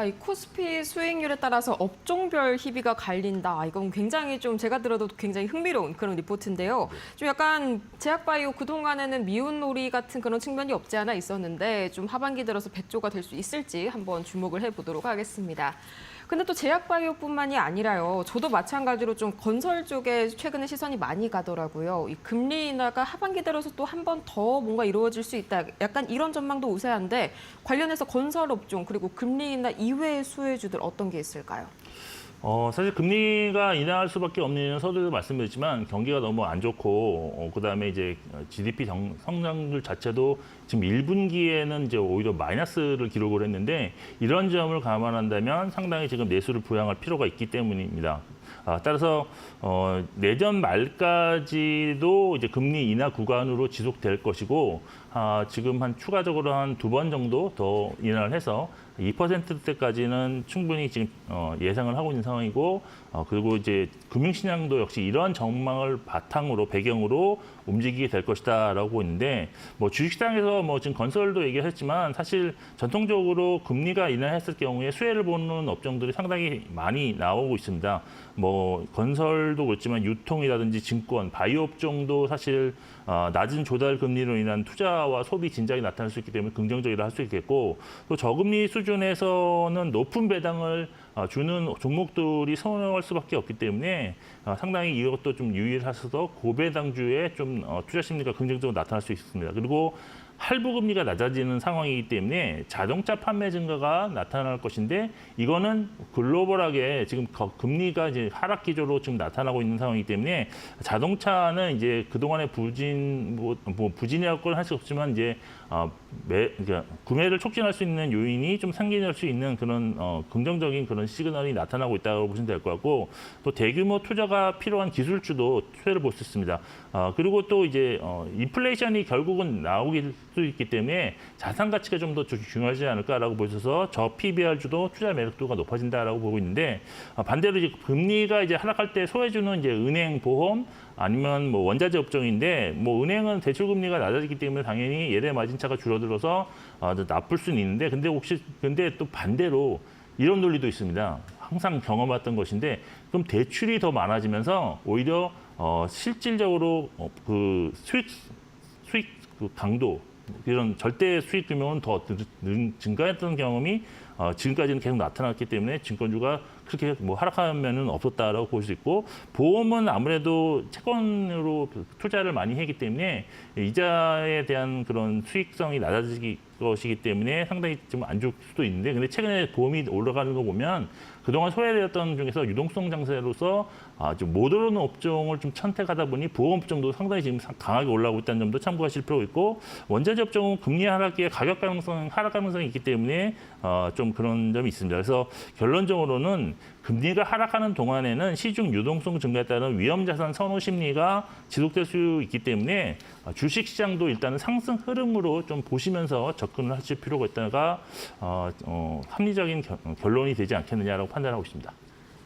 [SPEAKER 2] 이 코스피 수익률에 따라서 업종별 희비가 갈린다. 이건 굉장히 좀 제가 들어도 굉장히 흥미로운 그런 리포트인데요. 좀 약간 제약바이오 그동안에는 미운놀이 같은 그런 측면이 없지 않아 있었는데 좀 하반기 들어서 백조가 될 수 있을지 한번 주목을 해보도록 하겠습니다. 근데 또 제약바이오뿐만이 아니라요. 저도 마찬가지로 좀 건설 쪽에 최근에 시선이 많이 가더라고요. 이 금리 인하가 하반기 들어서 또 한 번 더 뭔가 이루어질 수 있다. 약간 이런 전망도 우세한데 관련해서 건설 업종 그리고 금리 인하 이외의 수혜주들 어떤 게 있을까요?
[SPEAKER 7] 사실 금리가 인하할 수밖에 없는 이유는 서두에도 말씀드렸지만 경기가 너무 안 좋고 그다음에 이제 GDP 성장률 자체도 지금 1분기에는 이제 오히려 마이너스를 기록을 했는데 이런 점을 감안한다면 상당히 지금 내수를 부양할 필요가 있기 때문입니다. 따라서 내년 말까지도 이제 금리 인하 구간으로 지속될 것이고 지금 한 추가적으로 한 2번 정도 더 인하를 해서 2%대까지는 충분히 지금 예상을 하고 있는 상황이고 그리고 이제 금융시장도 역시 이러한 전망을 바탕으로 배경으로 움직이게 될 것이다라고 있는데 뭐 주식시장에서 뭐 지금 건설도 얘기했지만 사실 전통적으로 금리가 인하했을 경우에 수혜를 보는 업종들이 상당히 많이 나오고 있습니다. 뭐 건설도 그렇지만 유통이라든지 증권, 바이오 업종도 사실 낮은 조달 금리로 인한 투자와 소비 진작이 나타날 수 있기 때문에 긍정적이라 할 수 있겠고 또 저금리 수준에서는 높은 배당을 주는 종목들이 선호할 수밖에 없기 때문에 상당히 이것도 좀 유의하셔서 고배당주에 좀 투자 심리가 긍정적으로 나타날 수 있습니다. 그리고 할부 금리가 낮아지는 상황이기 때문에 자동차 판매 증가가 나타날 것인데 이거는 글로벌하게 지금 금리가 이제 하락 기조로 지금 나타나고 있는 상황이기 때문에 자동차는 이제 그동안의 부진이라고 할 수 없지만 이제 그러니까 구매를 촉진할 수 있는 요인이 좀 생겨날 수 있는 그런 긍정적인 그런 시그널이 나타나고 있다고 보시면 될 것 같고 또 대규모 투자가 필요한 기술주도 수혜를 볼 수 있습니다. 그리고 또 이제 인플레이션이 결국은 나오길 수 있기 때문에 자산 가치가 좀 더 중요하지 않을까라고 보셔서 저 PBR주도 투자 매력도가 높아진다라고 보고 있는데 반대로 이제 금리가 이제 하락할 때 소외주는 이제 은행, 보험 아니면 뭐 원자재 업종인데 뭐 은행은 대출 금리가 낮아지기 때문에 당연히 예대 마진차가 줄어들어서 나쁠 수는 있는데 근데 또 반대로 이런 논리도 있습니다. 항상 경험했던 것인데 그럼 대출이 더 많아지면서 오히려 실질적으로 그 수익 그 강도 이런 절대 수익 규모는 더 증가했던 경험이 지금까지는 계속 나타났기 때문에 증권주가 그렇게 뭐 하락한 면은 없었다라고 볼 수 있고 보험은 아무래도 채권으로 투자를 많이 했기 때문에 이자에 대한 그런 수익성이 낮아질 것이기 때문에 상당히 좀 안 좋을 수도 있는데 근데 최근에 보험이 올라가는 거 보면 그동안 소외되었던 중에서 유동성 장세로서 좀 못 오르는 업종을 좀 선택하다 보니 보험 업종도 상당히 지금 강하게 올라오고 있다는 점도 참고하실 필요가 있고 원자재 업종은 금리 하락기에 하락 가능성이 있기 때문에 좀 그런 점이 있습니다. 그래서 결론적으로는 금리가 하락하는 동안에는 시중 유동성 증가에 따른 위험자산 선호 심리가 지속될 수 있기 때문에 주식시장도 일단은 상승 흐름으로 좀 보시면서 접근을 하실 필요가 있다가 합리적인 결론이 되지 않겠느냐라고 판단하고 있습니다.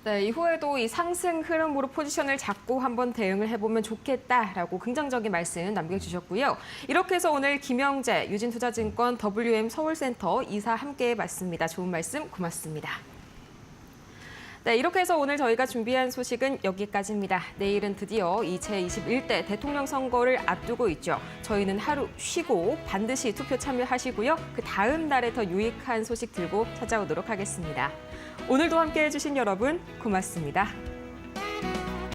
[SPEAKER 2] 네, 이후에도 이 상승 흐름으로 포지션을 잡고 한번 대응을 해보면 좋겠다라고 긍정적인 말씀 남겨주셨고요. 이렇게 해서 오늘 김영재, 유진투자증권 WM 서울센터 이사 함께 해봤습니다. 좋은 말씀 고맙습니다. 네, 이렇게 해서 오늘 저희가 준비한 소식은 여기까지입니다. 내일은 드디어 이 제21대 대통령 선거를 앞두고 있죠. 저희는 하루 쉬고 반드시 투표 참여하시고요. 그 다음 날에 더 유익한 소식 들고 찾아오도록 하겠습니다. 오늘도 함께해 주신 여러분 고맙습니다.